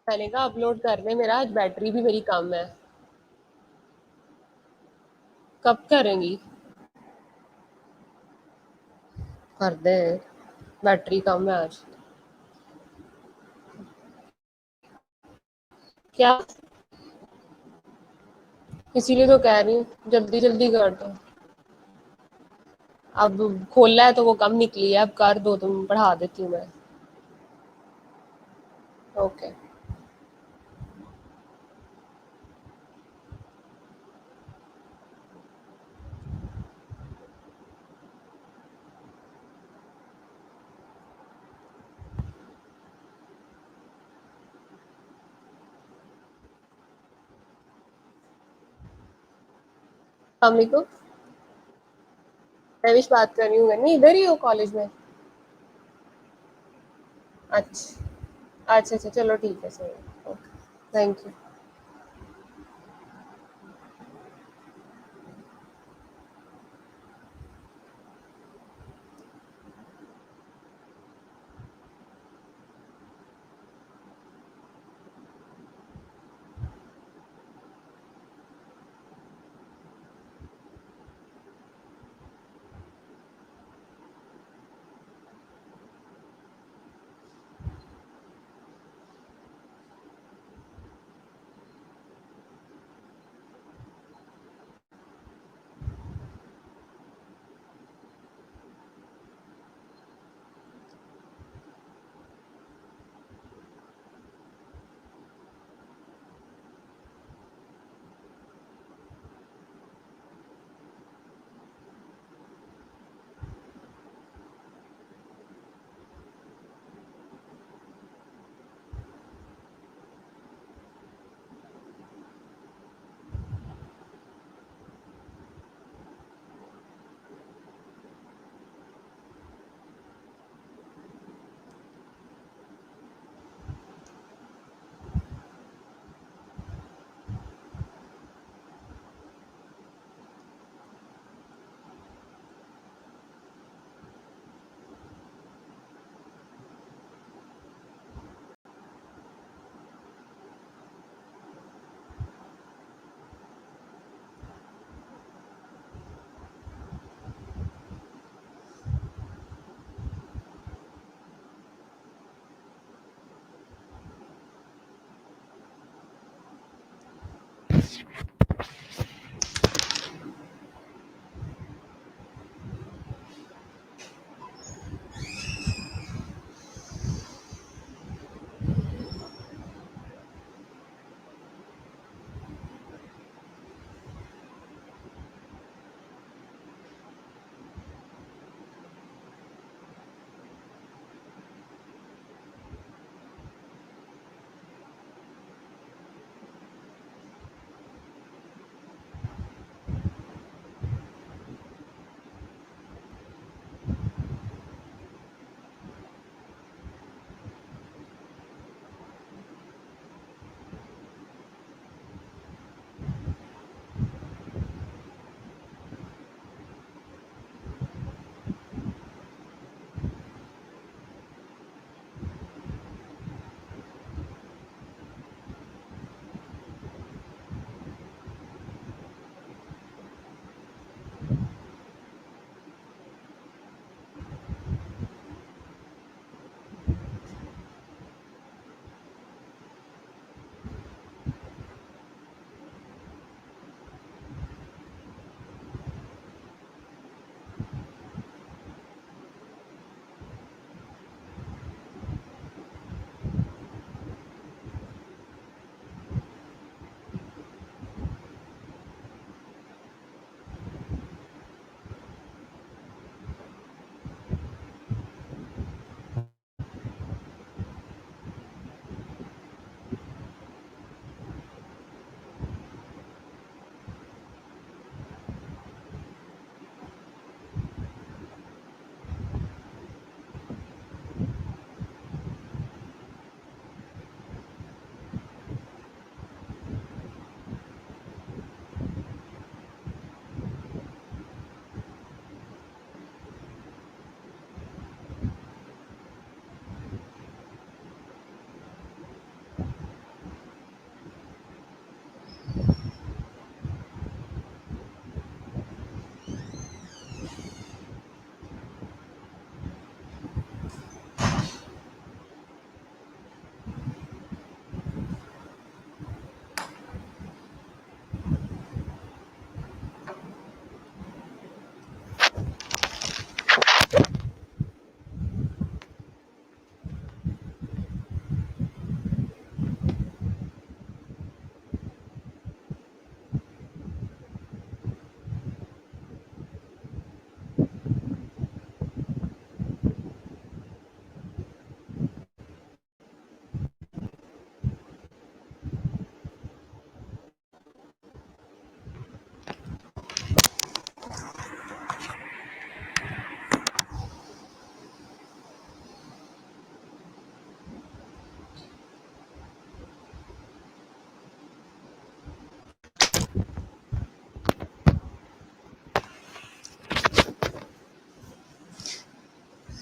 मैंने कहा अपलोड करने, मेरा आज बैटरी भी मेरी कम है। कब करेंगी? कर दे, बैटरी कम है आज। क्या? इसीलिए तो कह रही हूँ जल्दी जल्दी कर दो। अब खोला है तो वो कम निकली है, अब कर दो तुम, बढ़ा देती हूँ मैं। ओके। मम्मी को मैं विश बात कर रही हूँ, नहीं इधर ही हो कॉलेज में? अच्छा अच्छा अच्छा, चलो ठीक है, सही। Okay, thank you.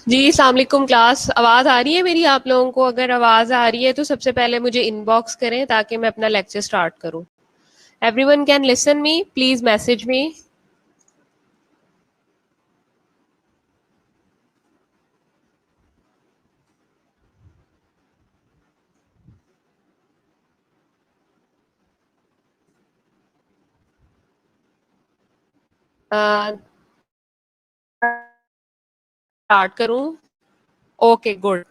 जी अस्सलाम वालेकुम क्लास, आवाज़ आ रही है मेरी आप लोगों को? अगर आवाज़ आ रही है तो सबसे पहले मुझे इनबॉक्स करें ताकि मैं अपना लेक्चर स्टार्ट करूं। Everyone can listen me, please message me. Start करूं? Okay good.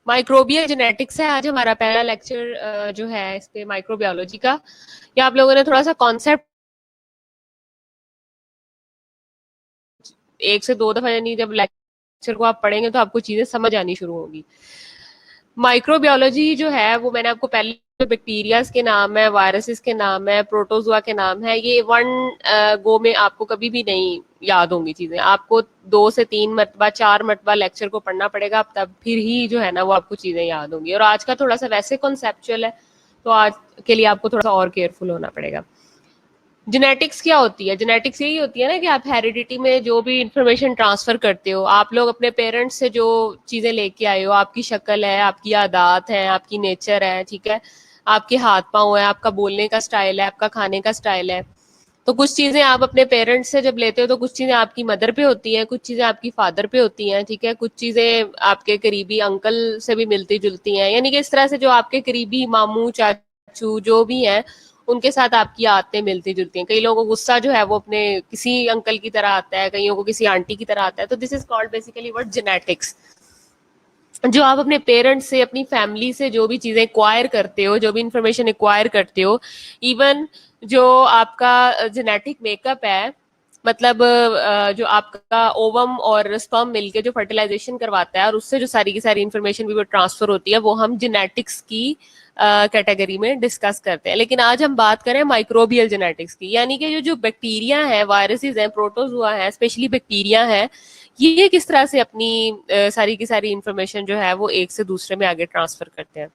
माइक्रोबियल जेनेटिक्स है आज हमारा पहला लेक्चर जो है इस पे माइक्रोबायोलॉजी का। या आप लोगों ने थोड़ा सा कॉन्सेप्ट एक से दो दफा, यानी जब लेक्चर को आप पढ़ेंगे तो आपको चीजें समझ आनी शुरू होगी। माइक्रोबायोलॉजी जो है वो मैंने आपको पहले, बैक्टीरियाज के नाम है, वायरसेस के नाम है, प्रोटोजुआ के नाम है, ये वन गो में आपको कभी भी नहीं याद होंगी चीजें। आपको 2 से 3 मरतबा 4 मरतबा लेक्चर को पढ़ना पड़ेगा, तब फिर ही जो है ना वो आपको चीजें याद होंगी। और आज का थोड़ा सा वैसे कॉन्सेप्चुअल है, तो आज के लिए आपको थोड़ा सा और केयरफुल होना पड़ेगा। जेनेटिक्स क्या होती है? जेनेटिक्स यही होती है ना कि आप हेरिडिटी में जो भी इंफॉर्मेशन ट्रांसफर करते हो, आप लोग अपने पेरेंट्स से जो चीजें लेके आए हो, आपकी शक्ल है, आपकी आदत है, आपकी नेचर है, ठीक है, आपके हाथ पांव है, आपका बोलने का स्टाइल है, आपका खाने का स्टाइल है। तो कुछ चीजें आप अपने पेरेंट्स से जब लेते हो तो कुछ चीजें आपकी मदर पे होती हैं, कुछ चीजें आपकी फादर पे होती हैं, ठीक है, कुछ चीजें आपके करीबी अंकल से भी मिलती जुलती हैं, यानी कि इस तरह से जो आपके करीबी मामू चाचू जो भी हैं उनके साथ आपकी आदतें मिलती जुलती हैं। कई लोगों को गुस्सा जो है वो अपने किसी अंकल की तरह आता है, कईयों को किसी आंटी की तरह आता है। तो this is called basically what, genetics. जो आप अपने पेरेंट्स से, अपनी फैमिली से जो भी चीजें एक्वायर करते हो, जो भी इंफॉर्मेशन एक्वायर करते हो, इवन जो आपका जेनेटिक मेकअप है, मतलब जो आपका ओवम और स्पर्म मिलके जो फर्टिलाइजेशन करवाता है और उससे जो सारी की सारी इंफॉर्मेशन भी वो ट्रांसफर होती है, वो हम जेनेटिक्स की कैटेगरी में डिस्कस करते हैं। लेकिन आज हम बात करें माइक्रोबियल जेनेटिक्स की, यानी कि जो बैक्टीरिया है, वायरसेस हैं, प्रोटोजुआ है, स्पेशली बैक्टीरिया है, ये किस तरह से अपनी सारी की सारी इंफॉर्मेशन जो है वो एक से दूसरे में आगे ट्रांसफर करते हैं।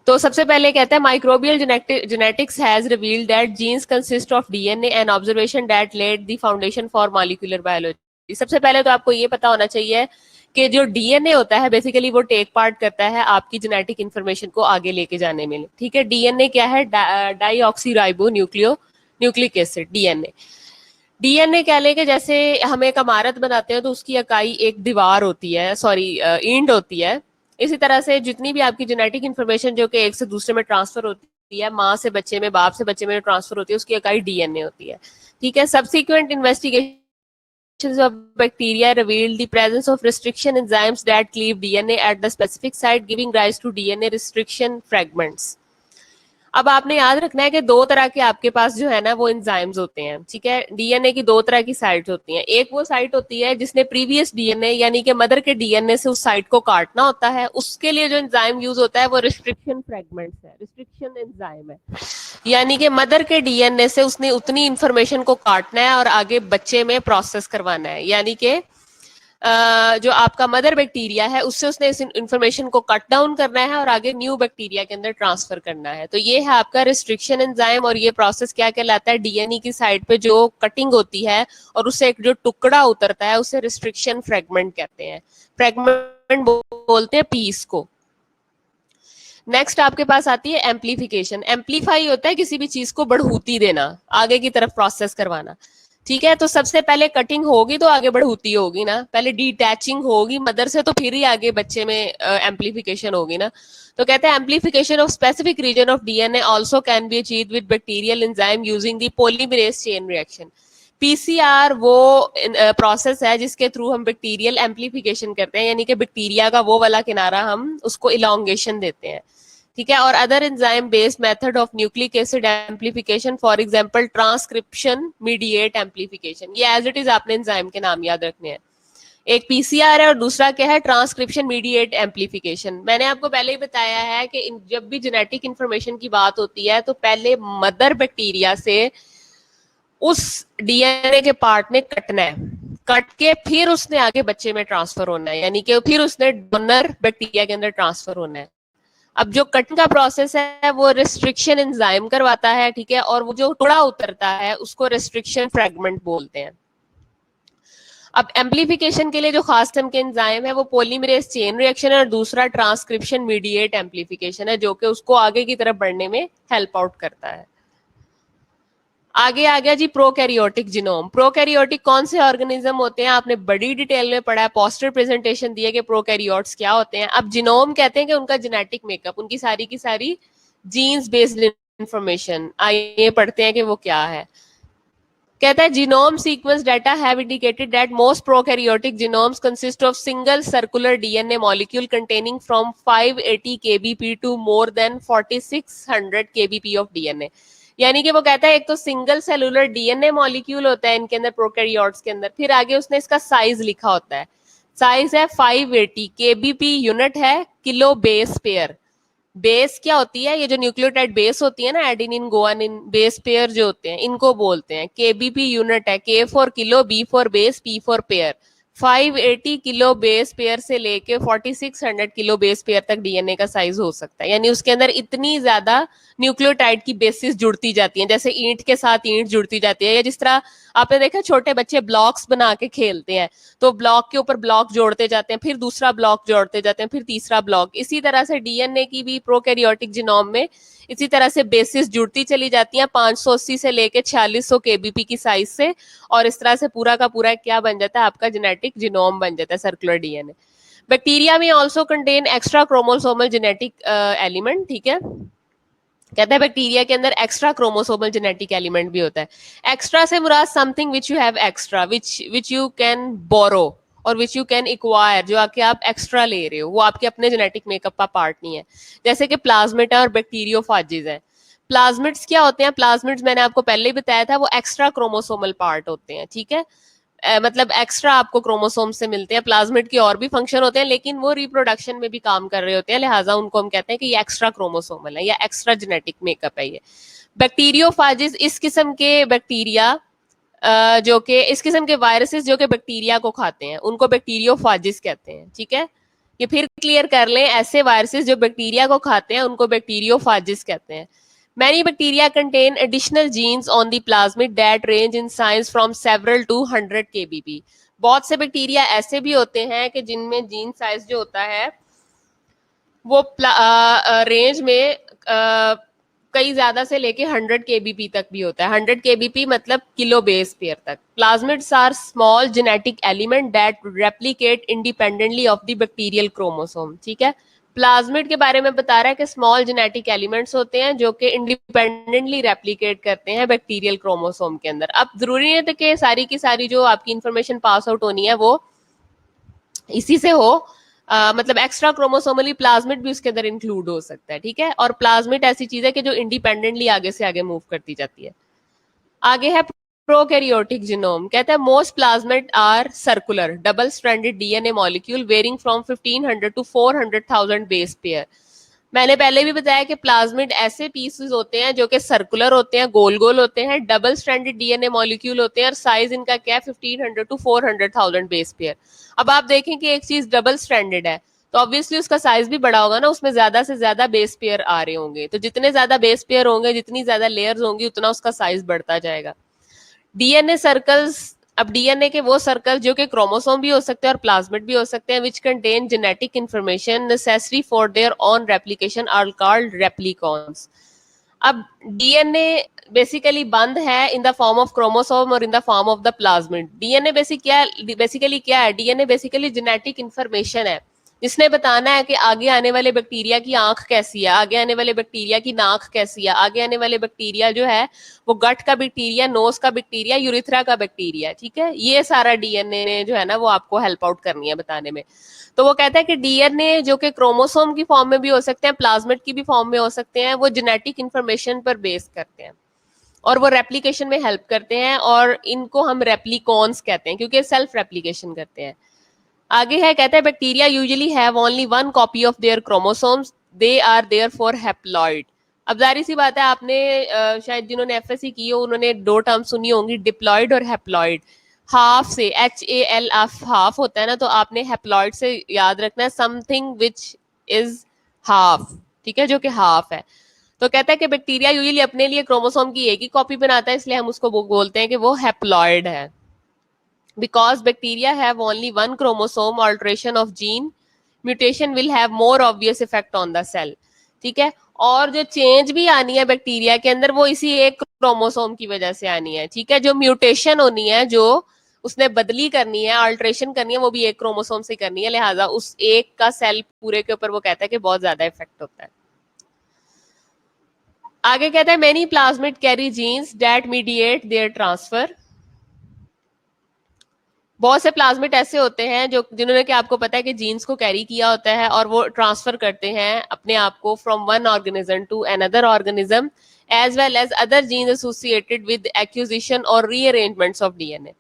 तो सबसे पहले कहते हैं microbial genetics has revealed that genes consist of DNA and observation that led the foundation for molecular biology. सबसे पहले तो आपको ये पता होना चाहिए कि जो डीएनए होता है बेसिकली वो टेक पार्ट करता है आपकी जेनेटिक इंफॉर्मेशन को आगे लेके जाने में, ठीक है। डीएनए क्या है? Deoxyribonucleic acid, DNA. DNA कह लें कि जैसे हम एक इमारत बनाते हैं तो उसकी इकाई एक दीवार होती है, सॉरी ईंट होती है। इसी तरह से जितनी भी आपकी जेनेटिक इंफॉर्मेशन जो कि एक से दूसरे में ट्रांसफर होती है, माँ से बच्चे में, बाप से बच्चे में ट्रांसफर होती है, उसकी इकाई डीएनए होती है, ठीक है। Subsequent investigations of bacteria revealed the presence of restriction enzymes that cleave DNA at the specific site, giving rise to DNA restriction fragments. अब आपने याद रखना है कि दो तरह के आपके पास जो है ना वो एंजाइम्स होते हैं, ठीक है। डीएनए की दो तरह की साइट्स होती हैं। एक वो साइट होती है जिसने प्रीवियस डीएनए यानी कि मदर के डीएनए से उस साइट को काटना होता है, उसके लिए जो एंजाइम यूज होता है वो रिस्ट्रिक्शन फ्रेगमेंट्स है, रिस्ट्रिक्शन एंजाइम है। यानी कि मदर के डीएनए से उसने उतनी इंफॉर्मेशन को काटना है और आगे बच्चे में प्रोसेस करवाना है, यानी कि जो आपका मदर बैक्टीरिया है उससे उसने इस इंफॉर्मेशन को कट डाउन करना है और आगे न्यू बैक्टीरिया के अंदर ट्रांसफर करना है। तो ये है आपका रिस्ट्रिक्शन एंजाइम। और ये प्रोसेस क्या कहलाता है? डीएनए की साइड पे जो कटिंग होती है और उससे एक जो टुकड़ा उतरता है उसे रिस्ट्रिक्शन फ्रेगमेंट कहते हैं। फ्रेगमेंट बोलते हैं पीस को। नेक्स्ट आपके पास आती है एम्पलीफिकेशन। एम्पलीफाई होता है किसी भी चीज को बढ़ूती देना, आगे की तरफ प्रोसेस करवाना, ठीक है। तो सबसे पहले कटिंग होगी तो आगे बढ़ूती होगी ना, पहले डिटैचिंग होगी मदर से तो फिर ही आगे बच्चे में एम्पलीफिकेशन होगी ना। तो कहते हैं amplification of specific region of DNA also can be achieved with bacterial enzyme using the polymerase chain reaction. PCR वो प्रोसेस है जिसके थ्रू हम बैक्टीरियल एम्पलीफिकेशन करते हैं, यानी कि बैक्टीरिया का वो वाला किनारा हम उसको इलोंगेशन देते हैं, ठीक है। और other enzyme based method of nucleic acid amplification, for example transcription mediate amplification. ये एज इट इज आपने एंजाइम के नाम याद रखने हैं। एक पीसीआर है और दूसरा क्या है? Transcription mediate amplification. मैंने आपको पहले ही बताया है कि जब भी जेनेटिक इंफॉर्मेशन की बात होती है तो पहले मदर बैक्टीरिया से उस डीएनए के पार्ट ने कटना है, कट के फिर उसने आगे बच्चे में ट्रांसफर होना है, यानी कि फिर उसने डोनर बैक्टीरिया के अंदर ट्रांसफर होना है। अब जो कटिंग का प्रोसेस है वो रिस्ट्रिक्शन एंजाइम करवाता है, ठीक है। और वो जो टुकड़ा उतरता है उसको रिस्ट्रिक्शन फ्रेगमेंट बोलते हैं। अब एम्प्लीफिकेशन के लिए जो खास किस्म के एंजाइम है वो पॉलीमरेज चेन रिएक्शन है, और दूसरा ट्रांसक्रिप्शन मीडिएट एम्प्लीफिकेशन है, जो कि उसको आगे की तरफ बढ़ने में हेल्प आउट करता है। आगे आ गया जी प्रोकैरियोटिक जिनोम। प्रोकैरियोटिक कौन से ऑर्गेनिज्म होते हैं, आपने बड़ी डिटेल में पढ़ा है, पोस्टर प्रेजेंटेशन दिए कि प्रोकैरियोट्स क्या होते हैं। अब जिनोम कहते हैं कि उनका जेनेटिक मेकअप, उनकी सारी की सारी जीन्स बेस्ड इंफॉर्मेशन। आइए पढ़ते हैं कि वो क्या है। कहता है genome sequence data have indicated that most prokaryotic genomes consist of single circular DNA molecule containing from 580 kbp to more than 4600 kbp of DNA. यानी कि वो कहता है एक तो सिंगल सेलुलर डीएनए मॉलिक्यूल होता है इनके अंदर, प्रोकैरियोट्स के अंदर, फिर आगे उसने इसका साइज लिखा होता है। साइज है 580 केबीपी, यूनिट है किलो बेस पेयर। बेस क्या होती है, ये जो न्यूक्लियोटाइड बेस होती है ना, एडेनिन गुआनिन बेस पेयर जो होते हैं, इनको बोलते हैं। केबीपी यूनिट है, K for kilo, B for base, P for pair. 580 kilo base pair से लेके 4600 किलो बेस पेयर तक डीएनए का साइज हो सकता है। यानी उसके अंदर इतनी ज्यादा न्यूक्लियोटाइड की बेसिस जुड़ती जाती हैं, जैसे ईंट के साथ ईंट जुड़ती जाती है, या जिस तरह आपने देखा छोटे बच्चे ब्लॉक्स बना के खेलते हैं, तो ब्लॉक के ऊपर ब्लॉक जोड़ते जाते हैं, फिर दूसरा ब्लॉक जोड़ते जाते हैं, फिर तीसरा ब्लॉक। इसी तरह से डीएनए की भी प्रोकैरियोटिक जीनोम में इसी तरह से बेसिस जुड़ती चली जाती हैं 580 से लेके 4600 केबीपी की साइज से, और इस तरह से पूरा का पूरा क्या बन जाता है, आपका जेनेटिक जीनोम बन जाता है, सर्कुलर डीएनए। बैक्टीरिया में also contain extra chromosomal genetic element, ठीक है। कहता है बैक्टीरिया के अंदर एक्स्ट्रा क्रोमोसोमल जेनेटिक एलिमेंट भी होता है। एक्स्ट्रा से मुराद something which you have extra, which you can borrow or which you can acquire, जो आके आप एक्स्ट्रा ले रहे हो, वो आपके अपने जेनेटिक मेकअप का पार्ट नहीं है। जैसे कि प्लाज्मिड और बैक्टीरियोफाजिज है। प्लाज्मिड्स क्या होते हैं, प्लाज्मिड्स मैंने आपको पहले ही बताया था, वो एक्स्ट्रा क्रोमोसोमल पार्ट होते हैं, ठीक है। मतलब एक्स्ट्रा आपको क्रोमोसोम से मिलते हैं। प्लाज्मिड के और भी फंक्शन होते हैं, लेकिन वो रिप्रोडक्शन में भी काम कर रहे होते हैं, लिहाजा उनको हम कहते हैं कि ये एक्स्ट्रा क्रोमोसोमल है या एक्स्ट्रा जेनेटिक मेकअप है ये। बैक्टीरियोफाजिस इस किस्म के बैक्टीरिया जो कि इस किस्म के वायरसेस जो कि बैक्टीरिया को खाते हैं, उनको बैक्टीरियोफाजिस कहते हैं, ठीक है। ये फिर क्लियर कर लें, ऐसे वायरसेस जो बैक्टीरिया को खाते हैं उनको बैक्टीरियोफाजिस कहते हैं। Many bacteria contain additional genes on the plasmid that range in size from several to 100 kbp. बहुत से बैक्टीरिया ऐसे भी होते हैं कि जिनमें जीन साइज जो होता है वो रेंज में कई ज्यादा से लेके 100 केबीपी तक भी होता है। 100 केबीपी मतलब किलो बेस पेयर तक। Plasmids are small genetic element that replicate independently of the bacterial chromosome, ठीक है। प्लाज्मिड के बारे में बता रहा है कि स्मॉल जेनेटिक एलिमेंट्स होते हैं जो कि इंडिपेंडेंटली रेप्लिकेट करते हैं बैक्टीरियल क्रोमोसोम के अंदर। अब जरूरी है कि सारी की सारी जो आपकी इंफॉर्मेशन पास आउट होनी है वो इसी से हो, मतलब एक्स्ट्रा क्रोमोसोमली प्लाज्मिड भी उसके अंदर इंक्लूड हो सकता है, ठीक है। और प्लाज्मिड ऐसी चीज है कि जो इंडिपेंडेंटली आगे से आगे मूव करती जाती है। आगे है प्रोकैरियोटिक जीनोम। कहता है most plasmid are circular double stranded DNA molecule varying from 1500 to 400,000 base pair. मैंने पहले भी बताया कि प्लाज्मिड ऐसे पीसेस होते हैं जो कि सर्कुलर होते हैं, गोल गोल होते हैं, डबल स्ट्रैंडेड डीएनए मॉलिक्यूल होते हैं, और साइज इनका क्या है 1500 टू 400,000 बेस पेयर। अब आप देखें कि एक चीज डबल स्ट्रैंडेड है तो ऑब्वियसली उसका साइज भी बड़ा होगा ना, उसमें ज्यादा से ज्यादा बेस पेयर आ रहे होंगे, तो जितने ज्यादा बेस पेयर होंगे, जितनी ज्यादा लेयर्स होंगी, उतना उसका साइज बढ़ता जाएगा। डीएनए सर्कल्स, अब डीएनए के वो सर्कल जो कि क्रोमोसोम भी हो सकते हैं और प्लाज्मिड भी हो सकते हैं, which contain genetic information necessary for their own replication are called replicons. अब डीएनए बेसिकली बंद है in the form of chromosome और in the form of the plasmid. DNA basically क्या है, डीएनए बेसिकली जेनेटिक इंफॉर्मेशन है जिसने बताना है कि आगे आने वाले बैक्टीरिया की आंख कैसी है, आगे आने वाले बैक्टीरिया की नाक कैसी है, आगे आने वाले बैक्टीरिया जो है वो गट का बैक्टीरिया, नोज का बैक्टीरिया, यूरिथ्रा का बैक्टीरिया, ठीक है। ये सारा डीएनए ने जो है ना वो आपको हेल्प आउट करनी है बताने में। तो वो कहता है कि डीएनए जो कि क्रोमोसोम की फॉर्म में भी हो सकते हैं, प्लाज्मिड की भी फॉर्म में हो सकते हैं, वो जेनेटिक इंफॉर्मेशन पर बेस करते हैं और वो रेप्लिकेशन में हेल्प करते हैं, और इनको हम रेप्लिकॉन्स कहते हैं क्योंकि सेल्फ रेप्लिकेशन करते हैं। आगे है, कहता है bacteria usually have only one copy of their chromosomes, they are therefore haploid. अब जाहिर सी बात है, आपने शायद जिन्होंने एफएससी की हो उन्होंने दो टर्म सुनी होंगी, डिप्लॉइड और हैप्लॉइड। हाफ से HAL हाफ होता है ना, तो आपने हैप्लॉइड से याद रखना है समथिंग विच इज हाफ, ठीक है, जो कि हाफ है। तो कहता है कि बैक्टीरिया यूजुअली अपने लिए क्रोमोसोम की एक ही कॉपी बनाता है, इसलिए हम उसको बोलते हैं कि वो हैप्लॉइड है। because bacteria have only one chromosome, alteration of gene mutation will have more obvious effect on the cell. ठीक है, और जो चेंज भी आनी है बैक्टीरिया के अंदर वो इसी एक क्रोमोसोम की वजह से आनी है. ठीक है, जो म्यूटेशन होनी है, जो उसने बदली करनी है, अल्ट्रेशन करनी है, वो भी एक क्रोमोसोम से करनी है. लिहाजा उस एक का सेल पूरे के ऊपर वो कहता है कि बहुत ज्यादा इफेक्ट होता है. आगे कहता है many plasmid carry genes that mediate their transfer. बहुत से प्लाज्मिड ऐसे होते हैं जो जिन्होंने कि आपको पता है कि जीन्स को कैरी किया होता है और वो ट्रांसफर करते हैं अपने आप को from one organism to another organism, as well as other genes associated with acquisition और रीअरेंजमेंट्स ऑफ डीएनए.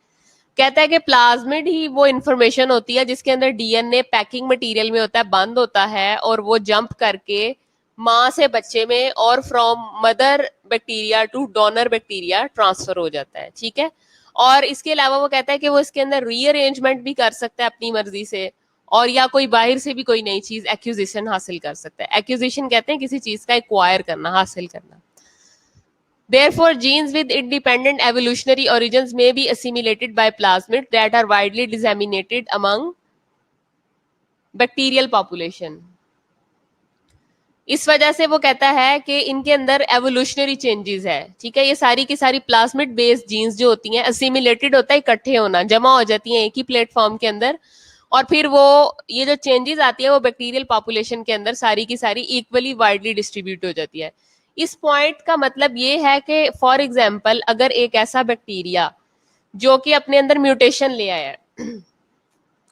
कहता है कि प्लाज्मिड ही वो इंफॉर्मेशन होती है जिसके अंदर डीएनए पैकिंग मटेरियल में होता है, बंद होता है, और वो जंप करके माँ से बच्चे में और from mother bacteria two donor bacteria transfer हो जाता है. ठीक है, और इसके अलावा वो कहता है कि वो इसके अंदर रीअरेंजमेंट भी कर सकता है अपनी मर्जी से, और या कोई बाहर से भी कोई नई चीज एक्विजिशन हासिल कर सकता है. एक्विजिशन कहते हैं किसी चीज का एक्वायर करना, हासिल करना. Therefore, genes with independent evolutionary origins may be assimilated by plasmids that are widely disseminated among bacterial population. इस वजह से वो कहता है कि इनके अंदर एवोल्यूशनरी चेंजेस है. ठीक है, ये सारी की सारी प्लाज्मिड बेस्ड जीन्स जो होती हैं, असिमिलेटेड होता है, इकट्ठे होना, जमा हो जाती हैं एक ही प्लेटफॉर्म के अंदर, और फिर वो ये जो चेंजेस आती है वो बैक्टीरियल पॉपुलेशन के अंदर सारी की सारी इक्वली वाइडली डिस्ट्रीब्यूट हो जाती है. इस पॉइंट का मतलब ये है कि फॉर एग्जाम्पल अगर एक ऐसा बैक्टीरिया जो कि अपने अंदर म्यूटेशन ले आया है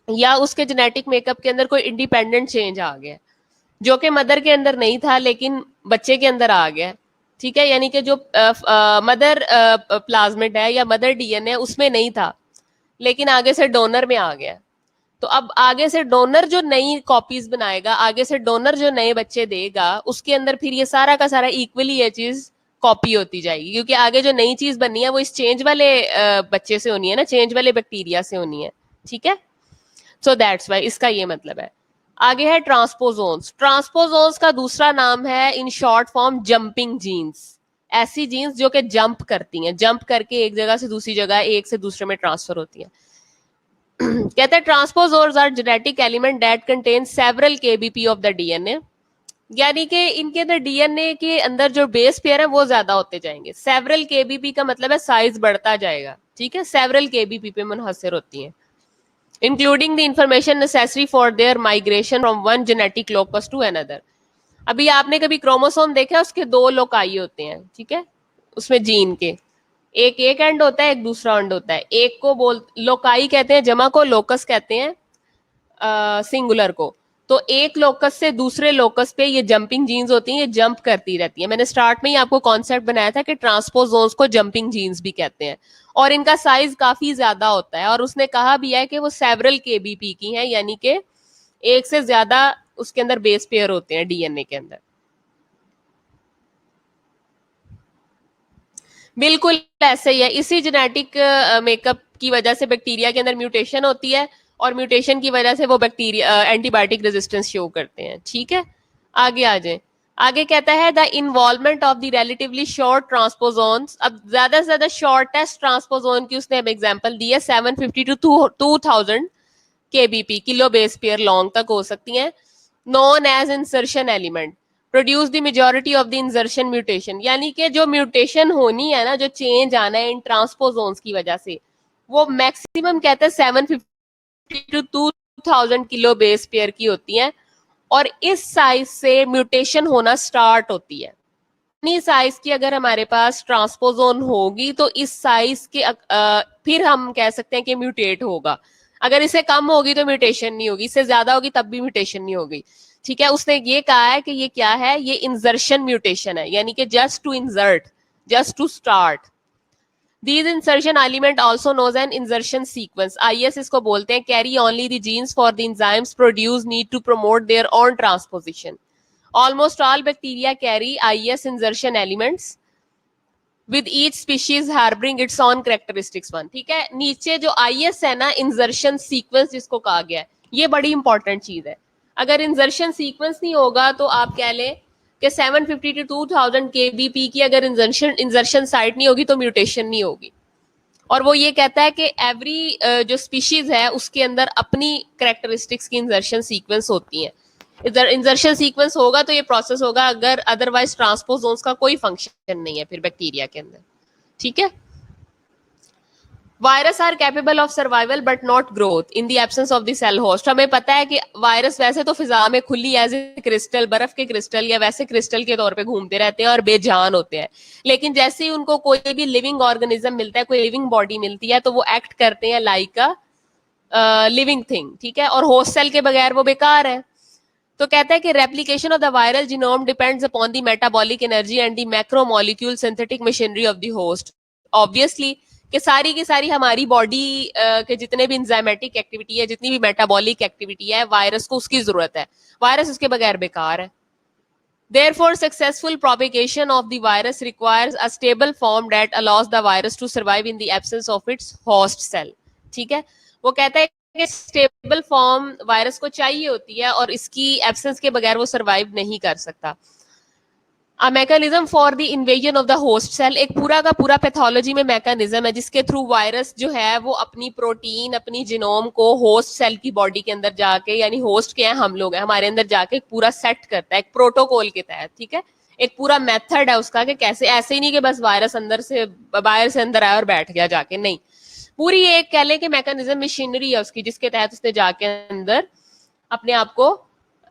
या उसके जेनेटिक मेकअप के अंदर कोई इंडिपेंडेंट चेंज आ गया जो कि मदर के अंदर नहीं था लेकिन बच्चे के अंदर आ गया. ठीक है, यानी कि जो मदर प्लाज्मिड है या मदर डीएनए उसमें नहीं था लेकिन आगे से डोनर में आ गया, तो अब आगे से डोनर जो नई कॉपीज बनाएगा, आगे से डोनर जो नए बच्चे देगा, उसके अंदर फिर ये सारा का सारा इक्वली ये चीज कॉपी होती जाएगी, क्योंकि आगे जो नई चीज बननी है वो इस चेंज वाले बच्चे से होनी है ना, चेंज वाले बैक्टीरिया से होनी है. ठीक है, सो दैट्स वाई इसका ये मतलब है. आगे है ट्रांसपोजोन्स. ट्रांसपोजोन्स का दूसरा नाम है in short form jumping genes. ऐसी जीन्स जो कि जंप करती हैं, जंप करके एक जगह से दूसरी जगह, एक से दूसरे में ट्रांसफर होती हैं. कहते हैं transposons are genetic element that contain several KBP of the DNA. यानी कि इनके अंदर डीएनए के अंदर जो बेस पेयर है वो ज्यादा होते जाएंगे. सेवरल केबीपी का मतलब है साइज बढ़ता जाएगा. ठीक है, सेवरल केबीपी पे मुनहसर होती हैं, including the information necessary for their migration from one genetic locus to another. अभी आपने कभी क्रोमोसोम देखा, उसके दो लोकाई होते हैं. ठीक है, उसमें जीन के एक एंड होता है, एक दूसरा एंड होता है. एक को लोकाई कहते हैं, जमा को लोकस कहते हैं, सिंगुलर को. तो एक लोकस से दूसरे लोकस पे ये जंपिंग जीन्स होती हैं, ये जंप करती रहती है. मैंने स्टार्ट में ही आपको कॉन्सेप्ट बनाया था कि ट्रांसपोजोन्स को जंपिंग जीन्स भी कहते हैं, और इनका साइज काफी ज्यादा होता है. और उसने कहा भी है कि वो सेवरल केबीपी की हैं, यानी कि एक से ज्यादा उसके अंदर बेस पेयर होते हैं डीएनए के अंदर. बिल्कुल ऐसे ही है. इसी जेनेटिक मेकअप की वजह से बैक्टीरिया के अंदर म्यूटेशन होती है, और म्यूटेशन की वजह से वो बैक्टीरिया एंटीबायोटिक रेजिस्टेंस शो करते हैं. ठीक है, आगे आ जाए. आगे कहता है the involvement of the relatively short transposons. अब ज्यादा से ज्यादा शॉर्टेस्ट ट्रांसपोजोन की उसने एग्जांपल दी है 750 to 2000 kbp, kilo base pair long तक हो सकती हैं, known as insertion element produce the majority of the insertion mutation. यानी कि जो म्यूटेशन होनी है ना, जो चेंज आना है इन ट्रांसपोजोन्स की वजह से, वो मैक्सिमम कहते हैं 750 टू 2000 किलो बेस पेयर की होती हैं, और इस साइज से म्यूटेशन होना स्टार्ट होती है. इतनी साइज की अगर हमारे पास ट्रांसपोजोन होगी तो इस साइज के फिर हम कह सकते हैं कि म्यूटेट होगा. अगर इससे कम होगी तो म्यूटेशन नहीं होगी, इससे ज्यादा होगी तब भी म्यूटेशन नहीं होगी. ठीक है, उसने ये कहा है कि ये क्या है, ये इंसर्शन म्यूटेशन है, यानी कि just to insert, just to start. These insertion element also known as an insertion sequence, IS इसको बोलते हैं, carry only the genes for the enzymes produced need to promote their own transposition. Almost all bacteria carry IS insertion elements with each species harboring its own characteristics one. ठीक है, नीचे जो IS है ना, insertion sequence जिसको कहा गया है, ये बड़ी इंपॉर्टेंट चीज है. अगर insertion sequence नहीं होगा तो आप कह लें कि 750 टू 2000 केबीपी की अगर इंसर्शन साइट नहीं होगी तो म्यूटेशन नहीं होगी. और वो ये कहता है कि एवरी जो स्पीशीज है उसके अंदर अपनी कैरेक्टरिस्टिक्स की इंजर्शन सीक्वेंस होती है. इधर इंजर्शन सीक्वेंस होगा तो ये प्रोसेस होगा, अगर अदरवाइज ट्रांसपोजोन्स का कोई फंक्शन नहीं है फिर बैक्टीरिया के अंदर. ठीक है. Virus are capable of survival but not growth in the absence of the cell host. हमें पता है कि वायरस वैसे तो फिजा में खुली एज ए क्रिस्टल, बर्फ के क्रिस्टल या वैसे क्रिस्टल के तौर पे घूमते रहते हैं और बेजान होते हैं, लेकिन जैसे ही उनको कोई भी लिविंग ऑर्गेनिज्म मिलता है, कोई लिविंग बॉडी मिलती है, तो वो एक्ट करते हैं लाइक अ लिविंग थिंग. ठीक है. और होस्ट सेल के बगैर वो बेकार है. तो कहता है कि replication of the viral genome depends upon the metabolic energy and the macromolecule synthetic machinery of the host. Obviously कि सारी की सारी हमारी बॉडी के जितने भी इंजाइमेटिक एक्टिविटी है, जितनी भी मेटाबॉलिक एक्टिविटी है, वायरस को उसकी जरूरत है. वायरस उसके बगैर बेकार है. Therefore, successful propagation of the virus requires a stable form that allows the virus to survive in the absence of its host cell. ठीक है. वो कहता है कि स्टेबल फॉर्म वायरस को चाहिए होती है और इसकी एब्सेंस के बगैर वो सर्वाइव नहीं कर सकता. A mechanism for the invasion of the host cell, एक पूरा का पूरा पैथोलॉजी में मैकेनिज्म है जिसके थ्रू वायरस जो है वो अपनी प्रोटीन, अपनी जीनोम को होस्ट सेल की बॉडी के अंदर जाके, यानी होस्ट के हैं हम लोग हैं, हमारे अंदर जाके पूरा सेट करता है एक प्रोटोकॉल के तहत. ठीक है. एक पूरा मेथड है उसका कि कैसे, ऐसे ही नहीं कि बस वायरस अंदर से बाहर से अंदर आया और बैठ गया जाके, नहीं. पूरी एक कह लें कि मैकेनिज्म, मशीनरी है उसकी, जिसके तहत उसने जाके अंदर अपने आप को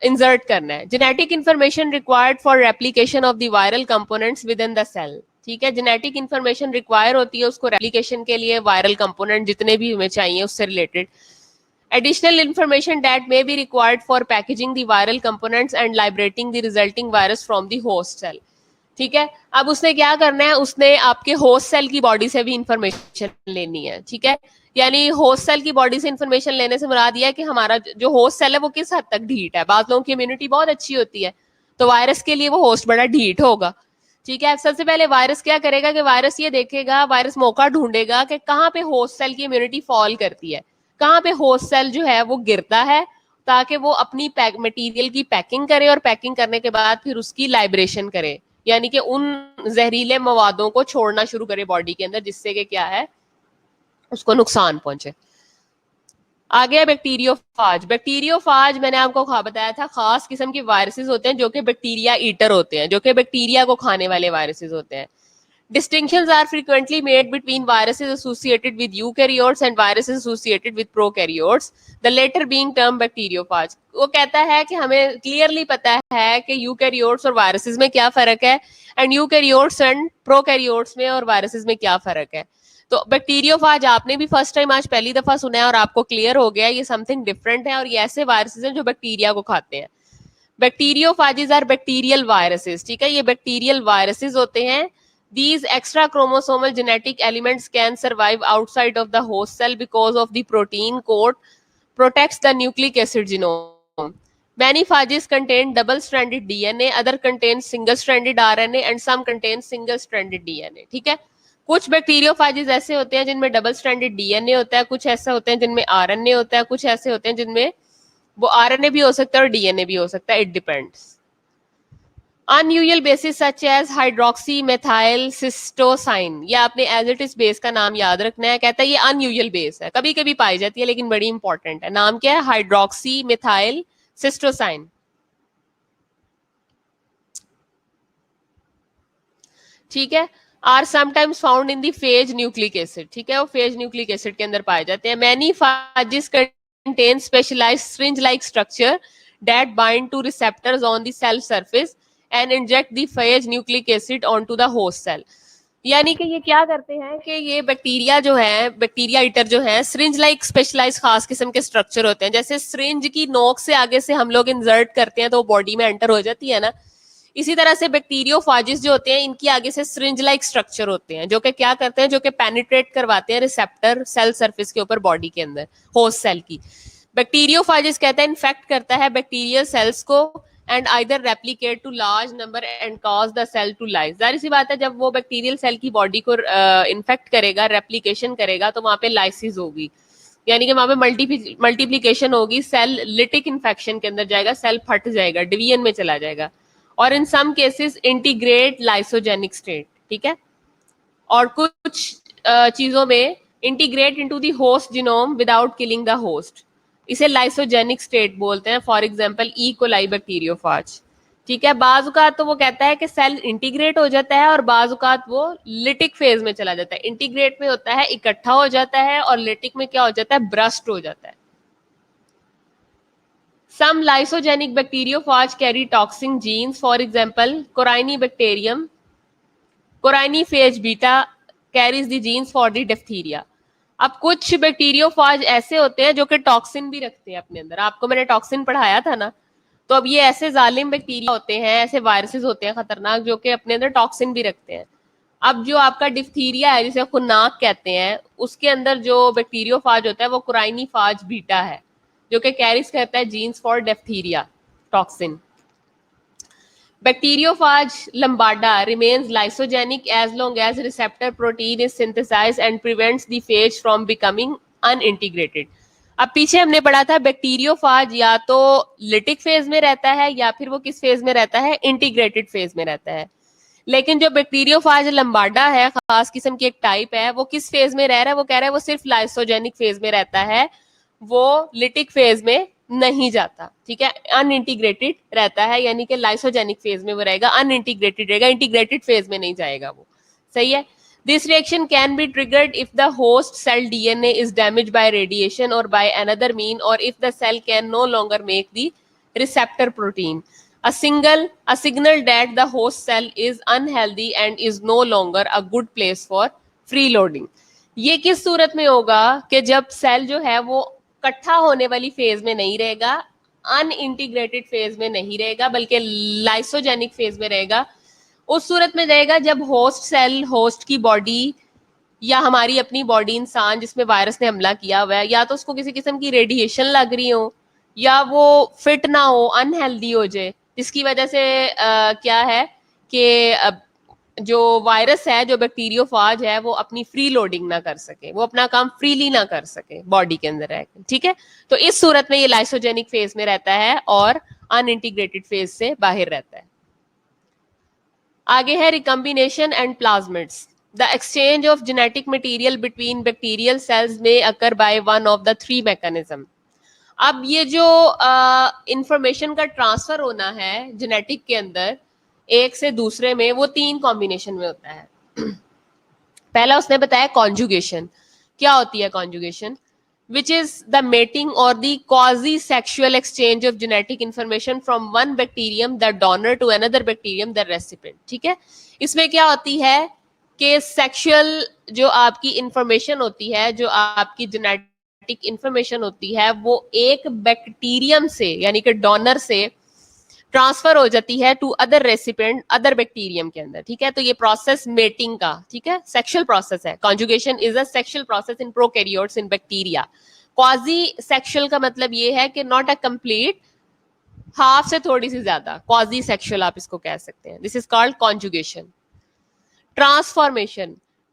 इंसर्ट करना है. Genetic information required for replication of the viral components within the cell. ठीक है. जेनेटिक इंफॉर्मेशन रिक्वायर होती है उसको रेप्लिकेशन के लिए, वायरल कंपोनेंट जितने भी हमें चाहिए उससे related. Additional information that may be required for packaging the viral components and liberating the resulting virus from the host cell. ठीक है. अब उसने क्या करना है, उसने आपके होस्ट सेल की बॉडी से भी इंफॉर्मेशन लेनी है. ठीक है. यानी होस्ट सेल की बॉडी से इंफॉर्मेशन लेने से मुराद यह है कि हमारा जो होस्ट सेल है वो किस हद तक ढीठ है. बात लोगों की इम्यूनिटी बहुत अच्छी होती है, तो वायरस के लिए वो होस्ट बड़ा ढीठ होगा. ठीक है. सबसे पहले वायरस क्या करेगा कि वायरस ये देखेगा, वायरस मौका ढूंढेगा कि कहाँ पे होस्ट सेल की इम्यूनिटी फॉल करती है, कहाँ पे होस्ट सेल जो है वो गिरता है, ताकि वो अपनी मटेरियल की पैकिंग करे और पैकिंग करने के बाद फिर उसकी लाइब्रेशन करे, यानी कि उन जहरीले मवादों को छोड़ना शुरू करे बॉडी के अंदर, जिससे कि क्या है उसको नुकसान पहुंचे. आगे बैक्टीरियोफाज. बैक्टीरियोफाज मैंने आपको बताया था, खास किस्म के वायरसेस होते हैं जो कि बैक्टीरिया ईटर होते हैं, जो कि बैक्टीरिया को खाने वाले वायरसेस होते हैं. Distinctions are frequently made between viruses associated with eukaryotes and viruses associated with prokaryotes, the latter being termed bacteriophage. वो कहता है कि हमें क्लियरली पता है कि यूकैरियोट्स और वायरसेस में क्या फर्क है, एंड यूकैरियोट्स एंड प्रोकैरियोट्स में और वायरसेस में क्या फर्क है. तो बैक्टीरियोफाज आपने भी फर्स्ट टाइम आज पहली दफा सुना है और आपको क्लियर हो गया ये समथिंग डिफरेंट है, और ये ऐसे वायरसेस हैं जो बैक्टीरिया को खाते हैं. बैक्टीरियोफाजेस आर बैक्टीरियल वायरसेस. ठीक है. ये बैक्टीरियल वायरसेस होते हैं. These extra chromosomal genetic elements can survive outside of the host cell because of the protein coat protects the nucleic acid genome. Many phages contain double-stranded DNA, other contain single-stranded RNA, and some contain single-stranded DNA. ठीक है. कुछ बैक्टीरियोफाजेस ऐसे होते हैं जिनमें double stranded DNA होता है, कुछ ऐसे होते हैं जिनमें आरएनए होता है, कुछ ऐसे होते हैं जिनमें वो आरएनए भी हो सकता है और डीएनए भी हो सकता है. It depends. Unusual bases such as hydroxymethyl cysteine, ये आपने एज इट इज बेस का नाम याद रखना है. कहता है ये अनयूजुअल बेस है, कभी कभी पाई जाती है लेकिन बड़ी इंपॉर्टेंट है. नाम क्या है? हाइड्रोक्सीमेथाइल सिस्टोसाइन. ठीक है. Are sometimes found in the phage nucleic acid. ठीक है. वो फेज न्यूक्लिक एसिड के अंदर पाए जाते हैं. Many phages contain specialized syringe like structure that bind to receptors on the cell surface and inject the phage nucleic acid onto the host cell. यानी कि ये क्या करते हैं कि ये बैक्टीरिया जो है, बैक्टीरिया ईटर जो है, सिरिंज लाइक स्पेशलाइज खास किस्म के स्ट्रक्चर होते हैं. जैसे सिरिंज की नोक से आगे से हम लोग इंसर्ट करते हैं तो बॉडी में एंटर हो जाती है ना, इसी तरह से बैक्टीरियोफाजिस जो होते हैं इनकी आगे से सिरिंज लाइक स्ट्रक्चर होते हैं जो कि क्या करते हैं, जो कि पेनिट्रेट करवाते हैं रिसेप्टर सेल सरफेस के ऊपर बॉडी के अंदर होस्ट सेल की. बैक्टीरियोफाजिस कहता है इन्फेक्ट करता है बैक्टीरियल सेल्स को and either replicate to large number and cause the cell to lyse. जाहिर सी बात है जब वो बैक्टीरियल सेल की बॉडी को इन्फेक्ट करेगा, रेप्लिकेशन करेगा, तो वहां पे लाइसिस होगी, यानी कि वहां पे मल्टीप्लीकेशन होगी, सेल लिटिक इन्फेक्शन के अंदर जाएगा, सेल फट जाएगा, डिवीजन में चला जाएगा, और in some cases integrate lysogenic state. ठीक है. और कुछ चीजों में integrate into the host genome without killing the host, इसे लाइसोजेनिक स्टेट बोलते हैं. For example E coli bacteriophage. ठीक है, बाजुकात तो वो कहता है कि सेल इंटीग्रेट हो जाता है और बाजुकात वो लिटिक फेज में चला जाता है. इंटीग्रेट में होता है इकट्ठा हो जाता है और लिटिक में क्या हो जाता है, ब्रस्ट हो जाता है. Some lysogenic bacteriophage carry toxin genes. For example, Corynebacterium, Corynephage beta carries the genes for the diphtheria. अब कुछ बैक्टीरियोफाज ऐसे होते हैं जो कि टॉक्सिन भी रखते हैं अपने अंदर. आपको मैंने टॉक्सिन पढ़ाया था ना. तो अब ये ऐसे जालिम बैक्टीरिया होते हैं, ऐसे वायरसेस होते हैं खतरनाक, जो कि अपने अंदर टॉक्सिन भी रखते हैं. अब जो आपका डिफ्थीरिया है जिसे खुन्नाक कहते हैं, उसके अंदर जो बैक्टीरियोफाज होता है वो कोराइनीफाज बीटा है, जो कि कैरीज करता है genes for diphtheria toxin. Bacteriophage lambda remains lysogenic as long as receptor protein is synthesized and prevents the phage from becoming unintegrated. अब पीछे हमने पढ़ा था बैक्टीरियोफाज या तो लिटिक फेज में रहता है या फिर वो किस फेज में रहता है, इंटीग्रेटेड फेज में रहता है. लेकिन जो बैक्टीरियोफाज लम्बाडा है, खास किस्म की एक टाइप है, वो किस फेज में रह रहा है, वो कह रहा है वो सिर्फ लाइसोजेनिक फेज में रहता है, वो लिटिक फेज में नहीं जाता. ठीक है, अनइंटीग्रेटेड रहता है, यानी कि लाइसोजेनिक फेज में वो रहेगा, अनइंटीग्रेटेड रहेगा, इंटीग्रेटेड फेज में नहीं जाएगा वो. सही है. This reaction can be triggered if the host cell DNA is damaged by radiation or by another mean, or if the cell can no longer make the receptor protein. A signal that the host cell is unhealthy and is no longer a good place for freeloading. ये किस सूरत में होगा कि जब cell जो है वो इकट्ठा होने वाली फेज में नहीं रहेगा, अनइंटीग्रेटेड फेज में नहीं रहेगा, बल्कि लाइसोजेनिक फेज में रहेगा. उस सूरत में रहेगा जब होस्ट सेल, होस्ट की बॉडी या हमारी अपनी बॉडी, इंसान जिसमें वायरस ने हमला किया हुआ है, या तो उसको किसी किस्म की रेडिएशन लग रही हो, या वो फिट ना हो, अनहेल्दी हो जाए, जिसकी वजह से क्या है कि जो वायरस है, जो बैक्टीरियोफाज है, वो अपनी फ्री लोडिंग ना कर सके, वो अपना काम फ्रीली ना कर सके बॉडी के अंदर रहकर. ठीक है, तो इस सूरत में ये लाइसोजेनिक फेज में रहता है और अनइंटीग्रेटेड फेज से बाहर रहता है. आगे है recombination and plasmids. The exchange of genetic material between bacterial cells may occur by one of the three mechanism. अब ये जो इंफॉर्मेशन का ट्रांसफर होना है जेनेटिक के अंदर एक से दूसरे में, वो तीन कॉम्बिनेशन में होता है. पहला उसने बताया कॉन्जुगेशन. क्या होती है conjugation? which is the mating or the quasi-sexual exchange of genetic information from one bacterium, the donor, to another bacterium, the recipient. ठीक है, इसमें क्या होती है कि सेक्सुअल जो आपकी इंफॉर्मेशन होती है, जो आपकी जेनेटिक इंफॉर्मेशन होती है, वो एक बैक्टीरियम से यानी कि डोनर से ट्रांसफर हो जाती है to other recipient, other bacterium के अंदर. ठीक है, तो ये प्रोसेस मेटिंग का, ठीक है, सेक्सुअल प्रोसेस है. Conjugation is a sexual process in prokaryotes, in bacteria. Quasi sexual का मतलब ये है कि नॉट अ कंप्लीट, हाफ से थोड़ी सी ज्यादा, क्वाजी सेक्सुअल आप इसको कह सकते हैं. This is called conjugation.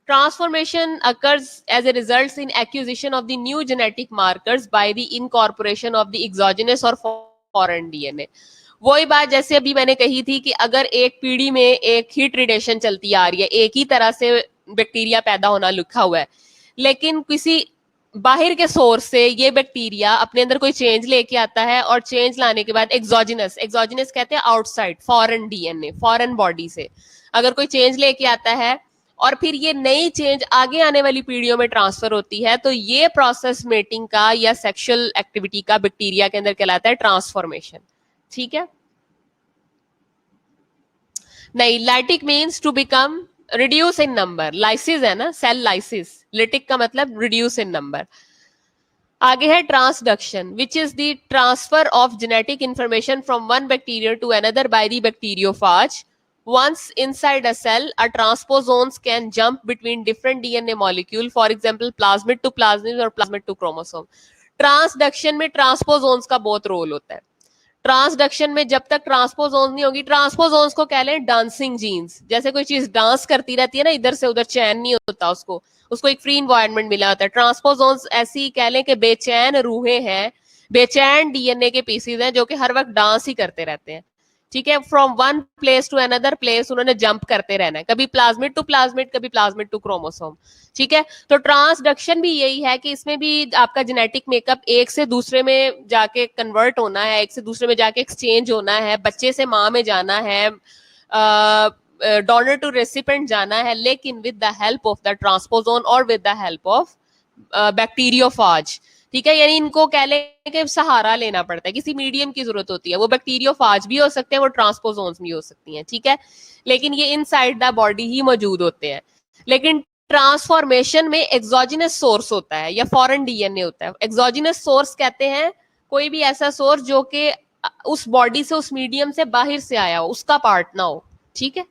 Transformation occurs as a result in acquisition of the new genetic markers by the incorporation of the exogenous or foreign DNA. वही बात जैसे अभी मैंने कही थी कि अगर एक पीढ़ी में एक ही ट्रेडिशन चलती आ रही है, एक ही तरह से बैक्टीरिया पैदा होना लिखा हुआ है, लेकिन किसी बाहर के सोर्स से ये बैक्टीरिया अपने अंदर कोई चेंज लेके आता है, और चेंज लाने के बाद एक्सोजिनस कहते हैं outside, foreign DNA, foreign body से अगर कोई चेंज लेके आता है और फिर ये नई चेंज आगे आने वाली पीढ़ियों में ट्रांसफर होती है, तो ये प्रोसेस मेटिंग का या सेक्सुअल एक्टिविटी का बैक्टीरिया के अंदर कहलाता है ट्रांसफॉर्मेशन. ठीक है, नहीं, lytic means to become, reduce in number. Lysis है ना, सेल लाइसिस. लिटिक का मतलब रिड्यूस इन नंबर. आगे है transduction, which is the transfer of genetic information from one bacteria to another by the bacteriophage. Once inside a cell, a transposons can jump between different DNA molecule, for example plasmid to plasmid or plasmid to chromosome. Transduction में transposons का बहुत role होता है. Transduction में जब तक transposons नहीं होगी, ट्रांसपोजोन्स को कह लें डांसिंग जीन्स. जैसे कोई चीज डांस करती रहती है ना, इधर से उधर, चैन नहीं होता उसको एक फ्री इन्वायरमेंट मिला होता है. ट्रांसपोजोन्स ऐसी कह लें कि बेचैन रूहें हैं, बेचैन डीएनए के पीसीज हैं जो कि हर वक्त डांस ही करते रहते हैं. ठीक है, from one place to another place उन्होंने जंप करते रहना है, कभी प्लाज्मिड टू प्लाज्मिड, कभी प्लाज्मिड टू क्रोमोसोम। ठीक है, तो ट्रांसडक्शन भी यही है कि इसमें भी आपका जेनेटिक मेकअप एक से दूसरे में जाके कन्वर्ट होना है, एक से दूसरे में जाके एक्सचेंज होना है, बच्चे से माँ में जाना है, डोनर टू रेसिपेंट जाना है, लेकिन with the help of the transposon और with the help of bacteriophage. ठीक है, यानी इनको कह लें कि सहारा लेना पड़ता है, किसी मीडियम की जरूरत होती है। वो बैक्टीरियोफाज भी हो सकते हैं, वो ट्रांसपोजोन्स भी हो सकती हैं। ठीक है, लेकिन ये इनसाइड द बॉडी ही मौजूद होते हैं। लेकिन ट्रांसफॉर्मेशन में एक्सोजिनस सोर्स होता है या फॉरेन डीएनए होता है। एक्सोजिनस सोर्स कहते हैं कोई भी ऐसा सोर्स जो कि उस बॉडी से, उस मीडियम से बाहर से आया हो, उसका पार्ट ना हो। ठीक है,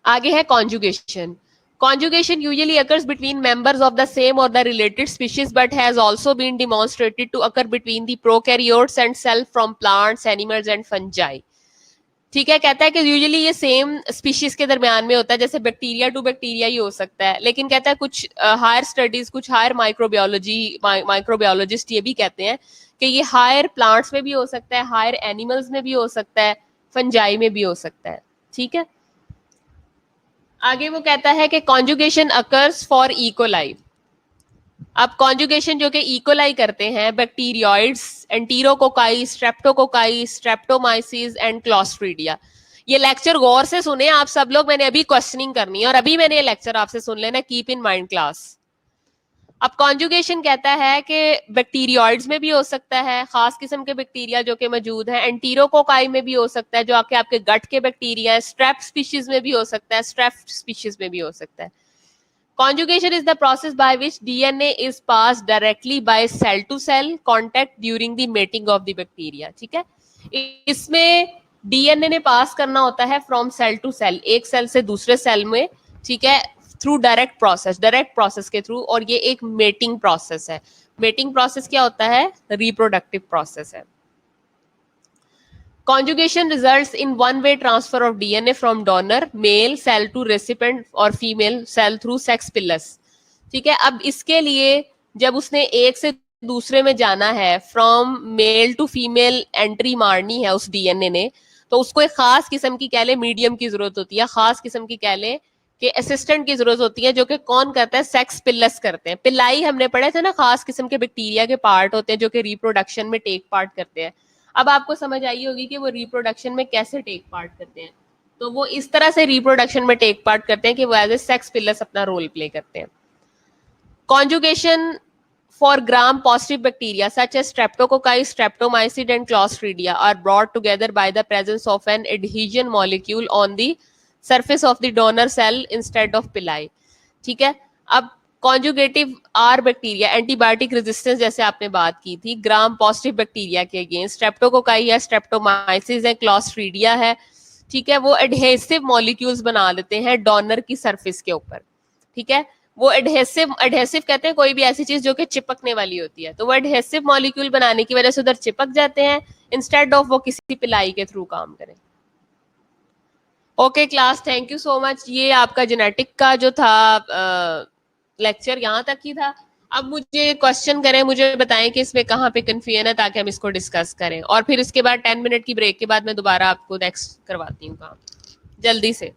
आगे है conjugation. Conjugation usually occurs between members of the same or the related species but has also been demonstrated to occur between the prokaryotes and cells from plants, animals and fungi. ठीक है, कहता है कि यूजुअली ये same species के दरमियान में होता है, जैसे बैक्टीरिया टू बैक्टीरिया ही हो सकता है। लेकिन कहता है कुछ हायर स्टडीज, कुछ हायर माइक्रोबायोलॉजिस्ट ये भी कहते हैं कि ये हायर प्लांट्स में भी हो सकता है, हायर एनिमल्स में भी हो सकता है, फंजाई में भी हो सकता है। ठीक है, आगे वो कहता है कि कॉन्जुगेशन अकर्स फॉर इकोलाई। अब कॉन्जुगेशन जो कि इकोलाई करते हैं, बैक्टीरियोइड्स, एंटीरोकोकाई, स्ट्रेप्टोकोकाई, स्ट्रेप्टोमाइसिस एंड क्लॉस्ट्रीडिया। ये लेक्चर गौर से सुने आप सब लोग, मैंने अभी क्वेश्चनिंग करनी है और अभी मैंने ये लेक्चर आपसे सुन लेना, कीप इन माइंड क्लास। अब कॉन्जुगेशन कहता है कि बैक्टीरियोइड्स में भी हो सकता है, खास किस्म के बैक्टीरिया जो कि मौजूद है, एंटीरोकोकाई में भी हो सकता है जो आपके गट के बैक्टीरिया है, स्ट्रेप स्पीशीज में भी हो सकता है, स्ट्रेप स्पीशीज में भी हो सकता है। Conjugation is the process by which DNA is passed directly by cell to cell contact during the mating of the bacteria. ठीक है, इसमें डीएनए ने पास करना होता है फ्रॉम सेल टू सेल, एक सेल से दूसरे सेल में। ठीक है, थ्रू डायरेक्ट प्रोसेस के थ्रू, और ये एक मेटिंग प्रोसेस है। मेटिंग प्रोसेस क्या होता है? रिप्रोडक्टिव प्रोसेस है। Conjugation results in one-way transfer of DNA from donor male cell to recipient or female cell through sex pillus. ठीक है, अब इसके लिए जब उसने एक से दूसरे में जाना है, from male to female entry मारनी है उस डीएनए ने, तो उसको एक खास किस्म की कह ले मीडियम की जरूरत होती है, खास किस्म की कह ले कि असिस्टेंट की जरूरत होती है, जो कि कौन करता है? सेक्स पिल्लस करते हैं। पिल्लाई हमने पढ़े थे ना, खास किस्म के बैक्टीरिया के पार्ट होते हैं जो कि रिप्रोडक्शन में टेक पार्ट करते हैं। अब आपको समझ आई होगी कि वो रिप्रोडक्शन में कैसे टेक पार्ट करते हैं। तो वो इस तरह से रिप्रोडक्शन में टेक पार्ट करते हैं कि वो एज ए सेक्स पिलर्स अपना रोल प्ले करते हैं। Conjugation for gram positive bacteria such as streptococci, streptomyces and clostridia are brought together by the presence of an adhesion molecule on the surface of the donor cell instead of pili. ठीक है, अब conjugative are bacteria, antibiotic resistance जैसे आपने बात की थी, gram positive bacteria के against, streptococci है, स्ट्रेप्टोमाइसिस है, क्लॉस्ट्रीडिया है। ठीक है, वो एडहेसिव मॉलिक्यूल्स बना लेते हैं डोनर की सरफेस के ऊपर। ठीक है, वो एडहेसिव कहते हैं कोई भी ऐसी चीज जो कि चिपकने वाली होती है, तो वो एडहेसिव मॉलिक्यूल बनाने की वजह से उधर चिपक जाते हैं, इंस्टेड ऑफ वो किसी पिलाई के थ्रू काम करें। Okay class, thank you so much. ये आपका जेनेटिक का जो था लेक्चर यहाँ तक ही था। अब मुझे क्वेश्चन करें, मुझे बताएं कि इसमें कहाँ पे कंफ्यूजन है, ताकि हम इसको डिस्कस करें, और फिर इसके बाद 10 मिनट की ब्रेक के बाद मैं दोबारा आपको नेक्स्ट करवाती हूँ काम, जल्दी से।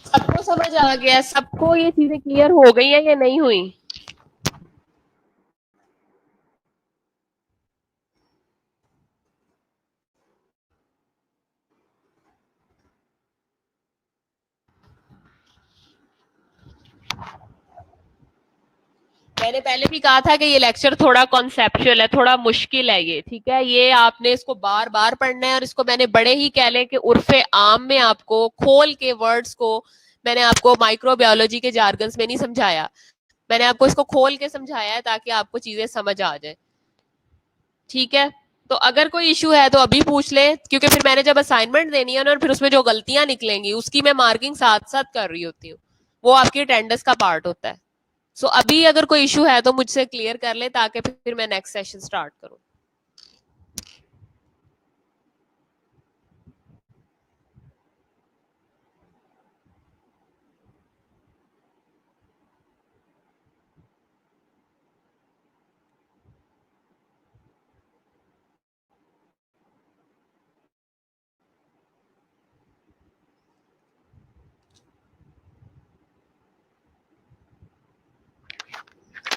सबको समझ आ गया? सबको ये चीजें क्लियर हो गई है या नहीं हुई? मैंने पहले भी कहा था कि ये लेक्चर थोड़ा कॉन्सेप्चुअल है, थोड़ा मुश्किल है ये। ठीक है, ये आपने इसको बार बार पढ़ना है, और इसको मैंने बड़े ही कह लें कि उर्फे आम में आपको खोल के वर्ड्स को, मैंने आपको माइक्रोबायोलॉजी के जार्गन्स में नहीं समझाया, मैंने आपको इसको खोल के समझाया है ताकि आपको चीजें समझ आ जाए। ठीक है, तो अगर कोई इशू है तो अभी पूछ ले, क्योंकि फिर मैंने जब असाइनमेंट देनी है ना, और फिर उसमें जो गलतियां निकलेंगी उसकी मैं मार्किंग साथ साथ कर रही होती हूँ, वो आपकी अटेंडेंस का पार्ट होता है। सो अभी अगर कोई इशू है तो मुझसे क्लियर कर ले, ताकि फिर मैं नेक्स्ट सेशन स्टार्ट करूँ।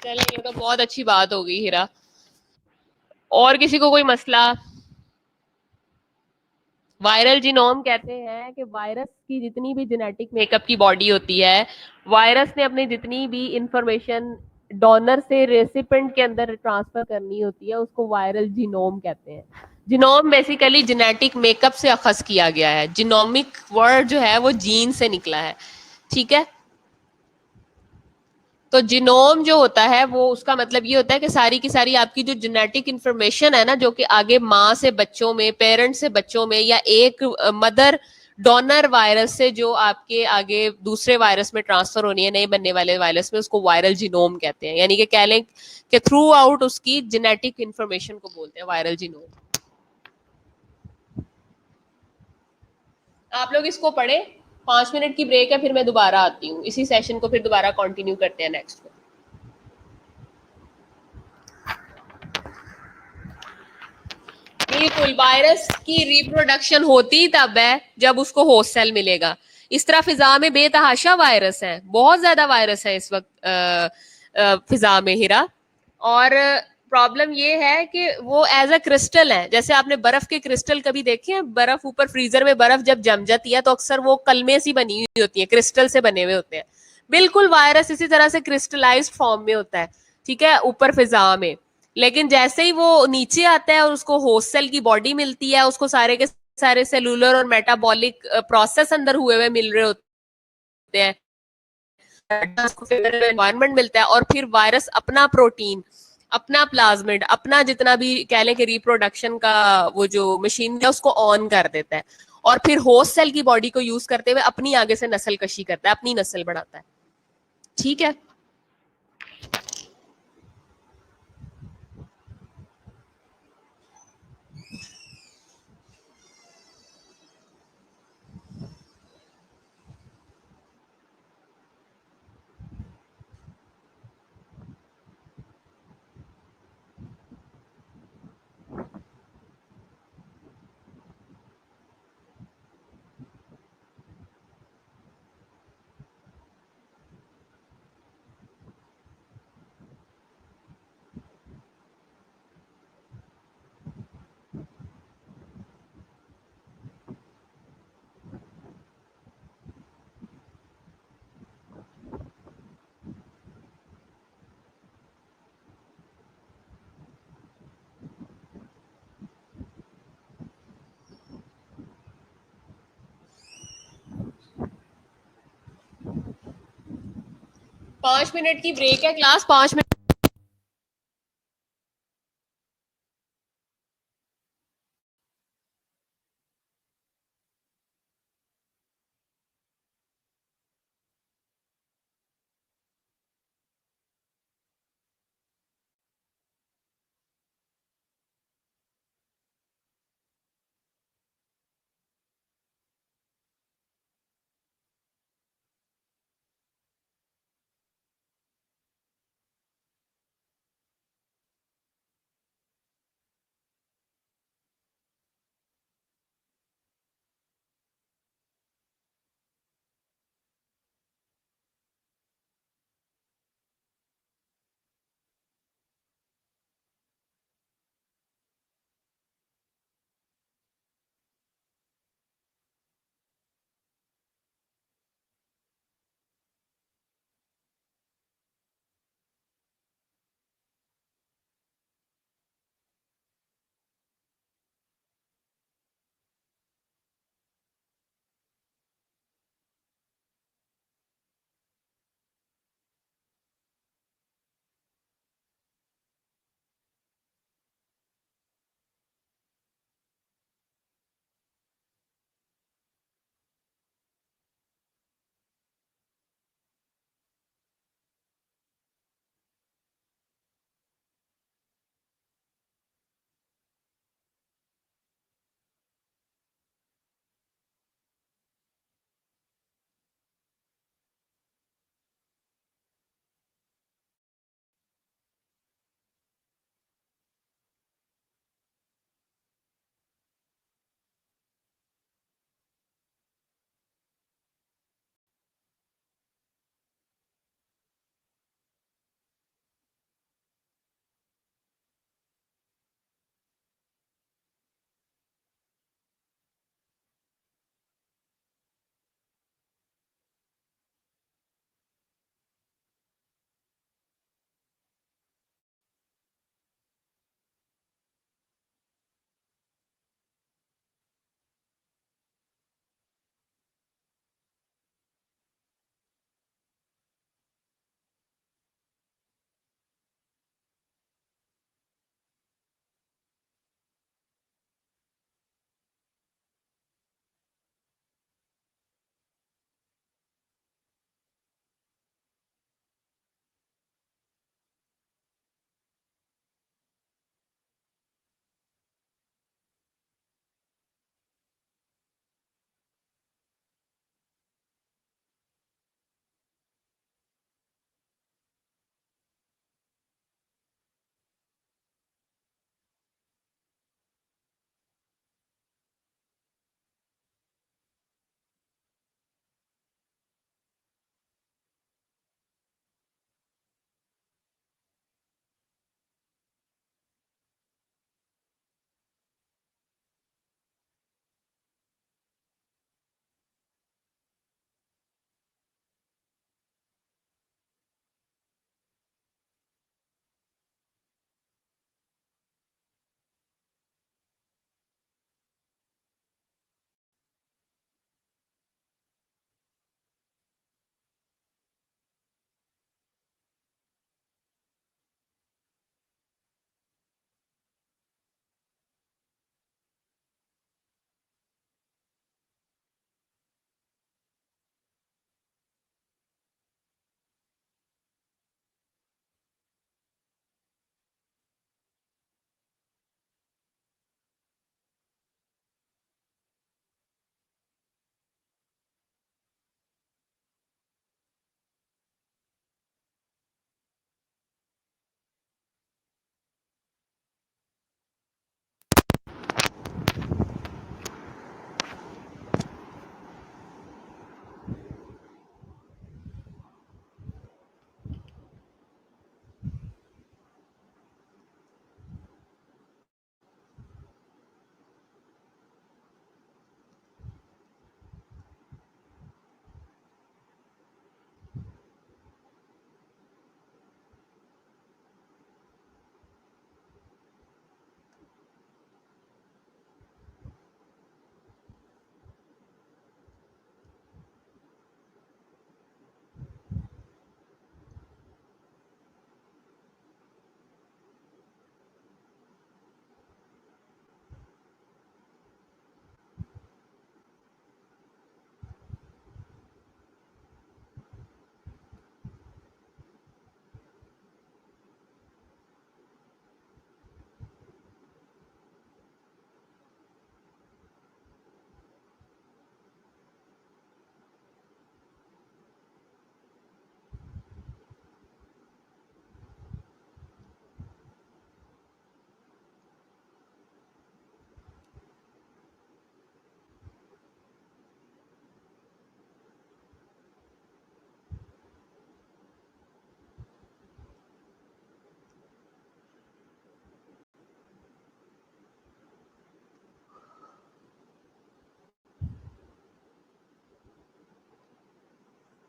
चले, ये तो बहुत अच्छी बात हो गई हीरा। और किसी को कोई मसला? वायरल जीनोम कहते हैं कि वायरस की जितनी भी जेनेटिक मेकअप की बॉडी होती है, वायरस ने अपनी जितनी भी इंफॉर्मेशन डोनर से रेसिपेंट के अंदर ट्रांसफर करनी होती है, उसको वायरल जीनोम कहते हैं। जीनोम बेसिकली जेनेटिक मेकअप से अखज किया गया है। जीनोमिक वर्ड जो है वो जीन से निकला है, ठीक है। तो जीनोम जो होता है वो, उसका मतलब ये होता है कि सारी की सारी आपकी जो जेनेटिक इंफॉर्मेशन है ना, जो कि आगे माँ से बच्चों में, पेरेंट्स से बच्चों में, या एक मदर डोनर वायरस से जो आपके आगे दूसरे वायरस में ट्रांसफर होनी है, नए बनने वाले वायरस में, उसको वायरल जीनोम कहते हैं। यानी कि कह लें कि थ्रू आउट उसकी जेनेटिक इंफॉर्मेशन को बोलते हैं वायरल जीनोम। आप लोग इसको पढ़े। 5 मिनट की ब्रेक है, फिर मैं दोबारा आती हूँ इसी सेशन को, फिर दोबारा कंटिन्यू करते हैं नेक्स्ट में। बिल्कुल, वायरस की रिप्रोडक्शन होती तब है जब उसको होस्ट सेल मिलेगा। इस तरह फिजा में बेतहाशा वायरस है, बहुत ज्यादा वायरस है इस वक्त फिजा में हीरा। और प्रॉब्लम ये है कि वो एज अ क्रिस्टल है। जैसे आपने बर्फ के क्रिस्टल कभी देखे हैं? बर्फ ऊपर फ्रीजर में बर्फ जब जम जाती है तो अक्सर वो कलमे सी बनी हुई होती है, क्रिस्टल से बने हुए होते हैं। बिल्कुल वायरस इसी तरह से क्रिस्टलाइज फॉर्म में होता है, ठीक है, ऊपर फिजा में। लेकिन जैसे ही वो नीचे आता है और उसको होस्ट सेल की बॉडी मिलती है, उसको सारे के सारे सेलुलर और मेटाबॉलिक प्रोसेस अंदर हुए हुए मिल रहे होते हैं, एनवायरमेंट मिलता है, और फिर वायरस अपना प्रोटीन, अपना प्लाज्मिड, अपना जितना भी कह लें कि रिप्रोडक्शन का वो जो मशीन है उसको ऑन कर देता है, और फिर होस्ट सेल की बॉडी को यूज करते हुए अपनी आगे से नस्ल कशी करता है, अपनी नस्ल बढ़ाता है, ठीक है। 5 मिनट की ब्रेक है, क्लास 5 मिनट।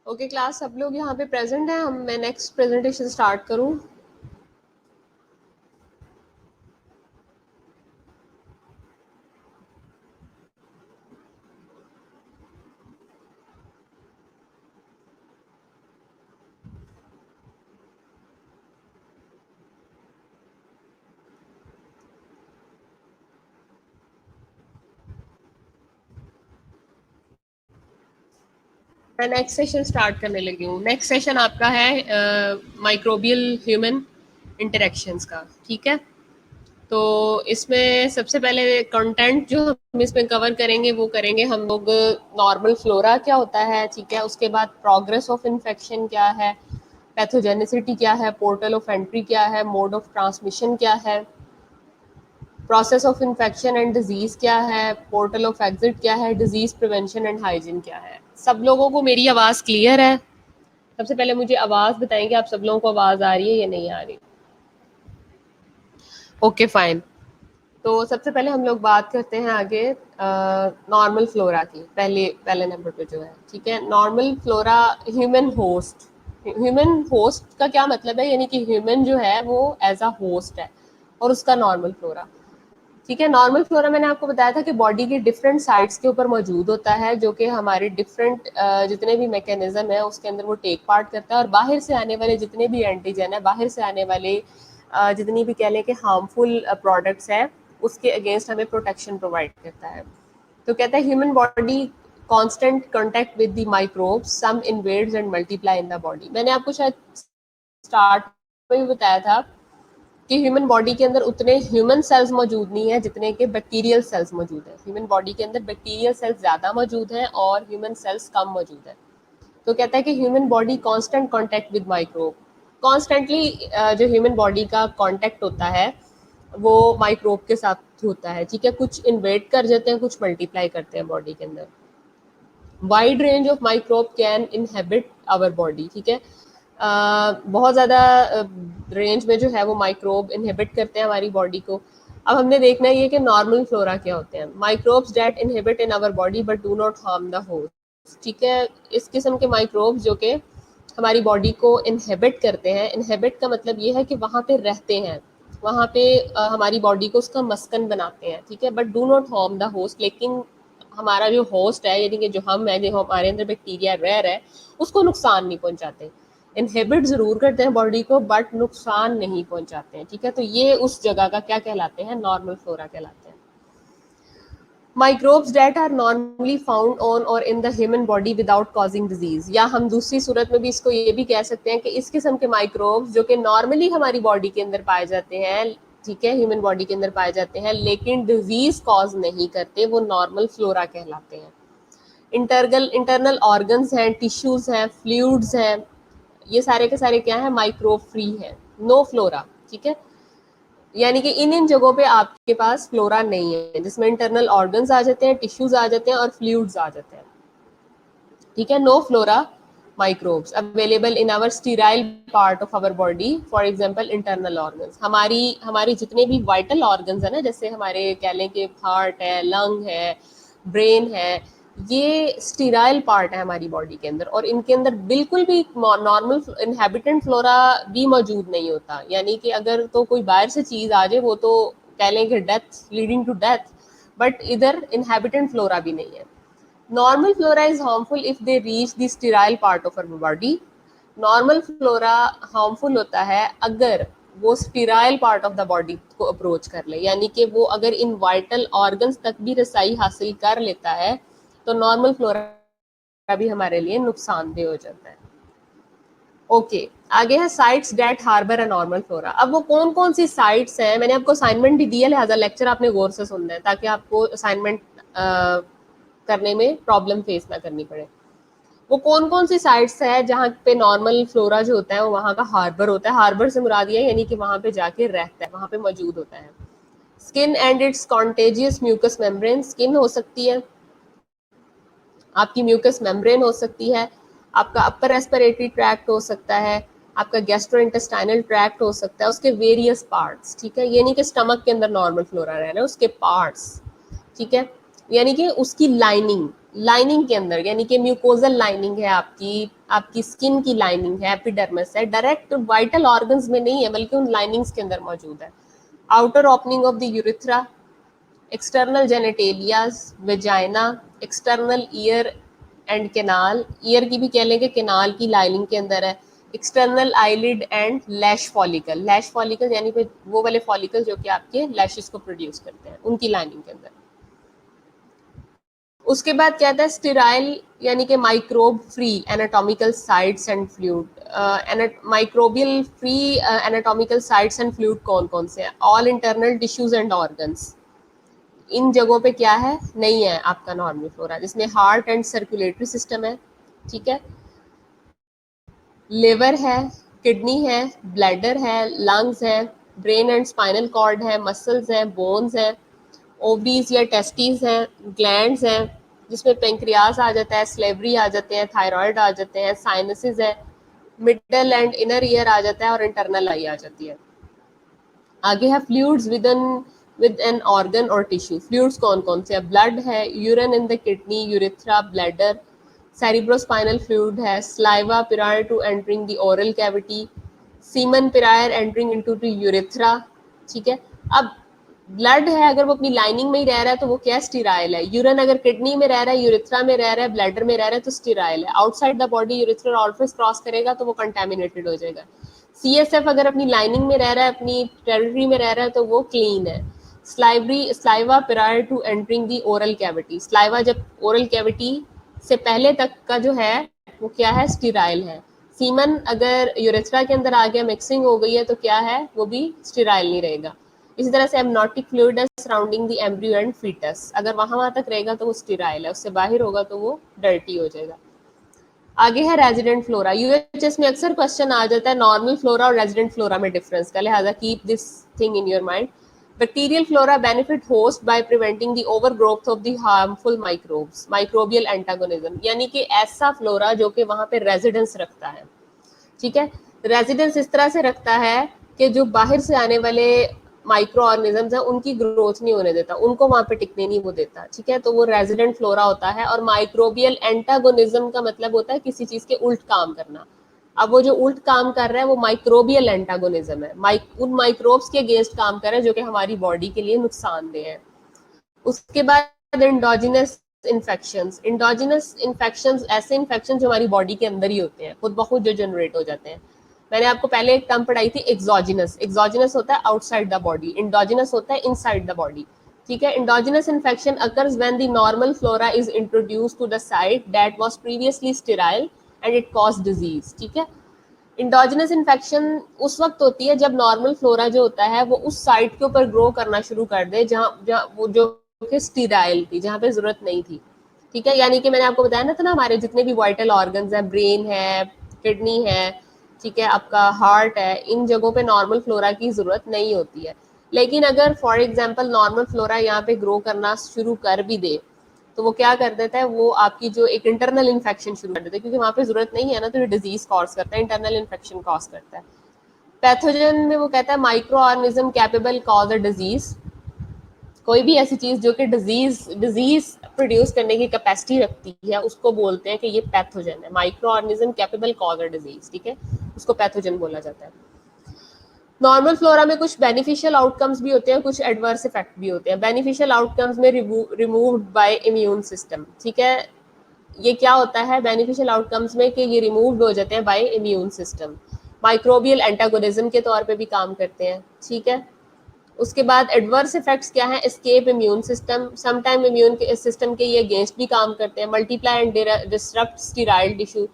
ओके क्लास, सब लोग यहाँ पे प्रेजेंट हैं? हम मैं नेक्स्ट प्रेजेंटेशन स्टार्ट करूँ? मैं नेक्स्ट सेशन स्टार्ट करने लगी हूँ। नेक्स्ट सेशन आपका है माइक्रोबियल ह्यूमन इंटरेक्शंस का, ठीक है? तो इसमें सबसे पहले कंटेंट जो हम इसमें कवर करेंगे वो करेंगे हम लोग नॉर्मल फ्लोरा क्या होता है, ठीक है? उसके बाद प्रोग्रेस ऑफ इन्फेक्शन क्या है, पैथोजेनिसिटी क्या है, पोर्टल ऑफ एंट्री क्या है, मोड ऑफ ट्रांसमिशन क्या है, process of infection and disease क्या है, पोर्टल ऑफ एग्जिट क्या है, डिजीज प्रिवेंशन एंड हाइजीन क्या है। सब लोगों को मेरी आवाज़ क्लियर है? सबसे पहले मुझे आवाज़ बताएंगे आप सब लोगों को आवाज़ आ रही है या नहीं आ रही? Okay fine. तो सबसे पहले हम लोग बात करते हैं आगे नॉर्मल फ्लोरा की, पहले पहले नंबर पे जो है, ठीक है? Normal flora human host. Human host का क्या मतलब है, यानी कि ह्यूमन जो है वो एज अ होस्ट है और उसका नॉर्मल फ्लोरा, ठीक है? नॉर्मल फ्लोरा मैंने आपको बताया था कि बॉडी के डिफरेंट साइट्स के ऊपर मौजूद होता है, जो कि हमारे डिफरेंट जितने भी मैकेनिज्म है उसके अंदर वो टेक पार्ट करता है, और बाहर से आने वाले जितने भी एंटीजन है, बाहर से आने वाले जितनी भी कह लें कि हार्मफुल प्रोडक्ट्स है, उसके अगेंस्ट हमें प्रोटेक्शन प्रोवाइड करता है। तो कहता है human body constant contact with the microbes, some invades and multiply in the body. मैंने आपको शायद स्टार्ट में भी बताया था कि ह्यूमन बॉडी के अंदर उतने ह्यूमन सेल्स मौजूद नहीं है जितने के बैक्टीरियल सेल्स मौजूद है। ह्यूमन बॉडी के अंदर बैक्टीरियल सेल्स ज़्यादा मौजूद हैं और ह्यूमन सेल्स कम मौजूद है। तो कहता है कि human body constant contact with microbe, constantly जो ह्यूमन बॉडी का कांटेक्ट होता है वो माइक्रोब के साथ होता है, ठीक है? कुछ इन्वेट कर जाते हैं, कुछ मल्टीप्लाई करते हैं बॉडी के अंदर। Wide range of microbe can inhabit our body, ठीक है? बहुत ज़्यादा रेंज में जो है वो माइक्रोब इनहेबिट करते हैं हमारी बॉडी को। अब हमने देखना ये कि नॉर्मल फ्लोरा क्या होते हैं। Microbes that inhabit in our body but do not harm the host, ठीक है? इस किस्म के माइक्रोब्स जो कि हमारी बॉडी को इनहेबिट करते हैं, इनहेबिट का मतलब ये है कि वहाँ पे रहते हैं, वहाँ पे हमारी बॉडी को उसका मस्कन बनाते हैं, ठीक है? But do not harm the host, लेकिन हमारा जो होस्ट है, यानी कि जो हम है, जो हमारे अंदर बैक्टीरिया रह रहा है, उसको नुकसान नहीं पहुंचाते। इनहिबिट जरूर करते हैं बॉडी को बट नुकसान नहीं पहुंचाते हैं, ठीक है? तो ये उस जगह का क्या कहलाते हैं? नॉर्मल फ्लोरा कहलाते हैं। Microbes that are normally found on or in the human body without causing disease, या हम दूसरी सूरत में भी इसको ये भी कह सकते हैं कि इस किस्म के माइक्रोब्स जो कि नॉर्मली हमारी बॉडी के अंदर पाए जाते हैं, ठीक है, ह्यूमन बॉडी के अंदर पाए जाते हैं, लेकिन डिजीज कॉज नहीं करते, वो नॉर्मल फ्लोरा कहलाते हैं। इंटरनल ऑर्गन्स हैं, टिश्यूज हैं, फ्लूइड्स हैं, ये सारे के सारे क्या है? माइक्रोब फ्री है, नो फ्लोरा, ठीक है? यानी कि इन इन जगहों पे आपके पास फ्लोरा नहीं है, जिसमें इंटरनल ऑर्गन्स आ जाते हैं, टिश्यूज आ जाते हैं और फ्लूइड्स आ जाते हैं, ठीक है? No flora microbes available in our sterile part of our body, for example internal organs. हमारी हमारी जितने भी वाइटल ऑर्गन्स है ना, जैसे हमारे कह लें कि हार्ट है, लंग है, ब्रेन है, ये स्टीराइल पार्ट है हमारी बॉडी के अंदर, और इनके अंदर बिल्कुल भी नॉर्मल इनहेबिटेंट फ्लोरा भी मौजूद नहीं होता। यानी कि अगर तो कोई बाहर से चीज आ जाए वो तो कह लें कि death, leading to death, but इधर इनहेबिटेंट फ्लोरा भी नहीं है। Normal flora is harmful if they reach the sterile part of our body. Normal flora harmful होता है अगर वो sterile part of the body को अप्रोच कर ले, यानी कि वो अगर इन वाइटल ऑर्गन्स तक भी रसाई हासिल कर लेता है तो नॉर्मल फ्लोरा भी हमारे लिए नुकसानदेह हो जाता है। ओके, आगे है sites that harbour a normal flora. अब वो कौन कौन सी साइट्स हैं, मैंने आपको असाइनमेंट भी दिया, लिहाजा लेक्चर आपने गौर से सुनना है ताकि आपको असाइनमेंट करने में प्रॉब्लम फेस ना करनी पड़े। वो कौन कौन सी साइट्स है जहाँ पे नॉर्मल फ्लोरा जो होता है वो वहाँ का हार्बर होता है? हार्बर से मुराद ये यानी कि वहाँ पे जाके रहता है, वहाँ पे मौजूद होता है। Skin and its contagious mucous membrane, skin हो सकती है, आपकी म्यूकस मेम्ब्रेन हो सकती है, आपका अपर रेस्पिरेटरी ट्रैक्ट हो सकता है, आपका गैस्ट्रोइंटेस्टाइनल ट्रैक्ट हो सकता है, उसके वेरियस पार्ट्स, ठीक है? ये नहीं कि स्टमक के अंदर नॉर्मल फ्लोरा रह रहा है, उसके पार्ट्स, ठीक है? यानी कि उसकी लाइनिंग के अंदर, यानी कि म्यूकोजल लाइनिंग है आपकी स्किन की लाइनिंग है, एपिडर्मिस है, डायरेक्ट वाइटल ऑर्गन्स में नहीं है बल्कि उन लाइनिंग्स के अंदर मौजूद है। Outer opening of the urethra, external genitalia, vagina, external ear and canal, ear की भी कह लेंगे, केनाल की लाइनिंग के अंदर है। External eyelid and lash follicle, lash follicle यानी कि वो वाले फॉलिकल जो कि आपके लैशेस को प्रोड्यूस करते हैं, उनकी लाइनिंग के अंदर। उसके बाद क्या आता है स्टेराइल, यानी कि microbe free anatomical sites and fluid. Microbial free anatomical sites and fluid कौन कौन से हैं? All internal tissues and organs. इन जगहों पे क्या है? नहीं है आपका नॉर्मल फ्लोरा, जिसमें हार्ट एंड सर्कुलेटरी सिस्टम है, ठीक है, लिवर है, किडनी है, ब्लैडर है, लंग्स है, ब्रेन एंड स्पाइनल कॉर्ड है, मसल्स हैं, बोन्स हैं, ओवरीज या टेस्टिस हैं, ग्लैंड्स हैं, जिसमें पेंक्रियास आ जाता है, स्लेवरी आ जाते हैं, थायराइड आ जाते हैं, साइनसेस है, मिडल एंड इनर ईयर आ जाता है और इंटरनल आई आ जाती है। आगे है फ्लूइड्स विद एन ऑर्गन और टिश्यू। फ्लूइड्स कौन कौन से हैं? ब्लड है, urine in the kidney, urethra, bladder, cerebrospinal fluid है, saliva prior to entering the oral cavity, semen prior entering into the urethra, ठीक है। अब ब्लड है, अगर वो अपनी लाइनिंग में ही रह रहा है तो वो क्या? स्टीराइल है। यूरिन अगर किडनी में रह रहा है, यूरिथ्रा में रह रहा है, ब्लैडर में रह रहा है तो स्टीराइल है। Outside the body urethral orifice cross करेगा तो वो कंटेमिनेटेड हो जाएगा। CSF अगर अपनी लाइनिंग में रह रहा है, अपनी टेरिटरी में रह रहा है तो वो क्लीन है। Saliva prior to entering the oral cavity, saliva जब ओरल कैविटी से पहले तक का जो है वो क्या है? स्टीराइल है। सीमन अगर यूरेथ्रा के अंदर आ गया, मिक्सिंग हो गई है तो क्या है? वो भी स्टीराइल नहीं रहेगा। इसी तरह से amniotic fluid surrounding the embryo and foetus, अगर वहां तक रहेगा तो वो स्टीराइल है, उससे बाहर होगा तो वो डर्टी हो जाएगा। आगे है रेजिडेंट फ्लोरा। यूएचएस में अक्सर क्वेश्चन आ जाता है नॉर्मल फ्लोरा और रेजिडेंट फ्लोरा में डिफरेंस का, लिहाजा keep this thing in your mind. Bacterial flora benefit host by preventing the overgrowth of the harmful microbes, microbial antagonism, यानी कि ऐसा फ्लोरा जो कि वहां पे रेजिडेंस रखता है, ठीक है। रेजिडेंस इस तरह से रखता है कि जो बाहर से आने वाले माइक्रो ऑर्गेनिजम्स हैं उनकी ग्रोथ नहीं होने देता, उनको वहां पे टिकने नहीं वो देता, ठीक है। तो वो रेजिडेंट फ्लोरा होता है। और माइक्रोबियल एंटागोनिज्म का मतलब होता है किसी चीज के उल्ट काम करना। अब वो जो उल्ट काम कर रहा है वो माइक्रोबियल एंटागोनिज्म है, उन माइक्रोब्स के अगेंस्ट काम कर रहा है जो कि हमारी बॉडी के लिए नुकसानदेह है। उसके बाद इंडोजिनस इन्फेक्शंस ऐसे इन्फेक्शन जो हमारी बॉडी के अंदर ही होते हैं, खुद ब खुद जो जनरेट हो जाते हैं। मैंने आपको पहले एक टर्म पढ़ाई थी एक्सोजिनस। एक्सोजिनस होता है आउटसाइड द बॉडी, इंडोजिनस होता है इनसाइड द बॉडी, ठीक है। Endogenous infection occurs when the normal flora is introduced to the site that was previously sterile and it cause disease, ठीक है। इंडोजिनस इन्फेक्शन उस वक्त होती है जब नॉर्मल फ्लोरा जो होता है वो उस साइट के ऊपर ग्रो करना शुरू कर दे जहाँ वो जो कि स्टीराइल थी, जहाँ पे जरूरत नहीं थी, ठीक है। यानी कि मैंने आपको बताया ना था ना, हमारे जितने भी वाइटल ऑर्गन्स हैं, ब्रेन है, किडनी है, ठीक है, आपका हार्ट है, इन जगहों पे नॉर्मल फ्लोरा की जरूरत नहीं होती है। लेकिन अगर फॉर एग्जाम्पल नॉर्मल फ्लोरा यहाँ पे ग्रो करना शुरू कर भी दे तो वो क्या कर देता है? वो आपकी जो एक इंटरनल इन्फेक्शन शुरू कर देता है, क्योंकि वहां पे जरूरत नहीं है ना, तो ये डिजीज कॉज करता है, इंटरनल इन्फेक्शन कॉज करता है। पैथोजन में वो कहता है micro organism capable cause a disease, कोई भी ऐसी चीज जो कि डिजीज प्रोड्यूस करने की कैपेसिटी रखती है उसको बोलते हैं कि ये पैथोजन है। Micro organism capable cause a disease, ठीक है, उसको पैथोजन बोला जाता है। नॉर्मल फ्लोरा में कुछ बेनिफिशियल आउटकम्स भी होते हैं, कुछ एडवर्स इफेक्ट भी होते हैं। बेनिफिशियल आउटकम्स में रिमूव्ड बाय इम्यून सिस्टम, ठीक है। ये क्या होता है बेनिफिशियल आउटकम्स में? कि ये रिमूव्ड हो जाते हैं bye immune system, microbial antagonism के तौर पे भी काम करते हैं, ठीक है। उसके बाद एडवर्स इफेक्ट्स क्या है? Escape immune system, sometime immune system के ये अगेंस्ट भी काम करते हैं। Multiply and disturb sterile tissue,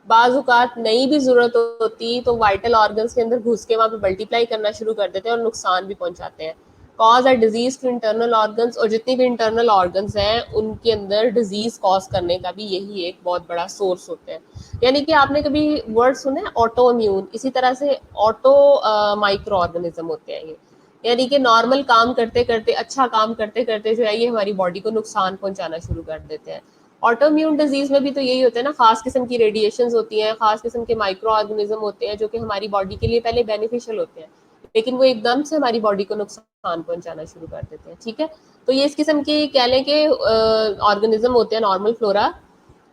बाजुकात नहीं भी जरूरत होती तो वाइटल ऑर्गन्स के अंदर घुस के वहां पे मल्टीप्लाई करना शुरू कर देते हैं और नुकसान भी पहुंचाते हैं। Cause a disease to internal organs, और जितनी भी इंटरनल ऑर्गन्स हैं उनके अंदर डिजीज कॉज करने का भी यही एक बहुत बड़ा सोर्स होते हैं। यानी कि आपने कभी वर्ड सुने ऑटो इम्यून, इसी तरह से ऑटो माइक्रो ऑर्गेनिज्म होते हैं ये, यानी कि नॉर्मल काम करते करते, अच्छा काम करते करते जो है ये हमारी बॉडी को नुकसान पहुंचाना शुरू कर देते हैं। ऑटोइम्यून डिजीज में भी तो यही होता है ना, खास किस्म की रेडिएशंस होती हैं, खास किस्म के माइक्रो ऑर्गेनिज्म होते हैं जो कि हमारी बॉडी के लिए पहले बेनिफिशियल होते हैं, लेकिन वो एकदम से हमारी बॉडी को नुकसान पहुंचाना शुरू कर देते हैं, ठीक है। तो ये इस किस्म की कह लें कि ऑर्गेनिज्म होते हैं नॉर्मल फ्लोरा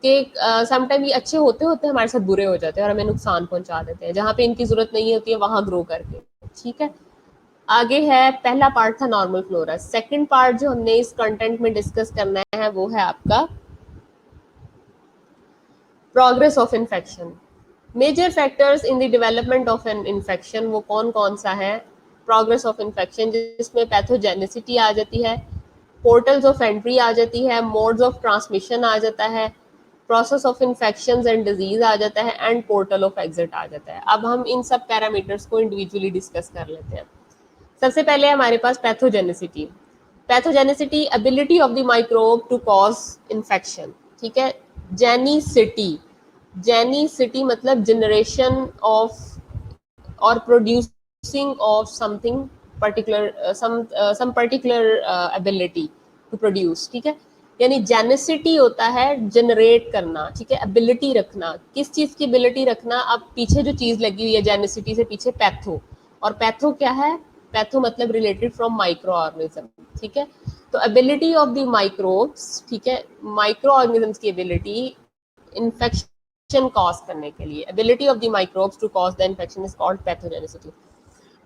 के, समटाइम ये अच्छे होते होते हमारे साथ बुरे हो जाते हैं और हमें नुकसान पहुंचा देते हैं, जहाँ पे इनकी जरूरत नहीं होती है वहां ग्रो करके, ठीक है। आगे है, पहला पार्ट था नॉर्मल फ्लोरा। सेकंड पार्ट जो हमने इस कंटेंट में डिस्कस करना है वो है आपका progress of infection. Major factors in the development of an infection, वो कौन कौन सा है? प्रोग्रेस ऑफ इन्फेक्शन जिसमें पैथोजेनिसिटी आ जाती है, पोर्टल्स ऑफ एंट्री आ जाती है, मोड्स ऑफ ट्रांसमिशन आ जाता है, process of infections and disease आ जाता है, एंड पोर्टल ऑफ एग्जिट आ जाता है। अब हम इन सब पैरामीटर्स को इंडिविजुअली डिस्कस कर लेते हैं। सबसे पहले हमारे पास pathogenicity. Pathogenicity, ability of the microbe to cause infection, ठीक है। जेनिसिटी, जेनिसिटी मतलब जनरेशन ऑफ और producing of something particular, some particular ability to produce, ठीक है। यानी जेनेसिटी होता है जनरेट करना, ठीक है। एबिलिटी रखना, किस चीज की एबिलिटी रखना? अब पीछे जो चीज लगी हुई है जेनेसिटी से पीछे, पैथो, और पैथो क्या है? पैथो मतलब रिलेटेड फ्रॉम माइक्रो ऑर्गेनिज्म, ठीक है। तो एबिलिटी ऑफ द माइक्रोब्स, ठीक है, माइक्रो ऑर्गेनिजम्स की एबिलिटी इन्फेक्शन कॉज करने के लिए, ability of the microbes to cause the infection is called pathogenicity.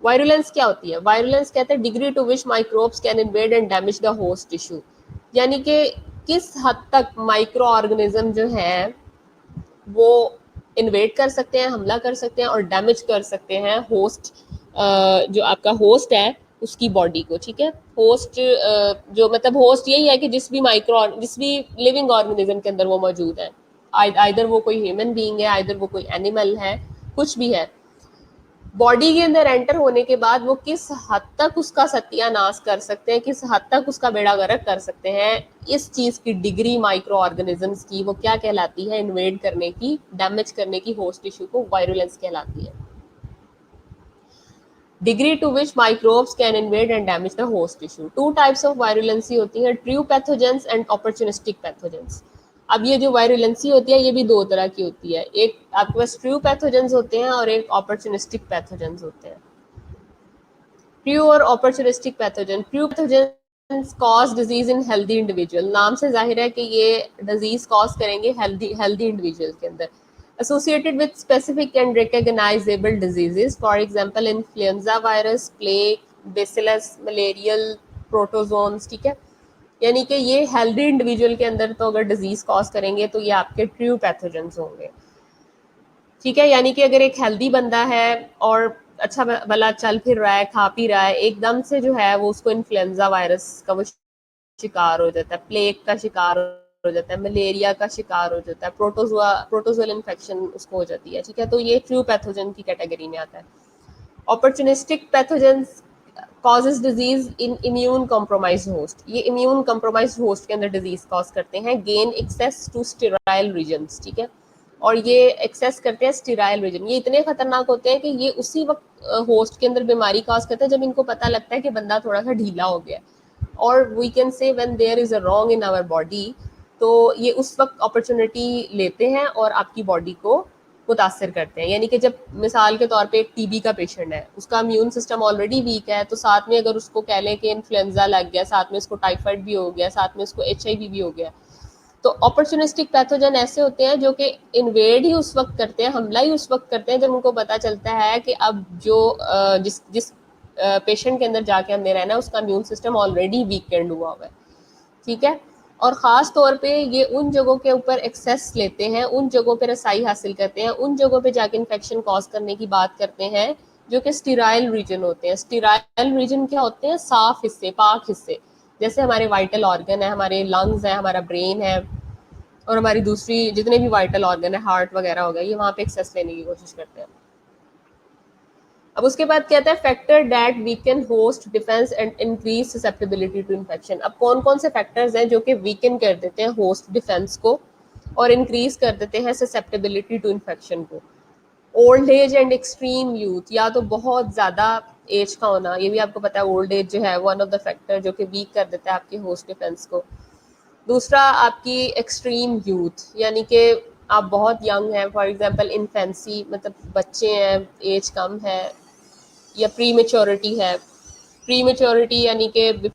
Virulence क्या होती है? वायरुलेंस कहते हैं degree to which microbes can invade and damage the host tissue, यानी कि किस हद तक माइक्रो ऑर्गेनिज्म जो है वो इन्वेड कर सकते हैं, हमला कर सकते हैं और डैमेज कर सकते हैं होस्ट, जो आपका होस्ट है उसकी बॉडी को, ठीक है। होस्ट जो मतलब होस्ट यही है कि जिस भी लिविंग ऑर्गेनिज्म के अंदर वो मौजूद है, आइदर वो कोई ह्यूमन बीइंग है, आइदर वो कोई एनिमल है, कुछ भी है, बॉडी के अंदर एंटर होने के बाद वो किस हद तक उसका सत्यानाश कर सकते हैं, किस हद तक उसका बेड़ा गर्क कर सकते हैं, इस चीज की डिग्री माइक्रो ऑर्गेनिजम्स की वो क्या कहलाती है? इन्वेड करने की, डैमेज करने की होस्ट टिश्यू को वायरुलेंस कहलाती है। Degree to which microbes can invade and damage the host tissue. Two types of virulency होती है, true pathogens and opportunistic pathogens. अब ये जो वायरुलेंसी होती है ये भी दो तरह की होती है, एक आपके पास ट्रू पैथोजेंस होते हैं और एक अपॉर्चुनिस्टिक पैथोजेंस होते हैं। ट्रू और opportunistic pathogen, true pathogen cause disease in healthy individual, नाम से जाहिर है कि ये डिजीज कॉज करेंगे हेल्दी इंडिविजुअल के अंदर। Associated with specific and recognisable diseases, for example influenza virus, plague, bacillus, malarial, protozoans, ठीक है। यानी कि ये हेल्दी इंडिविजुअल के अंदर तो अगर डिजीज कॉज करेंगे तो ये आपके ट्रू पैथोजेंस होंगे, ठीक है। यानी कि अगर एक हेल्दी बंदा है और अच्छा भला चल फिर रहा है, खा पी रहा है, एकदम से जो है वो उसको इन्फ्लुएंजा वायरस का वो शिकार हो जाता है, प्लेग का शिकार हो जाता है, मलेरिया का शिकार हो जाता है, प्रोटोजोअल इन्फेक्शन उसको हो जाती है, ठीक है। तो ये ट्रू पैथोजन की कैटेगरी में आता है। Opportunistic pathogen causes disease in immune compromise host, ये इम्यून कॉम्प्रोमाइज होस्ट के अंदर डिजीज कॉज करते हैं। Gain access to sterile regions, ठीक है, और ये एक्सेस करते हैं स्टेराइल रीजन। ये इतने खतरनाक होते हैं कि ये उसी वक्त होस्ट के अंदर बीमारी कॉज करते हैं जब इनको पता लगता है कि बंदा थोड़ा सा ढीला हो गया, और we can say when there is a wrong in our body, तो ये उस वक्त अपॉर्चुनिटी लेते हैं और आपकी बॉडी को मुतासर करते हैं। यानी कि जब मिसाल के तौर पे एक टीबी का पेशेंट है, उसका इम्यून सिस्टम ऑलरेडी वीक है, तो साथ में अगर उसको कह लें कि इन्फ्लुएंजा लग गया, साथ में उसको टाइफाइड भी हो गया, साथ में उसको HIV भी हो गया, तो अपॉर्चुनिस्टिक पैथोजन ऐसे होते हैं जो कि इन्वेड ही उस वक्त करते हैं, हमला ही उस वक्त करते हैं जब उनको पता चलता है कि अब जो जिस जिस पेशेंट के अंदर जाके हमने रहना है उसका इम्यून सिस्टम ऑलरेडी वीकेंड हुआ हुआ है, ठीक है। और ख़ास तौर पे ये उन जगहों के ऊपर एक्सेस लेते हैं, उन जगहों पे रसाई हासिल करते हैं, उन जगहों पे जाके इन्फेक्शन कॉज करने की बात करते हैं जो कि स्टीराइल रीजन होते हैं। स्टीराइल रीजन क्या होते हैं? साफ हिस्से, पाक हिस्से, जैसे हमारे वाइटल ऑर्गन है, हमारे लंग्स है, हमारा ब्रेन है, और हमारी दूसरी जितने भी वाइटल ऑर्गन है, हार्ट वगैरह हो गया, ये वहाँ पे एक्सेस लेने की कोशिश करते हैं। अब उसके बाद कहता है factor that weaken host defence and increase susceptibility to infection. अब कौन कौन से फैक्टर्स हैं जो कि वीकन कर देते हैं होस्ट डिफेंस को और इंक्रीज कर देते हैं ससेप्टेबिलिटी टू इन्फेक्शन को? Old age and extreme youth, या तो बहुत ज़्यादा एज का होना, ये भी आपको पता है ओल्ड एज जो है वन ऑफ द फैक्टर जो कि वीक कर देता है आपके होस्ट डिफेंस को। दूसरा आपकी एक्सट्रीम यूथ, यानी कि आप बहुत यंग हैं, फॉर एग्जांपल इन्फेंसी, मतलब बच्चे हैं, एज कम है, या प्री मेच्योरिटी है। प्री मेच्योरिटी यानी कि एट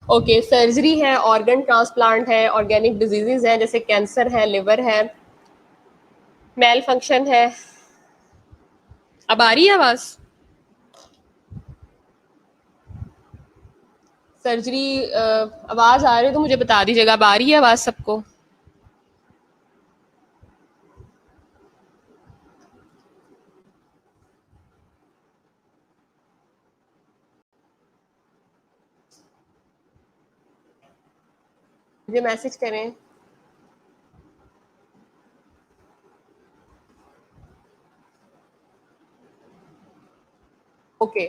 ओके, सर्जरी है, ऑर्गन ट्रांसप्लांट है, ऑर्गेनिक डिजीजेज हैं जैसे कैंसर है, लिवर है, मेल फंक्शन है। अब आ रही है आवाज? सर्जरी आवाज आ रही है तो मुझे बता दीजिएगा, अब आ रही है आवाज सबको? मुझे मैसेज करें। ओके,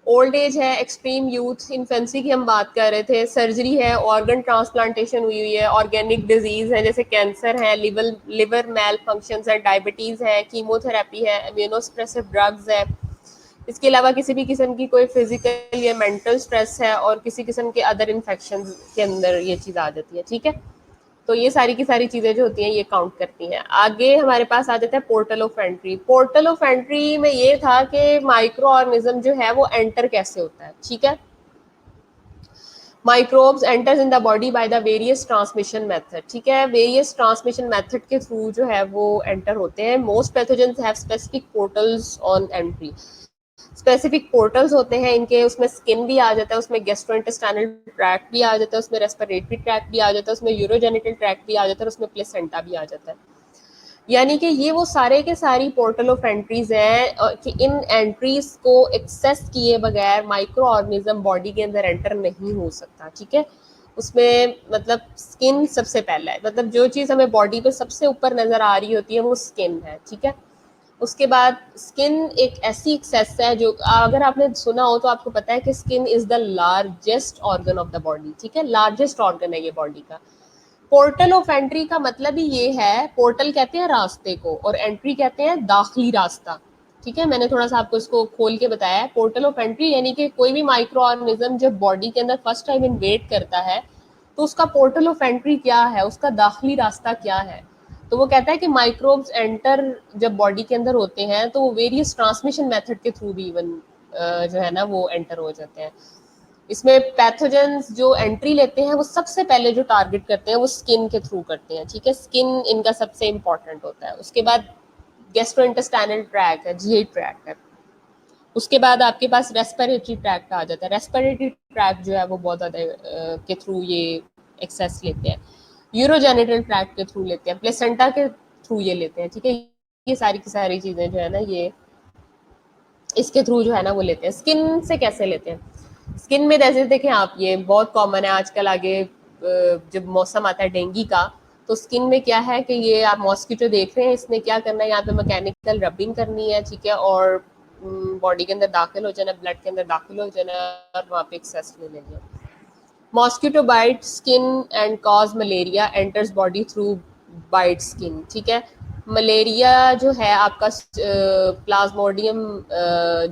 ओल्ड एज है, एक्सट्रीम यूथ, इन्फेंसी की हम बात कर रहे थे, सर्जरी है, ऑर्गन ट्रांसप्लांटेशन हुई हुई है, ऑर्गेनिक डिजीज है जैसे कैंसर है, लिवर मेल फंक्शन है, डायबिटीज है, कीमोथेरेपी है, इम्यूनोस्प्रेसिव ड्रग्स है। इसके अलावा किसी भी किस्म की कोई फिजिकल या मेंटल स्ट्रेस है और किसी किस्म के अदर इन्फेक्शन के अंदर ये चीज़ आ जाती है, ठीक है। तो ये सारी की सारी चीज़ें जो होती हैं ये काउंट करती हैं। आगे हमारे पास आ जाता है portal of entry. Portal of entry में ये था कि माइक्रो ऑर्गेनिज्म जो है वो एंटर कैसे होता है, ठीक है। Microbes enters in the body by the various transmission method, ठीक है। वेरियस ट्रांसमिशन मेथड के थ्रू जो है वो एंटर होते हैं। Most pathogens have specific portals on entry. Specific portals होते हैं इनके, उसमें स्किन भी आ जाता है, उसमें गैस्ट्रोइंटेस्टाइनल ट्रैक्ट भी आ जाता है, उसमें रेस्पिरेटरी ट्रैक्ट भी आ जाता है, उसमें यूरोजेनिटल ट्रैक्ट भी आ जाता है और उसमें प्लेसेंटा भी आ जाता है। यानी कि ये वो सारे के सारी पोर्टल ऑफ एंट्रीज हैं कि इन एंट्रीज को एक्सेस किए बगैर माइक्रो ऑर्गेनिज्म बॉडी के अंदर एंटर नहीं हो सकता, ठीक है। उसमें मतलब स्किन सबसे पहला है, मतलब जो चीज़ हमें बॉडी पे सबसे ऊपर नजर आ रही होती है वो स्किन है, ठीक है। उसके बाद स्किन एक ऐसी एक्सेस है जो अगर आपने सुना हो तो आपको पता है कि skin is the largest organ of the body, ठीक है। लार्जेस्ट ऑर्गन है ये बॉडी का। पोर्टल ऑफ एंट्री का मतलब ही ये है, पोर्टल कहते हैं रास्ते को और एंट्री कहते हैं दाखिली रास्ता, ठीक है। मैंने थोड़ा सा आपको इसको खोल के बताया है। पोर्टल ऑफ एंट्री यानी कि कोई भी माइक्रो ऑर्गेनिज्म जब बॉडी के अंदर फर्स्ट टाइम इन्वेट करता है तो उसका पोर्टल ऑफ एंट्री क्या है, उसका दाखिली रास्ता क्या है। तो वो कहता है कि माइक्रोब्स एंटर जब बॉडी के अंदर होते हैं तो वो वेरियस ट्रांसमिशन मेथड के थ्रू भी इवन जो है ना वो एंटर हो जाते हैं। इसमें पैथोजेंस जो एंट्री लेते हैं वो सबसे पहले जो टारगेट करते हैं वो स्किन के थ्रू करते हैं, ठीक है। स्किन इनका सबसे इंपॉर्टेंट होता है। उसके बाद गैस्ट्रोइंटेस्टाइनल ट्रैक्ट है, जीआई ट्रैक्ट है। उसके बाद आपके पास रेस्पिरेटरी ट्रैक्ट आ जाता है। रेस्पिरेटरी ट्रैक्ट जो है वो बहुत ज़्यादा के थ्रू ये एक्सेस लेते हैं। यूरोजेनिटल ट्रैक्ट के थ्रू लेते हैं, प्लेसेंटा के थ्रू ये लेते हैं, ठीक है। ये सारी की सारी चीज़ें जो है ना ये इसके थ्रू जो है ना वो लेते हैं। स्किन से कैसे लेते हैं? स्किन में जैसे देखें आप, ये बहुत कॉमन है आजकल। आगे जब मौसम आता है डेंगू का तो स्किन में क्या है कि ये आप मॉस्किटो देख रहे हैं, इसने क्या करना है, यहाँ पे मैकेनिकल रबिंग करनी है, ठीक है। और बॉडी के अंदर दाखिल हो जाना, ब्लड के अंदर दाखिल हो जाना और वहाँ पे एक्सेस ले लेंगे। Mosquito bite skin and cause malaria, enters body through bite skin, ठीक है। मलेरिया जो है आपका प्लाज्मोडियम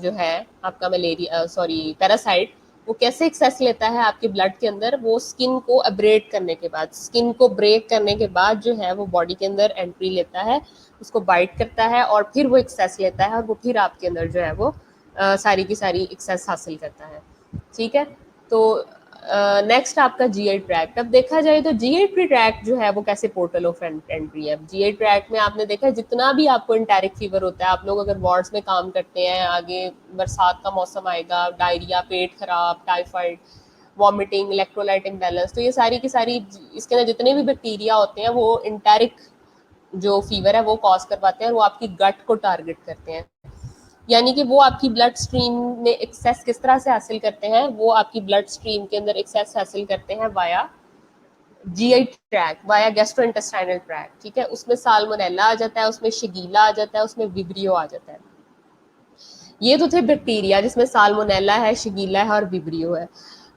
जो है आपका मलेरिया सॉरी पैरासाइट, वो कैसे एक्सेस लेता है आपके ब्लड के अंदर, वो स्किन को अब्रेड करने के बाद, स्किन को ब्रेक करने के बाद जो है वो बॉडी के अंदर एंट्री लेता है, उसको बाइट करता है और फिर वो एक्सेस लेता है और वो फिर आपके अंदर जो है वो सारी की सारी एक्सेस हासिल करता है, ठीक है। तो नेक्स्ट आपका जीआई ट्रैक्ट। अब देखा जाए तो जीआई ट्रैक्ट जो है वो कैसे पोर्टल ऑफ एंट्री है। जीआई ट्रैक्ट में आपने देखा है जितना भी आपको इंटेरिक फीवर होता है, आप लोग अगर वार्ड्स में काम करते हैं, आगे बरसात का मौसम आएगा, डायरिया, पेट खराब, टाइफाइड, वॉमिटिंग, इलेक्ट्रोलाइट इम्बैलेंस। तो ये सारी की सारी इसके अंदर जितने भी बैक्टीरिया होते हैं वो इंटेरिक जो फीवर है वो कॉज करवाते हैं और वो आपकी गट को टारगेट करते हैं। यानी कि वो आपकी ब्लड स्ट्रीम में एक्सेस किस तरह से हासिल करते हैं, वो आपकी ब्लड स्ट्रीम के अंदर एक्सेस हासिल करते हैं via GI tract, via gastrointestinal tract, ठीक है। उसमें साल्मोनेला आ जाता है, उसमें शिगीला आ जाता है, उसमें विब्रियो आ जाता है। ये तो थे बैक्टीरिया जिसमें साल्मोनेला है, शिगीला है और विब्रियो है।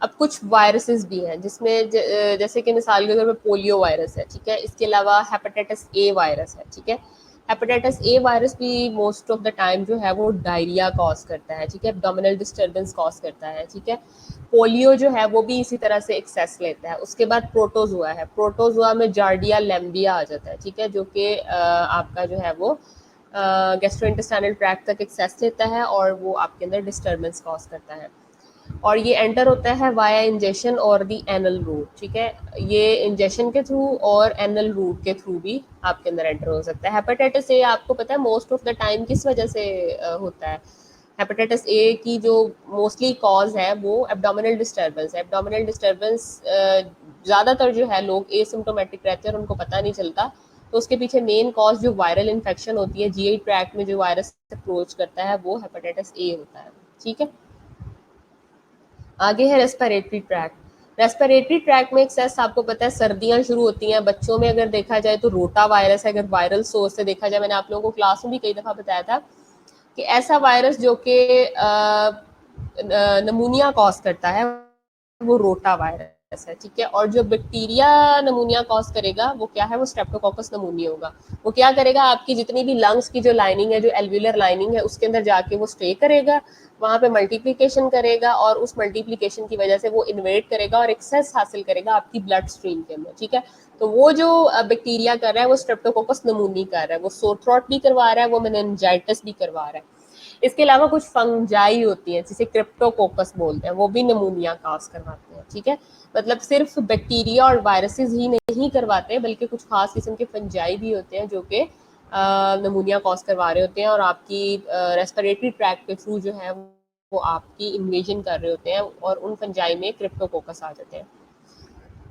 अब कुछ वायरसेस भी हैं जिसमें जैसे कि मिसाल के तौर पे पोलियो वायरस है, ठीक है। इसके अलावा हेपेटाइटिस ए वायरस है, ठीक है। हेपेटाइटिस ए वायरस भी मोस्ट ऑफ द टाइम जो है वो डायरिया कॉज करता है, ठीक है, एब्डोमिनल डिस्टर्बेंस कॉज करता है, ठीक है। पोलियो जो है वो भी इसी तरह से एक्सेस लेता है। उसके बाद प्रोटोजुआ है, प्रोटोजुआ में जार्डिया लैम्बिया आ जाता है, ठीक है, जो कि आपका जो है वो गैस्ट्रोइंटेस्टाइनल ट्रैक्ट तक एक्सेस लेता है और वो आपके अंदर डिस्टर्बेंस कॉज करता है। और ये एंटर होता है वाया इंजेक्शन और दी एनल रूट, ठीक है। ये इंजेक्शन के थ्रू और एनल रूट के थ्रू भी आपके अंदर एंटर हो सकता है। हेपेटाइटिस ए आपको पता है मोस्ट ऑफ द टाइम किस वजह से होता है। हेपेटाइटिस ए की जो मोस्टली कॉज है वो एब्डोमिनल डिस्टर्बेंस है। एब्डोमिनल डिस्टर्बेंस ज़्यादातर जो है लोग एसिम्प्टोमेटिक रहते हैं और उनको पता नहीं चलता। तो उसके पीछे मेन कॉज जो वायरल इन्फेक्शन होती है, जीआई ट्रैक्ट में जो वायरस अप्रोच करता है वो हेपेटाइटिस ए होता है, ठीक है। आगे है रेस्पिरेटरी ट्रैक्ट। रेस्पिरेटरी ट्रैक्ट में एक्सेस आपको पता है सर्दियां शुरू होती हैं, बच्चों में अगर देखा जाए तो रोटा वायरस है, अगर वायरल सोर्स से देखा जाए, मैंने आप लोगों को क्लास में भी कई दफ़ा बताया था कि ऐसा वायरस जो कि नमूनिया कॉज करता है वो रोटा वायरस है, ठीक है। और जो बैक्टीरिया नमूनिया कॉज करेगा वो क्या है, वो स्ट्रेप्टोकोकस नमूनिया होगा। वो क्या करेगा, आपकी जितनी भी लंग्स की जो लाइनिंग है, जो एल्व्यूलर लाइनिंग है, उसके अंदर जाके वो स्टे करेगा, वहां पे मल्टीप्लिकेशन करेगा और उस मल्टीप्लिकेशन की वजह से वो इन्वेट करेगा और एक्सेस हासिल करेगा आपकी ब्लड स्ट्रीम के अंदर, ठीक है। तो वो जो बैक्टीरिया कर रहा है वो स्ट्रेप्टोकोकस नमूनी कर रहा है, वो सोर थ्रोट भी करवा रहा है, वो मेनिंजाइटिस भी करवा रहा है। इसके अलावा कुछ फंजाई होती हैं जिसे क्रिप्टोकोकस बोलते हैं, वो भी नमूनिया कॉज करवाते हैं, ठीक है। मतलब सिर्फ बैक्टीरिया और वायरसेस ही नहीं करवाते बल्कि कुछ खास किस्म के फंजाई भी होते हैं जो कि नमूनिया कॉज करवा रहे होते हैं और आपकी रेस्पिरेटरी ट्रैक्ट के थ्रू जो है वो आपकी इन्वेजन कर रहे होते हैं और उन फंजाई में क्रिप्टोकोकस आ जाते हैं।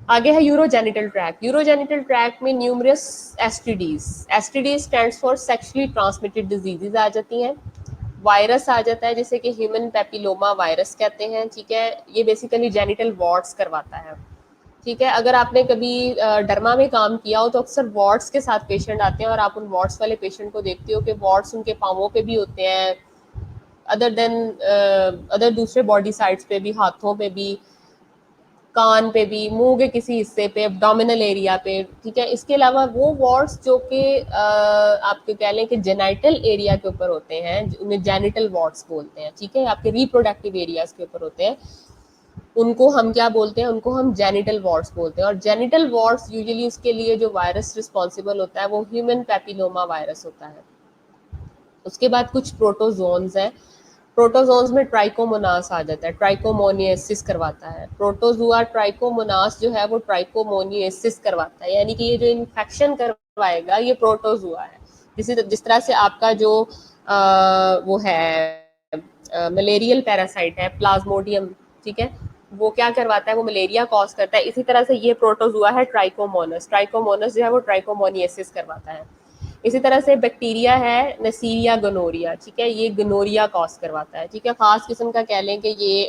आगे है यूरोजेनिटल ट्रैक्ट। यूरोजेनिटल ट्रैक्ट में numerous STDs, STD stands for sexually transmitted diseases आ जाती हैं। वायरस आ जाता है जिसे कि ह्यूमन पेपिलोमा वायरस कहते हैं, ठीक है। ये बेसिकली जेनिटल वॉर्ड्स करवाता है, ठीक है। अगर आपने कभी डरमा में काम किया हो तो अक्सर वॉर्ड्स के साथ पेशेंट आते हैं और आप उन वॉर्ड्स वाले पेशेंट को देखते हो कि वॉर्ड्स उनके पाँवों पे भी होते हैं, अदर दूसरे बॉडी साइड्स पे भी, हाथों पे भी, कान पे भी, मुंह के किसी हिस्से पे, एब्डोमिनल एरिया पे, ठीक है। इसके अलावा वो वॉर्ड्स जो कि आपके कह लें कि जेनाइटल एरिया के ऊपर होते हैं, उन्हें जेनिटल वॉर्ड्स बोलते हैं, ठीक है, आपके रिप्रोडक्टिव एरियाज के ऊपर होते हैं, उनको हम क्या बोलते हैं, उनको हम जेनिटल वॉर्ड्स बोलते हैं। और जेनिटल वॉर्ड्स यूजुअली उसके लिए जो वायरस रिस्पॉन्सिबल होता है वो ह्यूमन पेपिलोमा वायरस होता है। उसके बाद कुछ प्रोटोजोन्स हैं। प्रोटोजोन्स में ट्राइकोमोनास आ जाता है, ट्राइकोमोनियसिस करवाता है। प्रोटोजुआ ट्राइकोमोनास जो है वो ट्राइकोमोनियसिस करवाता है, यानी कि ये जो इन्फेक्शन करवाएगा ये प्रोटोजुआ है। जिस तरह से आपका जो वो है मलेरियल पैरासाइट है प्लाज्मोडियम, ठीक है, वो क्या करवाता है, वो मलेरिया कॉज करता है। इसी तरह से ये प्रोटोजुआ है ट्राइकोमोनस, ट्राइकोमोनस जो है वो ट्राइकोमोनियसिस करवाता है। इसी तरह से बैक्टीरिया है नसीरिया गनोरिया, ठीक है, ये गनोरिया कॉज करवाता है, ठीक है। खास किस्म का कह लें कि ये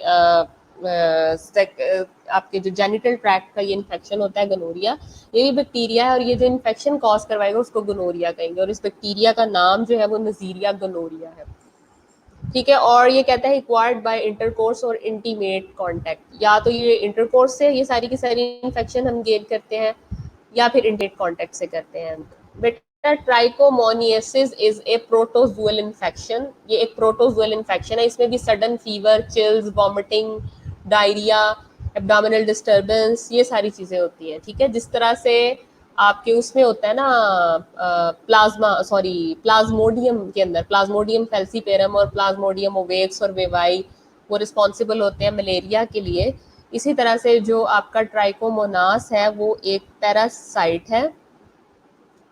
आपके जो जेनिटल ट्रैक्ट का ये इन्फेक्शन होता है गनोरिया, ये भी बैक्टीरिया है और ये जो इन्फेक्शन कॉज करवाएगा उसको गनोरिया कहेंगे और इस बैक्टीरिया का नाम जो है वो नजीरिया गनोरिया है, ठीक है। और ये कहता है एक्वायर्ड बाय इंटरकोर्स और इंटीमेट कांटेक्ट, या तो ये इंटरकोर्स से ये सारी की सारी इन्फेक्शन हम गेन करते हैं या फिर इंटीमेट कांटेक्ट से करते हैं। बेटा ट्राइकोमोनियसिस इज ए प्रोटोजुअल इन्फेक्शन, ये एक प्रोटोजुअल इन्फेक्शन है। इसमें भी sudden fever, chills, vomiting, diarrhoea, abdominal disturbance, ये सारी चीज़ें होती हैं, ठीक है। जिस तरह से आपके उसमें होता है ना प्लाज्मोडियम के अंदर, प्लाज्मोडियम फेल्सीपेरम और प्लाज्मोडियम ओवेक्स और वेवाई वो रिस्पॉन्सिबल होते हैं मलेरिया के लिए। इसी तरह से जो आपका ट्राइकोमोनास है वो एक पैरासाइट है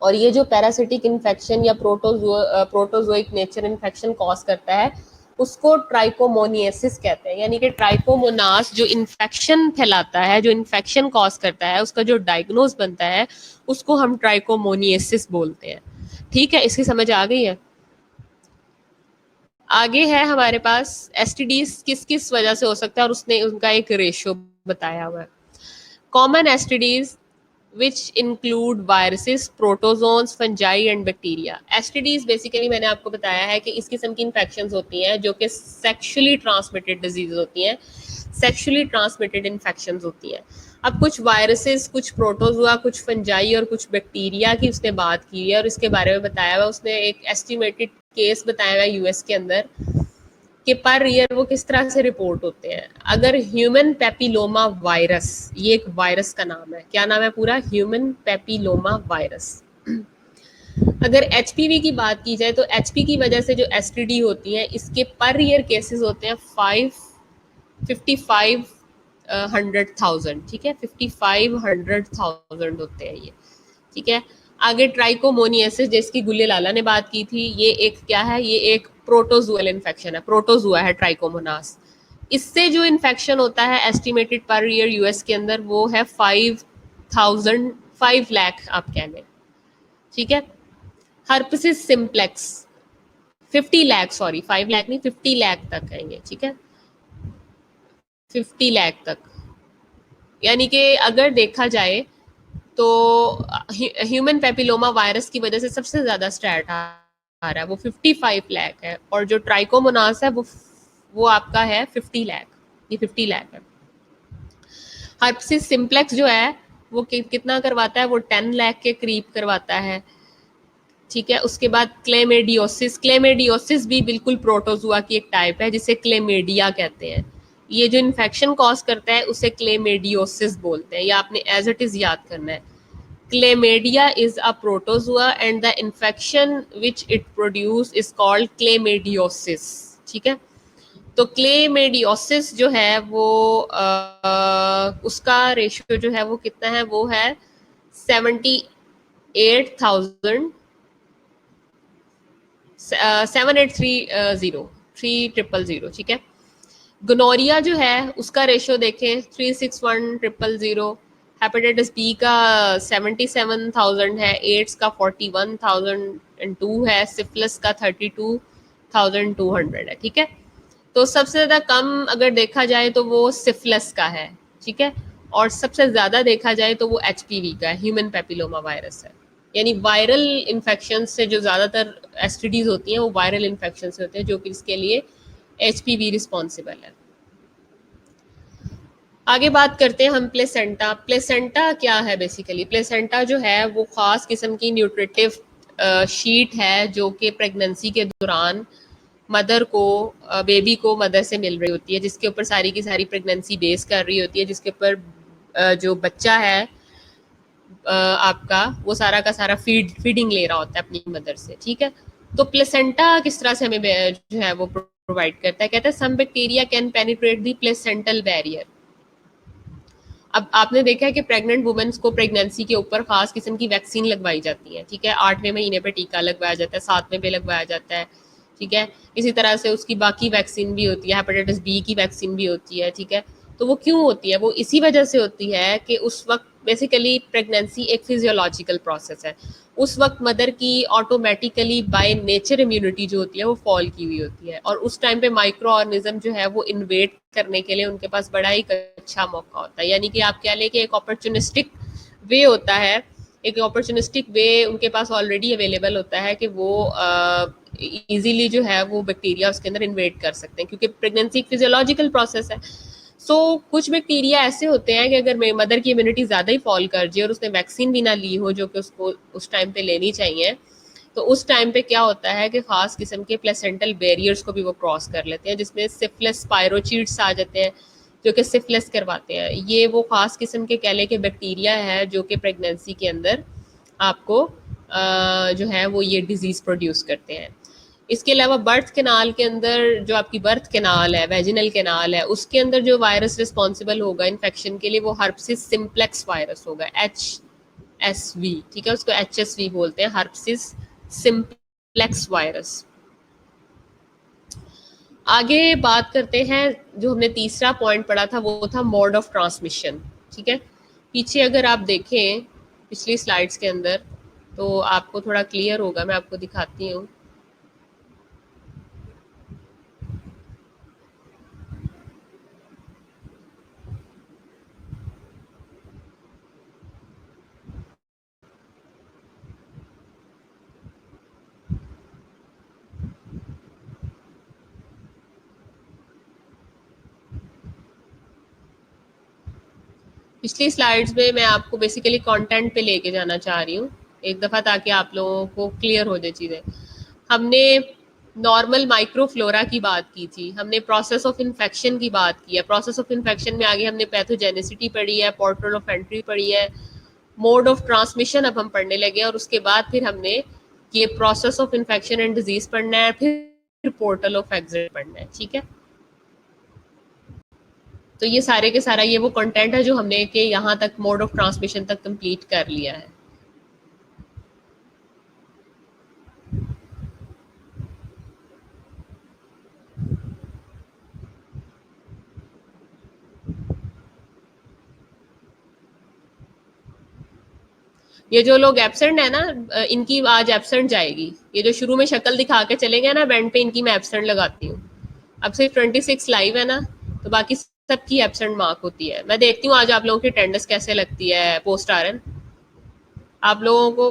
और ये जो पैरासिटिक इन्फेक्शन या प्रोटोजोइक नेचर इन्फेक्शन कॉज करता है उसको ट्राइकोमोनियासिस कहते हैं। यानी कि ट्राइकोमोनास जो इन्फेक्शन फैलाता है, जो इन्फेक्शन कॉज करता है, उसका जो डायग्नोज बनता है उसको हम ट्राइकोमोनियासिस बोलते हैं। ठीक है, इसकी समझ आ गई है। आगे है हमारे पास एसटीडीज किस किस वजह से हो सकता है, और उसने उनका एक रेशियो बताया हुआ है। Common STDs which include viruses, protozoans, fungi and bacteria. STDs basically मैंने आपको बताया है कि इस किस्म की इन्फेक्शंस होती हैं जो कि सेक्सुअली ट्रांसमिटेड डिजीज होती हैं, सेक्सुअली ट्रांसमिटेड इन्फेक्शंस होती हैं। अब कुछ वायरसेस, कुछ प्रोटोजुआ, कुछ फंजाई और कुछ बैक्टीरिया की उसने बात की है और इसके बारे में बताया हुआ। उसने एक एस्टिमेटेड केस बताया हुआ यूएस के अंदर कि पर ईयर वो किस तरह से रिपोर्ट होते हैं। अगर ह्यूमन पेपिलोमा वायरस, ये एक वायरस का नाम है, क्या नाम है पूरा, ह्यूमन पेपिलोमा वायरस। अगर एचपीवी की बात की जाए तो एचपी की वजह से जो एसटीडी होती है इसके पर ईयर केसेस होते हैं 55,100,000। ठीक है, 55,100,000 होते हैं ये। ठीक है, आगे ट्राइकोमोनियासिस जिसकी गुल्ले लाला ने बात की थी, ये एक क्या है, ये एक प्रोटोजुअल इन्फेक्शन है, प्रोटोजुआ है ट्राइकोमोनास। इससे जो इन्फेक्शन होता है एस्टिमेटेड पर ईयर यूएस के अंदर वो है 5,000 आप कह लें। ठीक है, हर्पेसिस सिम्प्लेक्स 50 लाख, सॉरी 5 लाख नहीं, 50 लाख तक है ये। ठीक है, 50 लाख तक। यानी कि अगर देखा जाए तो ह्यूमन पेपिलोमा वायरस की वजह से सबसे ज्यादा स्टैट आ रहा है, वो 55 लाख है, और जो ट्राइकोमोनास है वो आपका है 50 लाख, ये 50 लाख है। हर्पेसिस सिम्प्लेक्स जो है वो कितना करवाता है, वो 10 लाख के करीब करवाता है। ठीक है, उसके बाद क्लेमेडियोसिस, क्लेमेडियोसिस भी बिल्कुल प्रोटोजुआ की एक टाइप है जिसे क्लेमेडिया कहते हैं। ये जो इन्फेक्शन कॉज करता है उसे क्लेमेडियोसिस बोलते हैं, या आपने एज इट इज याद करना है। Chlamydia is a protozoa and the infection which it produce is called chlamydiosis। ठीक है, तो क्लेमेडियोसिस जो है वो उसका रेशियो जो है वो कितना है, वो है 78,000 7,830 ठीक है। गोनोरिया जो है उसका रेशियो देखें 361,000। हेपेटाइटिस बी का 77,000 है, एड्स का 41,002 है, सिफिलिस का 32,200 है। ठीक है, तो सबसे ज्यादा कम अगर देखा जाए तो वो सिफिलिस का है। ठीक है, और सबसे ज्यादा देखा जाए तो वो एचपीवी का है, ह्यूमन पेपिलोमा वायरस है। यानी वायरल इन्फेक्शन से जो ज्यादातर एसटीडीज होती हैं वो वायरल इन्फेक्शन से होते हैं, जो कि इसके लिए एचपीवी रिस्पॉन्सिबल है। आगे बात करते हैं हम प्लेसेंटा। प्लेसेंटा क्या है बेसिकली, प्लेसेंटा जो है वो खास किस्म की न्यूट्रिटिव शीट है जो कि प्रेगनेंसी के दौरान मदर को, बेबी को मदर से मिल रही होती है, जिसके ऊपर सारी की सारी प्रेगनेंसी बेस कर रही होती है, जिसके ऊपर जो बच्चा है आपका वो सारा का सारा फीडिंग ले रहा होता है अपनी मदर से। ठीक है, तो प्लेसेंटा किस तरह से हमें जो है वो प्रोवाइड करता है, कहता है some bacteria can penetrate the placental barrier. अब आपने देखा है कि प्रेग्नेंट वुमेन्स को प्रेगनेंसी के ऊपर खास किस्म की वैक्सीन लगवाई जाती है। ठीक है, 8वें महीने पे टीका लगवाया जाता है, 7वें पे लगवाया जाता है। ठीक है, इसी तरह से उसकी बाकी वैक्सीन भी होती है, हेपेटाइटिस बी की वैक्सीन भी होती है। ठीक है, तो वो क्यों होती है, वो इसी वजह से होती है कि उस वक्त बेसिकली प्रेगनेंसी एक फिजियोलॉजिकल प्रोसेस है। उस वक्त मदर की ऑटोमेटिकली बाय नेचर इम्यूनिटी जो होती है वो फॉल की हुई होती है, और उस टाइम पे माइक्रो ऑर्गेनिज्म जो है वो इन्वेट करने के लिए उनके पास बड़ा ही अच्छा मौका होता है। यानी कि आप कह लें कि एक अपॉर्चुनिस्टिक वे होता है, एक अपॉर्चुनिस्टिक वे उनके पास ऑलरेडी अवेलेबल होता है कि वो इजीली जो है वो बैक्टीरिया उसके अंदर इन्वेट कर सकते हैं, क्योंकि प्रेगनेंसी एक फिजियोलॉजिकल प्रोसेस है। कुछ बैक्टीरिया ऐसे होते हैं कि अगर मदर की इम्यूनिटी ज़्यादा ही फॉल कर जाए और उसने वैक्सीन भी ना ली हो जो कि उसको उस टाइम पे लेनी चाहिए, तो उस टाइम पे क्या होता है कि खास किस्म के प्लेसेंटल बैरियर्स को भी वो क्रॉस कर लेते हैं, जिसमें सिफिलिस स्पायरोचीट्स आ जाते हैं जो कि सिफिलिस करवाते हैं। ये वो खास किस्म के कह लें कि बैक्टीरिया है जो कि प्रेगनेंसी के अंदर आपको जो है वो ये डिजीज़ प्रोड्यूस करते हैं। इसके अलावा बर्थ कैनाल के अंदर जो आपकी बर्थ कैनाल है, वेजिनल कैनाल है, उसके अंदर जो वायरस रिस्पॉन्सिबल होगा इन्फेक्शन के लिए वो हर्पेसिस सिम्प्लेक्स वायरस होगा, HSV। ठीक है, उसको HSV बोलते हैं, हर्पेसिस सिम्प्लेक्स वायरस। आगे बात करते हैं, जो हमने तीसरा पॉइंट पढ़ा था वो था मोड ऑफ ट्रांसमिशन। ठीक है, पीछे अगर आप देखें पिछली स्लाइड्स के अंदर तो आपको थोड़ा क्लियर होगा, मैं आपको दिखाती हूँ। पिछली स्लाइड्स में मैं आपको बेसिकली कंटेंट पे लेके जाना चाह रही हूँ एक दफ़ा, ताकि आप लोगों को क्लियर हो जाए चीज़ें। हमने नॉर्मल माइक्रोफ्लोरा की बात की थी, हमने प्रोसेस ऑफ इन्फेक्शन की बात की है, प्रोसेस ऑफ इन्फेक्शन में आगे हमने पैथोजेनेसिटी पढ़ी है, पोर्टल ऑफ एंट्री पढ़ी है, मोड ऑफ ट्रांसमिशन अब हम पढ़ने लगे, और उसके बाद फिर हमने ये process of infection and disease पढ़ना है, फिर पोर्टल ऑफ एग्जिट पढ़ना है। ठीक है, तो ये सारे के सारा ये वो कंटेंट है जो हमने के यहाँ तक मोड ऑफ ट्रांसमिशन तक कंप्लीट कर लिया है। ये जो लोग एब्सेंट है ना, इनकी आज एब्सेंट जाएगी। ये जो शुरू में शक्ल दिखा के चले गए ना बैंड पे, इनकी मैं एब्सेंट लगाती हूँ। अब सिर्फ 26 लाइव है ना, तो बाकी सबकी एब्सेंट मार्क होती है। मैं देखती हूँ आज आप लोगों की अटेंडेंस कैसे लगती है पोस्ट आरएन। आप लोगों को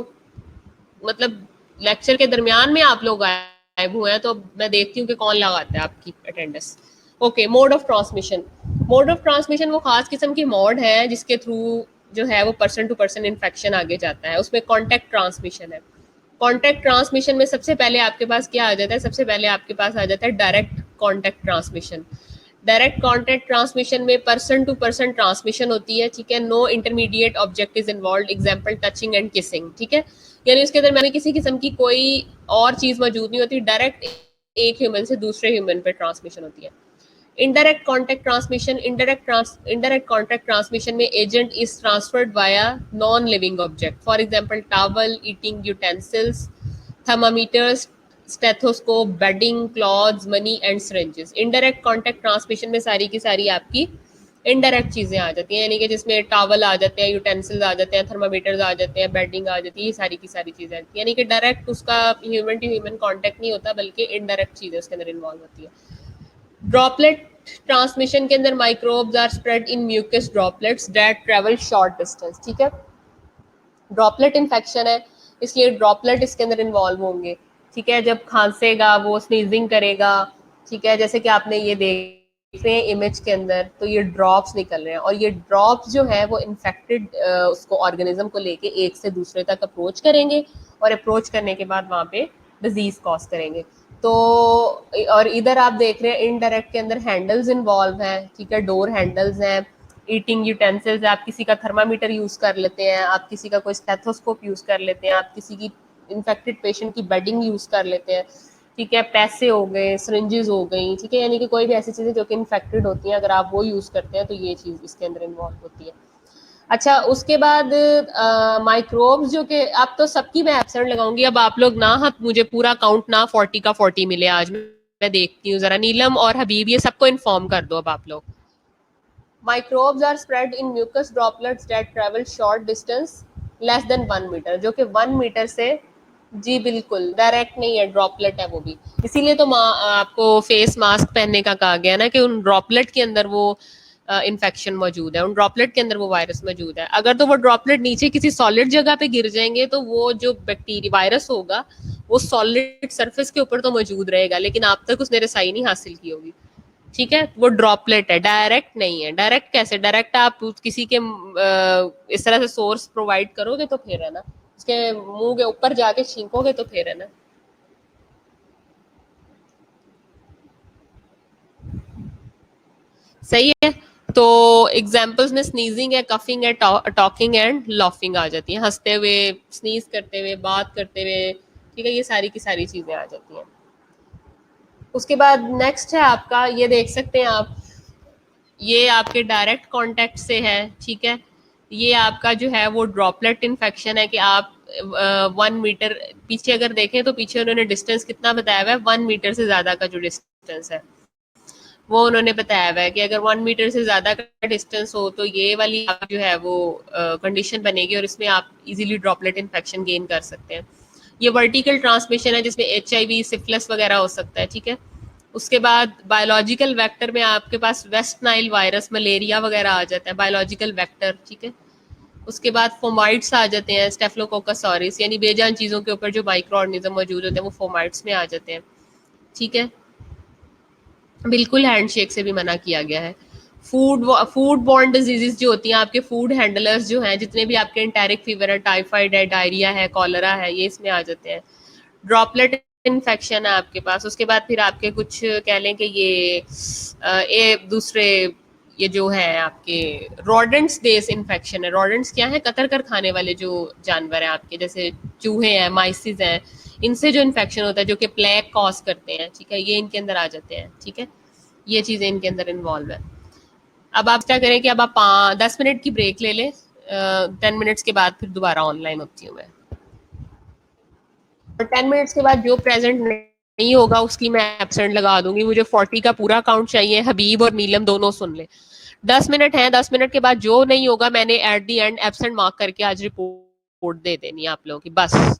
मतलब लेक्चर के दरमियान में आप लोग गायब हुए हैं, तो मैं देखती हूँ कि कौन लगाता है आपकी attendance. Okay, mode of transmission. Mode of transmission वो खास किस्म की मोड है जिसके थ्रू जो है वो पर्सन टू पर्सन इन्फेक्शन आगे जाता है। उसमें कॉन्टैक्ट ट्रांसमिशन है। कॉन्टैक्ट ट्रांसमिशन में सबसे पहले आपके पास क्या आ जाता है? सबसे पहले आपके पास आ जाता है direct contact transmission. Direct contact transmission में पर्सन टू पर्सन ट्रांसमिशन होती है। ठीक है, no intermediate object is involve, example touching and kissing. ठीक है, यानी उसके अंदर मैंने किसी किस्म की कोई और चीज मौजूद नहीं होती, डायरेक्ट एक ह्यूमन से दूसरे ह्यूमन पे ट्रांसमिशन होती है। Indirect contact transmission, indirect contact transmission में agent is transferred via non living object, for example towel, eating utensils, thermometers, stethoscope, bedding, clothes, money and syringes. Indirect contact transmission में सारी की सारी आपकी इनडायरेक्ट चीजें आ जाती हैं, यानी कि जिसमें टॉवल आ जाते हैं, यूटेंसिल्स आ जाते हैं, थर्मामीटर्स आ जाते हैं, बेडिंग आ जाती है, ये सारी की सारी चीजें आती हैं। यानी कि डायरेक्ट उसका ह्यूमन टू ह्यूमन कॉन्टैक्ट नहीं होता, बल्कि इनडायरेक्ट चीजें उसके अंदर इन्वॉल्व होती है। ड्रॉपलेट ट्रांसमिशन के अंदर microbes are spread in mucus droplets that travel short distance. ठीक है, ड्रॉपलेट इन्फेक्शन है, इसलिए ड्रॉपलेट इसके अंदर इन्वॉल्व होंगे। ठीक है, जब खांसेगा वो स्नीजिंग करेगा। ठीक है, जैसे कि आपने ये देख रहे हैं इमेज के अंदर, तो ये ड्रॉप्स निकल रहे हैं, और ये ड्रॉप्स जो है वो इन्फेक्टेड उसको ऑर्गेनिज्म को लेके एक से दूसरे तक अप्रोच करेंगे, और अप्रोच करने के बाद वहाँ पे डिजीज कॉज करेंगे। तो और इधर आप देख रहे हैं इनडायरेक्ट के अंदर हैंडल्स इन्वॉल्व हैं। ठीक है, डोर हैंडल्स हैं, ईटिंग यूटेंसिल्स, आप किसी का थर्मामीटर यूज कर लेते हैं, आप किसी का कोई स्टेथोस्कोप यूज कर लेते हैं, आप किसी की इन्फेक्टेड पेशेंट की बेडिंग यूज कर लेते हैं। ठीक है, पैसे हो गए, सिरिंजेस हो गई। ठीक है, यानी कि कोई भी ऐसी चीजें जो कि इन्फेक्टेड होती हैं, अगर आप वो यूज करते हैं तो ये चीज इसके अंदर इन्वॉल्व होती है। अच्छा, उसके बाद माइक्रोब्स जो कि आप तो सबकी मैं एब्सेंट लगाऊंगी। अब आप लोग ना, आप मुझे पूरा काउंट ना 40 का 40 मिले आज। मैं देखती हूँ जरा, नीलम और हबीब ये सबको इन्फॉर्म कर दो अब आप लोग। Microbes are spread in mucus droplets that travel short distance less than 1 metre, जो कि 1 मीटर से, जी बिल्कुल डायरेक्ट नहीं है, ड्रॉपलेट है वो भी। इसीलिए तो आपको फेस मास्क पहनने का कहा गया ना, कि उन ड्रॉपलेट के अंदर वो इन्फेक्शन मौजूद है, उन ड्रॉपलेट के अंदर वो वायरस मौजूद है। अगर तो वो ड्रॉपलेट नीचे किसी सॉलिड जगह पे गिर जाएंगे तो वो जो बैक्टीरिया वायरस होगा वो सॉलिड सरफेस के ऊपर तो मौजूद रहेगा, लेकिन आप तक उसने रसाई नहीं हासिल की होगी। ठीक है, वो ड्रॉपलेट है, डायरेक्ट नहीं है। डायरेक्ट कैसे? डायरेक्ट आप किसी के इस तरह से सोर्स प्रोवाइड करोगे तो फिर है ना, उसके मुंह के ऊपर जाके छींकोगे तो फिर है ना। सही है, तो एग्जाम्पल्स में स्नीजिंग है, कफिंग है, टॉकिंग एंड लॉफिंग आ जाती है, हंसते हुए, स्नीज करते हुए, बात करते हुए। ठीक है, ये सारी की सारी चीजें आ जाती हैं। उसके बाद नेक्स्ट है आपका, ये देख सकते हैं आप, ये आपके डायरेक्ट कांटेक्ट से है। ठीक है, ये आपका जो है वो ड्रॉपलेट इन्फेक्शन है, कि आप 1 मीटर पीछे अगर देखें तो पीछे उन्होंने डिस्टेंस कितना बताया हुआ है, 1 मीटर से ज्यादा का जो डिस्टेंस है। वो उन्होंने बताया हुआ है कि अगर 1 मीटर से ज्यादा का डिस्टेंस हो तो ये वाली जो है वो कंडीशन बनेगी और इसमें आप इजीली ड्रॉपलेट इन्फेक्शन गेन कर सकते हैं। ये वर्टिकल ट्रांसमिशन है जिसमें HIV सिफिलिस वगैरह हो सकता है, ठीक है। उसके बाद बायोलॉजिकल वेक्टर में आपके पास वेस्ट नाइल वायरस, मलेरिया वगैरह आ जाता है, बायोलॉजिकल वेक्टर, ठीक है। उसके बाद फोमाइट्स आ जाते हैं, स्टेफलोकोकस ऑरिस, यानी बेजान चीज़ों के ऊपर जो माइक्रो ऑर्गेनिज्म मौजूद होते हैं वो फोमाइट्स में आ जाते हैं, ठीक है। बिल्कुल हैंडशेक से भी मना किया गया है। फूड बॉर्न डिजीजेस जो होती हैं, आपके फूड हैंडलर्स जो हैं, जितने भी आपके एंटेरिक फीवर है, टाइफाइड है, डायरिया है, कॉलरा है, ये इसमें आ जाते हैं। ड्रॉपलेट इन्फेक्शन है आपके पास। उसके बाद फिर आपके कुछ कह लें कि ये दूसरे ये जो है आपके रोडेंट्स बेस इन्फेक्शन है। रोडेंट्स क्या है? कतर कर खाने वाले जो जानवर हैं आपके, जैसे चूहे हैं, माइसिस हैं, इनसे जो इन्फेक्शन होता है जो कि प्लेग कॉज करते हैं, ठीक है, ये इनके अंदर आ जाते हैं, ठीक है। ये चीज़ें इनके अंदर इन्वॉल्व है। अब आप क्या करें कि अब आप 10 मिनट की ब्रेक ले लें। 10 मिनट्स के बाद फिर दोबारा ऑनलाइन होती हूँ मैं। और 10 मिनट्स के बाद जो प्रेजेंट नहीं होगा उसकी मैं एब्सेंट लगा दूंगी। मुझे 40 का पूरा काउंट चाहिए। हबीब और नीलम दोनों सुन ले। 10 मिनट है, 10 मिनट के बाद जो नहीं होगा मैंने at the and absent mark करके आज रिपोर्ट दे देनी है आप लोगों की, बस।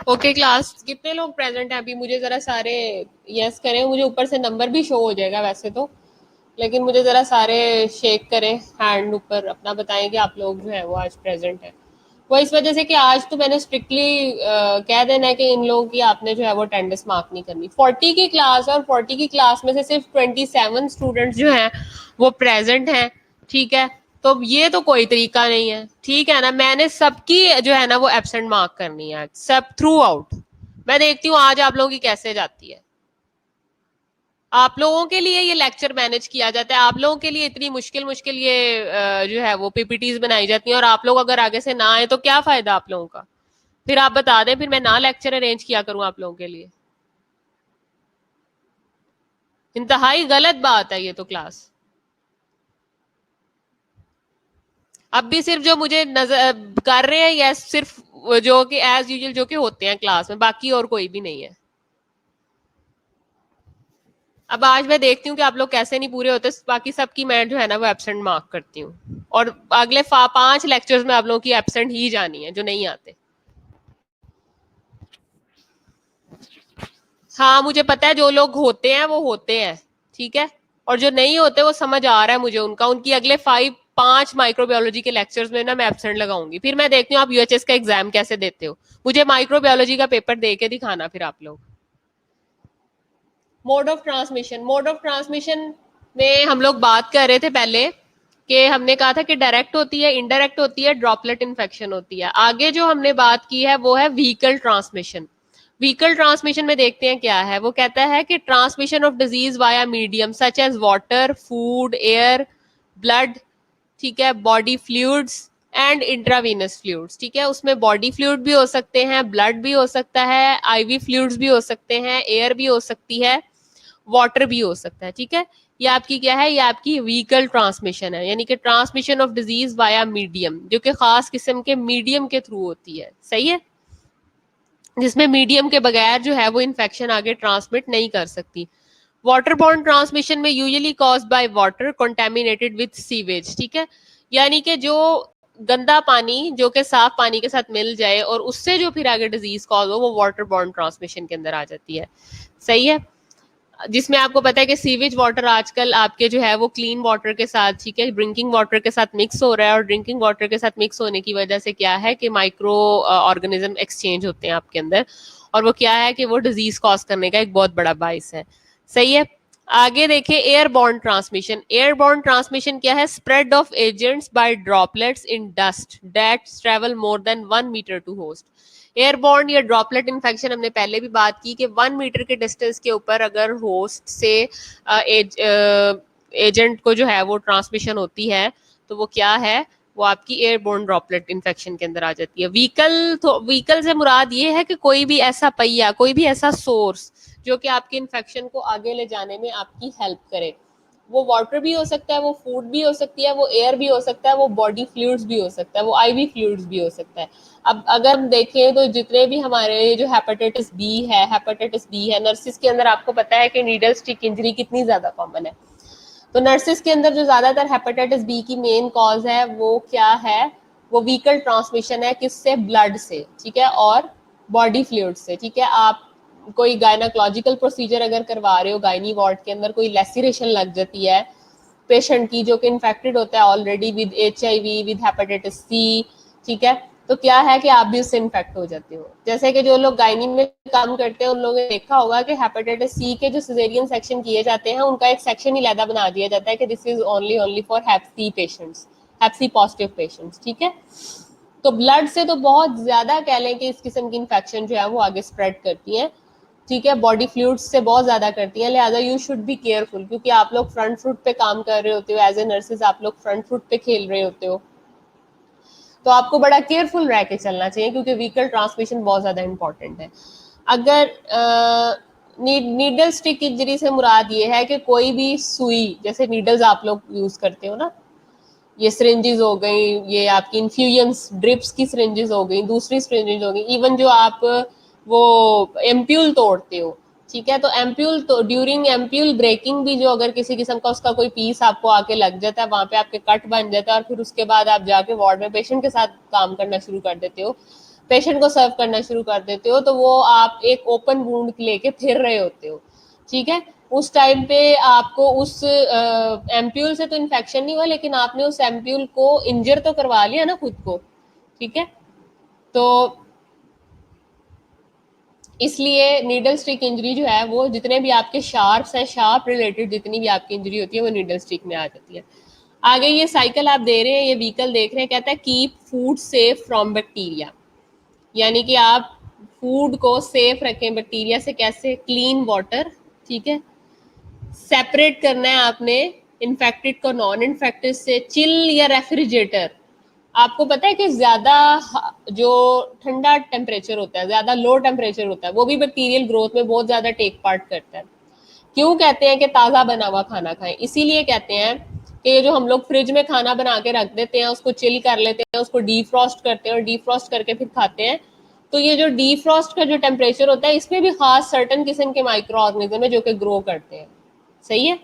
ओके क्लास, कितने लोग प्रेजेंट हैं अभी? मुझे जरा सारे यस करें, मुझे ऊपर से नंबर भी शो हो जाएगा वैसे तो, लेकिन मुझे जरा सारे शेक करें हैंड ऊपर, अपना बताएं कि आप लोग जो है वो आज प्रेजेंट हैं। वो इस वजह से कि आज तो मैंने स्ट्रिक्टली कह देना है कि इन लोगों की आपने जो है वो अटेंडेंस मार्क नहीं करनी। 40 की क्लास, और 40 की क्लास में से सिर्फ 27 स्टूडेंट्स जो हैं वो प्रेजेंट हैं, ठीक है? तो ये तो कोई तरीका नहीं है, ठीक है ना? मैंने सबकी जो है ना वो एब्सेंट मार्क करनी है आज, सब थ्रू आउट। मैं देखती हूँ आज आप लोगों की कैसे जाती है। आप लोगों के लिए ये लेक्चर मैनेज किया जाता है, आप लोगों के लिए इतनी मुश्किल मुश्किल ये जो है वो पीपीटीज बनाई जाती हैं, और आप लोग अगर आगे से ना आए तो क्या फायदा आप लोगों का? फिर आप बता दें, फिर मैं ना लेक्चर अरेंज किया करूं आप लोगों के लिए। इंतहाई गलत बात है ये तो क्लास। अब भी सिर्फ जो मुझे नजर कर रहे हैं, या सिर्फ जो कि एज यूजुअल जो कि होते हैं क्लास में, बाकी और कोई भी नहीं है? अब आज मैं देखती हूँ कि आप लोग कैसे नहीं पूरे होते, बाकी सबकी मैं जो है ना वो एब्सेंट मार्क करती हूँ, और अगले 5 लेक्चर्स में आप लोगों की एब्सेंट ही जानी है जो नहीं आते। हाँ मुझे पता है, जो लोग होते हैं वो होते हैं, ठीक है? और जो नहीं होते वो समझ आ रहा है मुझे उनका, उनकी अगले 5 माइक्रोबायोलॉजी के लेक्चर्स में ना मैं एब्सेंट लगाऊंगी। फिर मैं देखती हूँ आप यूएचएस का एग्जाम कैसे देते हो, मुझे माइक्रोबायोलॉजी का पेपर दे के दिखाना फिर आप लोग। Mode of transmission, mode of transmission में हम लोग बात कर रहे थे पहले कि हमने कहा था कि डायरेक्ट होती है, इनडायरेक्ट होती है, ड्रॉपलेट इन्फेक्शन होती है। आगे जो हमने बात की है वो है व्हीकल ट्रांसमिशन। व्हीकल ट्रांसमिशन में देखते हैं क्या है। वो कहता है कि transmission of disease via medium such as water, food, air, blood, ठीक है, body fluids and intravenous fluids, ठीक है? उसमें बॉडी फ्लूइड भी हो सकते हैं, ब्लड भी हो सकता है, आईवी फ्लूइड्स भी हो सकते हैं, एयर भी हो सकती है, वाटर भी हो सकता है, ठीक है? ये आपकी क्या है? ये आपकी व्हीकल ट्रांसमिशन है, यानी कि transmission of disease via medium, जो कि खास किस्म के मीडियम के थ्रू होती है, सही है? जिसमें मीडियम के बगैर जो है वो इन्फेक्शन आगे ट्रांसमिट नहीं कर सकती। वाटर बॉर्न ट्रांसमिशन में usually cause by water contaminated with sewage, ठीक है? यानी कि जो गंदा पानी जो कि साफ पानी के साथ मिल जाए और उससे जो फिर आगे डिजीज कॉज हो, वो वाटर बॉर्न ट्रांसमिशन के अंदर आ जाती है, सही है? जिसमें आपको पता है कि सीवेज वाटर आजकल आपके जो है वो क्लीन वाटर के साथ, ठीक है, ड्रिंकिंग वाटर के साथ मिक्स हो रहा है, और ड्रिंकिंग वाटर के साथ मिक्स होने की वजह से क्या है कि माइक्रो ऑर्गेनिज्म एक्सचेंज होते हैं आपके अंदर, और वो क्या है कि वो डिजीज कॉज करने का एक बहुत बड़ा बाइस है, सही है? आगे देखिए, एयरबॉर्न ट्रांसमिशन। एयरबॉर्न ट्रांसमिशन क्या है? Spread of agents by droplets in dust that travel more than 1 metre to host. Airborne या ड्रॉपलेट इन्फेक्शन हमने पहले भी बात की कि 1 मीटर के डिस्टेंस के ऊपर अगर होस्ट से एजेंट को जो है वो ट्रांसमिशन होती है, तो वो क्या है? वो आपकी एयरबोर्न ड्रॉपलेट इन्फेक्शन के अंदर आ जाती है। व्हीकल, तो व्हीकल से मुराद ये है कि कोई भी ऐसा पहिया, कोई भी ऐसा सोर्स जो कि आपकी इन्फेक्शन को आगे ले जाने में आपकी हेल्प करे। वो वाटर भी हो सकता है, वो फूड भी हो सकती है, वो एयर भी हो सकता है, वो बॉडी फ्लूइड्स भी हो सकता है, वो आईवी फ्लूइड्स भी हो सकता है। अब अगर हम देखें तो जितने भी हमारे जो हेपेटाइटिस बी है, नर्सिस के अंदर आपको पता है कि नीडल स्टिक इंजरी कितनी ज्यादा कॉमन है। तो नर्सिस के अंदर जो ज्यादातर हेपेटाइटिस बी की मेन कॉज है वो क्या है? वो व्हीकल ट्रांसमिशन है, किससे? ब्लड से, ठीक है, और बॉडी फ्लूइड से, ठीक है? आप कोई गायनाकोलॉजिकल प्रोसीजर अगर करवा रहे हो, गायनी वार्ड के अंदर कोई लेसिरेशन लग जाती है पेशेंट की जो कि इन्फेक्टेड होता है already with HIV, with hepatitis C, ठीक है? तो क्या है कि आप भी उससे इन्फेक्ट हो जाते हो। जैसे कि जो लोग गायनी में काम करते हैं उन लोगों ने देखा होगा कि हेपेटाइटिस सी के जो सिजेरियन सेक्शन किए जाते हैं, उनका एक सेक्शन ही अलग बना दिया जाता है कि this is only for hep C patients, hep C positive patients, ठीक है? तो ब्लड से तो बहुत ज्यादा कह लें कि इस किस्म की इन्फेक्शन जो है वो आगे स्प्रेड करती है, ठीक है? बॉडी फ्लूइड्स से बहुत ज्यादा करती है, लिहाजा यू शुड बी केयरफुल, क्योंकि आप लोग फ्रंट फुट पे काम कर रहे होते हो एज ए नर्सेज, आप लोग फ्रंट फुट पे खेल रहे होते हो, तो आपको बड़ा केयरफुल रह के चलना चाहिए, क्योंकि व्हीकल ट्रांसमिशन बहुत ज्यादा इंपॉर्टेंट है। अगर नीडल स्टिक इंजरी से मुराद ये है कि कोई भी सुई, जैसे नीडल्स आप लोग यूज करते हो ना, ये सिरिंजेस हो गई, ये आपकी इन्फ्यूजन्स ड्रिप्स की सिरिंजेस हो गई, दूसरी सिरिंजेस हो गई, इवन जो आप वो एम्प्यूल तोड़ते हो, ठीक है? तो एम्प्यूल तो ड्यूरिंग एम्प्यूल ब्रेकिंग भी जो अगर किसी किस्म का उसका कोई पीस आपको आके लग जाता है, वहां पे आपके कट बन जाता है, और फिर उसके बाद आप जाके वार्ड में पेशेंट के साथ काम करना शुरू कर देते हो, पेशेंट को सर्व करना शुरू कर देते हो, तो वो आप एक ओपन वुंड लेके फिर रहे होते हो, ठीक है। उस टाइम पे आपको उस एम्प्यूल से तो इन्फेक्शन नहीं हुआ, लेकिन आपने उस एम्प्यूल को इंजर तो करवा लिया ना खुद को, ठीक है। तो इसलिए नीडल स्टिक इंजरी जो है वो जितने भी आपके शार्प्स हैं, शार्प रिलेटेड जितनी भी आपकी इंजरी होती है वो नीडल स्टिक में आ जाती है। आगे ये साइकिल आप दे रहे हैं, ये व्हीकल देख रहे हैं, कहता है keep food safe from bacteria, यानी कि आप फूड को सेफ रखें बैक्टीरिया से। कैसे? क्लीन वाटर, ठीक है। सेपरेट करना है आपने इन्फेक्टेड को नॉन इन्फेक्टेड से। चिल या रेफ्रिजरेटर, आपको पता है कि ज्यादा जो ठंडा टेम्परेचर होता है, ज्यादा लो टेम्परेचर होता है, वो भी बैक्टीरियल ग्रोथ में बहुत ज्यादा टेक पार्ट करता है। क्यों कहते हैं कि ताज़ा बना हुआ खाना खाएं? इसीलिए कहते हैं कि ये जो हम लोग फ्रिज में खाना बना के रख देते हैं, उसको चिल कर लेते हैं, उसको डीफ्रॉस्ट करते हैं और डीफ्रॉस्ट करके फिर खाते हैं, तो ये जो डीफ्रॉस्ट का जो टेम्परेचर होता है, इसमें भी खास सर्टन किस्म के माइक्रो ऑर्गेनिज्म है जो कि ग्रो करते हैं, सही है।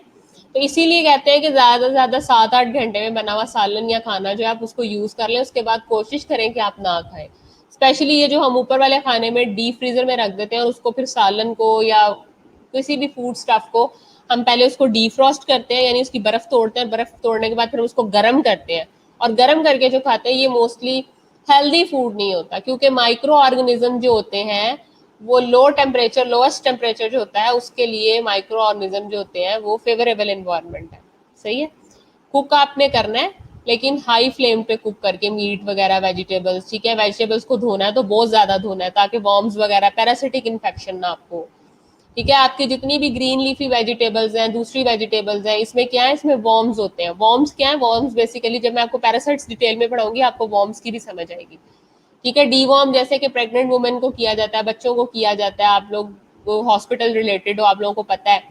तो इसीलिए कहते हैं कि ज़्यादा से ज़्यादा 7-8 घंटे में बना हुआ सालन या खाना जो है आप उसको यूज़ कर लें, उसके बाद कोशिश करें कि आप ना खाएं। स्पेशली ये जो हम ऊपर वाले खाने में डीप फ्रीजर में रख देते हैं और उसको फिर सालन को या किसी भी फूड स्टफ को हम पहले उसको डीफ्रॉस्ट करते हैं, यानी उसकी बर्फ तोड़ते हैं, बर्फ तोड़ने के बाद फिर उसको गर्म करते हैं और गर्म करके जो खाते हैं, ये मोस्टली हेल्दी फूड नहीं होता, क्योंकि माइक्रो ऑर्गेनिज्म जो होते हैं वो लो टेम्परेचर, लोएस्ट टेम्परेचर जो होता है उसके लिए माइक्रो ऑर्गेनिज्म जो होते हैं वो फेवरेबल एनवायरनमेंट है, सही है। कुक आपने करना है, लेकिन हाई फ्लेम पे कुक करके, मीट वगैरह, वेजिटेबल्स, ठीक है। वेजिटेबल्स को धोना है तो बहुत ज्यादा धोना है ताकि वॉर्म्स वगैरह, पैरासिटिक इन्फेक्शन ना आपको, ठीक है। आपकी जितनी भी ग्रीन लीफी वेजिटेबल्स हैं, दूसरी वेजिटेबल्स हैं, इसमें क्या है, इसमें वॉर्म्स होते हैं। वॉर्म्स क्या है? वॉर्म्स बेसिकली, जब मैं आपको पैरासाइट्स डिटेल में पढ़ाऊंगी आपको वॉर्म्स की भी समझ आएगी, ठीक है। डीवॉर्म जैसे कि प्रेग्नेंट वुमेन को किया जाता है, बच्चों को किया जाता है, आप लोग हॉस्पिटल रिलेटेड हो, आप लोगों को पता है।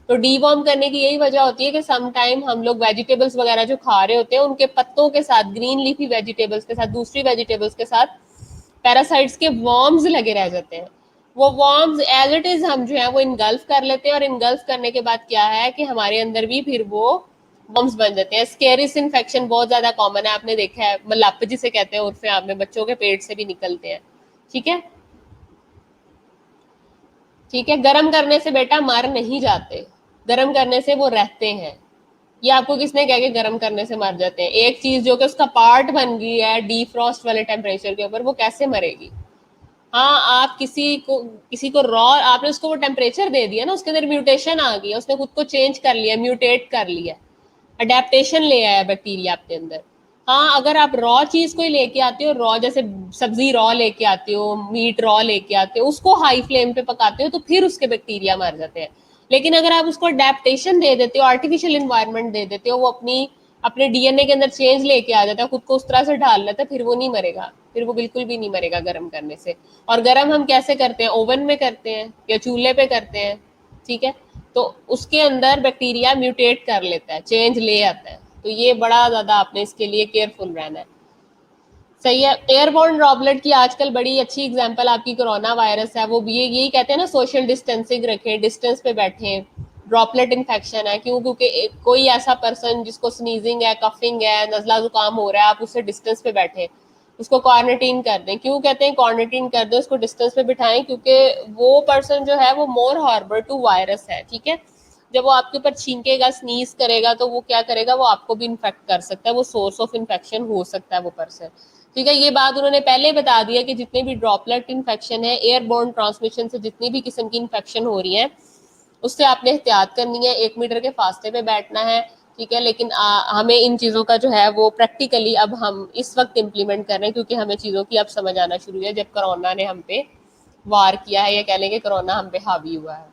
तो डीवॉर्म करने की यही वजह होती है कि सम टाइम हम लोग वेजिटेबल्स वगैरह जो खा रहे होते हैं उनके पत्तों के साथ, ग्रीन लीफी वेजिटेबल्स के साथ, दूसरी वेजिटेबल्स के साथ पैरासाइट्स के वॉर्म्स लगे रह जाते हैं। वो वॉर्म्स एज इट इज हम जो है वो इनगल्फ कर लेते हैं, और इनगल्फ करने के बाद क्या है कि हमारे अंदर भी फिर वो वॉर्म्स बन जाते हैं। स्केरिस इन्फेक्शन बहुत ज्यादा कॉमन है, आपने देखा है, मलाप जिसे कहते हैं उर्फे आप में, बच्चों के पेट से भी निकलते हैं, ठीक है। ठीक है, गर्म करने से बेटा मर नहीं जाते, गर्म करने से वो रहते हैं। ये आपको किसने कहा कि गर्म करने से मर जाते हैं? एक चीज जो कि उसका पार्ट बन गई है डीफ्रॉस्ट वाले टेम्परेचर के ऊपर, वो कैसे मरेगी? हाँ, आप किसी को रॉ, आपने उसको वो टेम्परेचर दे दिया ना, उसके अंदर म्यूटेशन आ गई है, उसने खुद को चेंज कर लिया, म्यूटेट कर लिया, अडेप्टेशन ले आया बैक्टीरिया आपके अंदर। हाँ, अगर आप रॉ चीज को ही लेके आते हो, रॉ जैसे सब्जी रॉ लेके आते हो, मीट रॉ लेके आते हो, उसको हाई फ्लेम पे पकाते हो, तो फिर उसके बैक्टीरिया मर जाते हैं। लेकिन अगर आप उसको अडेप्टेशन दे देते हो, आर्टिफिशियल इन्वायरमेंट दे देते हो, वो अपने डीएनए के अंदर चेंज लेके आ जाता है, खुद को उस तरह से ढाल लेता है, फिर वो नहीं मरेगा, फिर वो बिल्कुल भी नहीं मरेगा गर्म करने से। और गर्म हम कैसे करते हैं? ओवन में करते हैं या चूल्हे पे करते हैं, ठीक है। तो उसके अंदर बैक्टीरिया म्यूटेट कर लेता है, चेंज ले आता है, तो ये बड़ा ज्यादा आपने इसके लिए केयरफुल रहना है, सही है। एयरबोर्न ड्रॉपलेट की आजकल बड़ी अच्छी एग्जांपल आपकी कोरोना वायरस है, वो भी यही कहते हैं ना, सोशल डिस्टेंसिंग रखें, डिस्टेंस पे बैठें। ड्रॉपलेट इन्फेक्शन है, क्यों? क्योंकि कोई ऐसा पर्सन जिसको स्नीजिंग है, कफिंग है, नजला जुकाम हो रहा है, आप उससे डिस्टेंस पे बैठे, उसको क्वारंटीन कर दें। क्यों कहते हैं क्वारंटीन कर दें, उसको डिस्टेंस पे बिठाएं? क्योंकि वो पर्सन जो है वो मोर हार्बर टू वायरस है, ठीक है। जब वो आपके ऊपर छींकेगा, स्नीज करेगा, तो वो क्या करेगा, वो आपको भी इन्फेक्ट कर सकता है, वो सोर्स ऑफ इन्फेक्शन हो सकता है वो पर्सन, ठीक है। ये बात उन्होंने पहले बता दिया कि जितने भी ड्रॉपलेट इन्फेक्शन है, एयरबोर्न ट्रांसमिशन से जितनी भी किस्म की इन्फेक्शन हो रही है, उससे आपने एहतियात करनी है, 1 मीटर के फासले पे बैठना है, ठीक है। लेकिन हमें इन चीज़ों का जो है वो प्रैक्टिकली अब हम इस वक्त इम्प्लीमेंट कर रहे हैं, क्योंकि हमें चीज़ों की अब समझ आना शुरू है, जब कोरोना ने हम पे वार किया है, या कह लें कि कोरोना हम पे हावी हुआ है।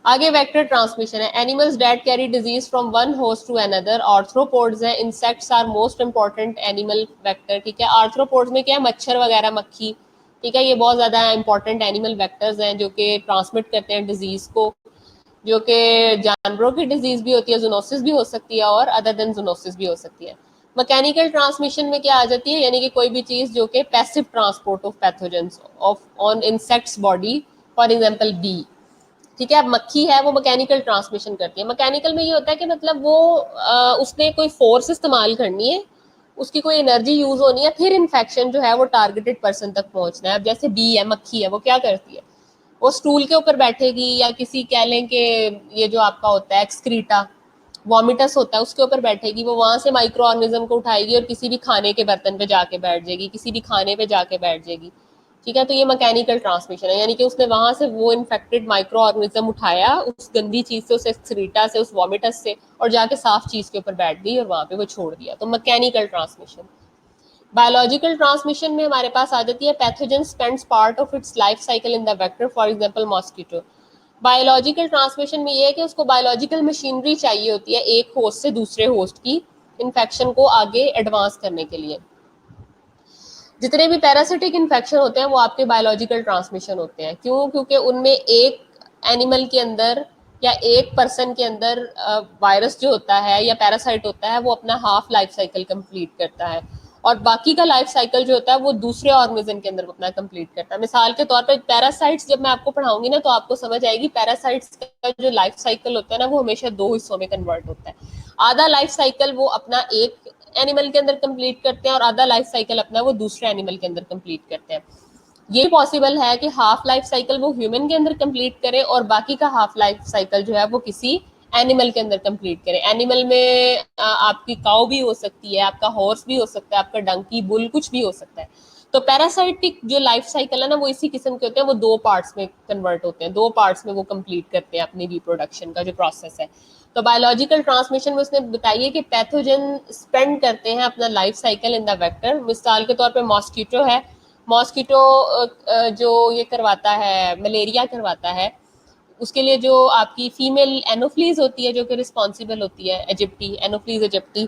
आगे वेक्टर ट्रांसमिशन है, animals that carry disease from one host to another. Arthropods हैं, insects are most important animal vector, ठीक है। आर्थ्रोपोड्स में क्या है, मच्छर वगैरह, मक्खी, ठीक है, ये बहुत ज्यादा इंपॉर्टेंट एनिमल वेक्टर्स हैं जो कि ट्रांसमिट करते हैं डिजीज को, जो कि जानवरों की डिजीज भी होती है, जूनोसिस भी हो सकती है, और अदर देन जूनोसिस भी हो सकती है। मैकेनिकल ट्रांसमिशन में क्या आ जाती है, यानी कि कोई भी चीज जो कि passive transport of pathogens of on insects body, for example bee, ठीक है। अब मक्खी है, वो मैकेनिकल ट्रांसमिशन करती है। मैकेनिकल में ये होता है कि मतलब वो उसने कोई फोर्स इस्तेमाल करनी है, उसकी कोई एनर्जी यूज होनी है, फिर इन्फेक्शन जो है वो टारगेटेड पर्सन तक पहुंचना है। अब जैसे बी है, मक्खी है, वो क्या करती है, वो स्टूल के ऊपर बैठेगी, या किसी कह लें कि ये जो आपका होता है एक्सक्रीटा, वॉमिटस होता है, उसके ऊपर बैठेगी, वो वहां से माइक्रो ऑर्गेनिज्म को उठाएगी और किसी भी खाने के बर्तन पे जाके बैठ जाएगी, किसी भी खाने पे जाके बैठ जाएगी। ठीक है, तो ये मैकेनिकल ट्रांसमिशन है, यानी कि उसने वहां से वो इन्फेक्टेड माइक्रो ऑर्गेनिज्म उठाया उस गंदी चीज से, उस एक्सक्रीटा से, उस वॉमिटस से, और जाके साफ चीज के ऊपर बैठ गई और वहां पे वो छोड़ दिया, तो मैकेनिकल ट्रांसमिशन। बायोलॉजिकल ट्रांसमिशन में हमारे पास आ जाती है pathogen spends part of its life cycle in the vector, for example mosquito. Biological transmission में ये है कि उसको बायोलॉजिकल मशीनरी चाहिए होती है एक होस्ट से दूसरे होस्ट की इन्फेक्शन को आगे एडवांस करने के लिए। जितने भी पैरासिटिक इन्फेक्शन होते हैं वो आपके बायोलॉजिकल ट्रांसमिशन होते हैं। क्यों? क्योंकि उनमें एक एनिमल के अंदर या एक पर्सन के अंदर वायरस जो होता है या पैरासाइट होता है वो अपना हाफ लाइफ साइकिल कंप्लीट करता है, और बाकी का लाइफ साइकिल जो होता है वो दूसरे ऑर्गेनिज्म के अंदर अपना कंप्लीट करता है। मिसाल के तौर पर पैरासाइट्स जब मैं आपको पढ़ाऊंगी ना तो आपको समझ आएगी, पैरासाइट्स का जो लाइफ साइकिल होता है ना वो हमेशा दो हिस्सों में कन्वर्ट होता है। आधा लाइफ साइकिल वो अपना एक एनिमल के अंदर कंप्लीट करते हैं और आधा लाइफ साइकिल अपना वो दूसरे एनिमल के अंदर कंप्लीट करते हैं। ये पॉसिबल है कि हाफ लाइफ साइकिल वो ह्यूमन के अंदर कंप्लीट करे और बाकी का हाफ लाइफ साइकिल जो है वो किसी एनिमल के अंदर कंप्लीट करे। एनिमल में आपकी काऊ भी हो सकती है, आपका हॉर्स भी हो सकता है, आपका डंकी, बुल, कुछ भी हो सकता है। तो पैरासाइटिक जो लाइफ साइकिल है ना वो इसी किस्म के होते हैं, वो दो पार्ट्स में कन्वर्ट होते हैं, दो पार्ट्स में वो कंप्लीट करते हैं अपनी रिप्रोडक्शन का जो प्रोसेस है। तो बायोलॉजिकल ट्रांसमिशन में उसने बताइए कि पैथोजन स्पेंड करते हैं अपना life cycle in the vector. मिसाल के तौर पे मॉस्किटो है, मॉस्किटो जो ये करवाता है, मलेरिया करवाता है, उसके लिए जो आपकी फीमेल एनोफ्लीज होती है जो कि रिस्पॉन्सिबल होती है, इजिप्टी एनोफ्लीज इजिप्टी,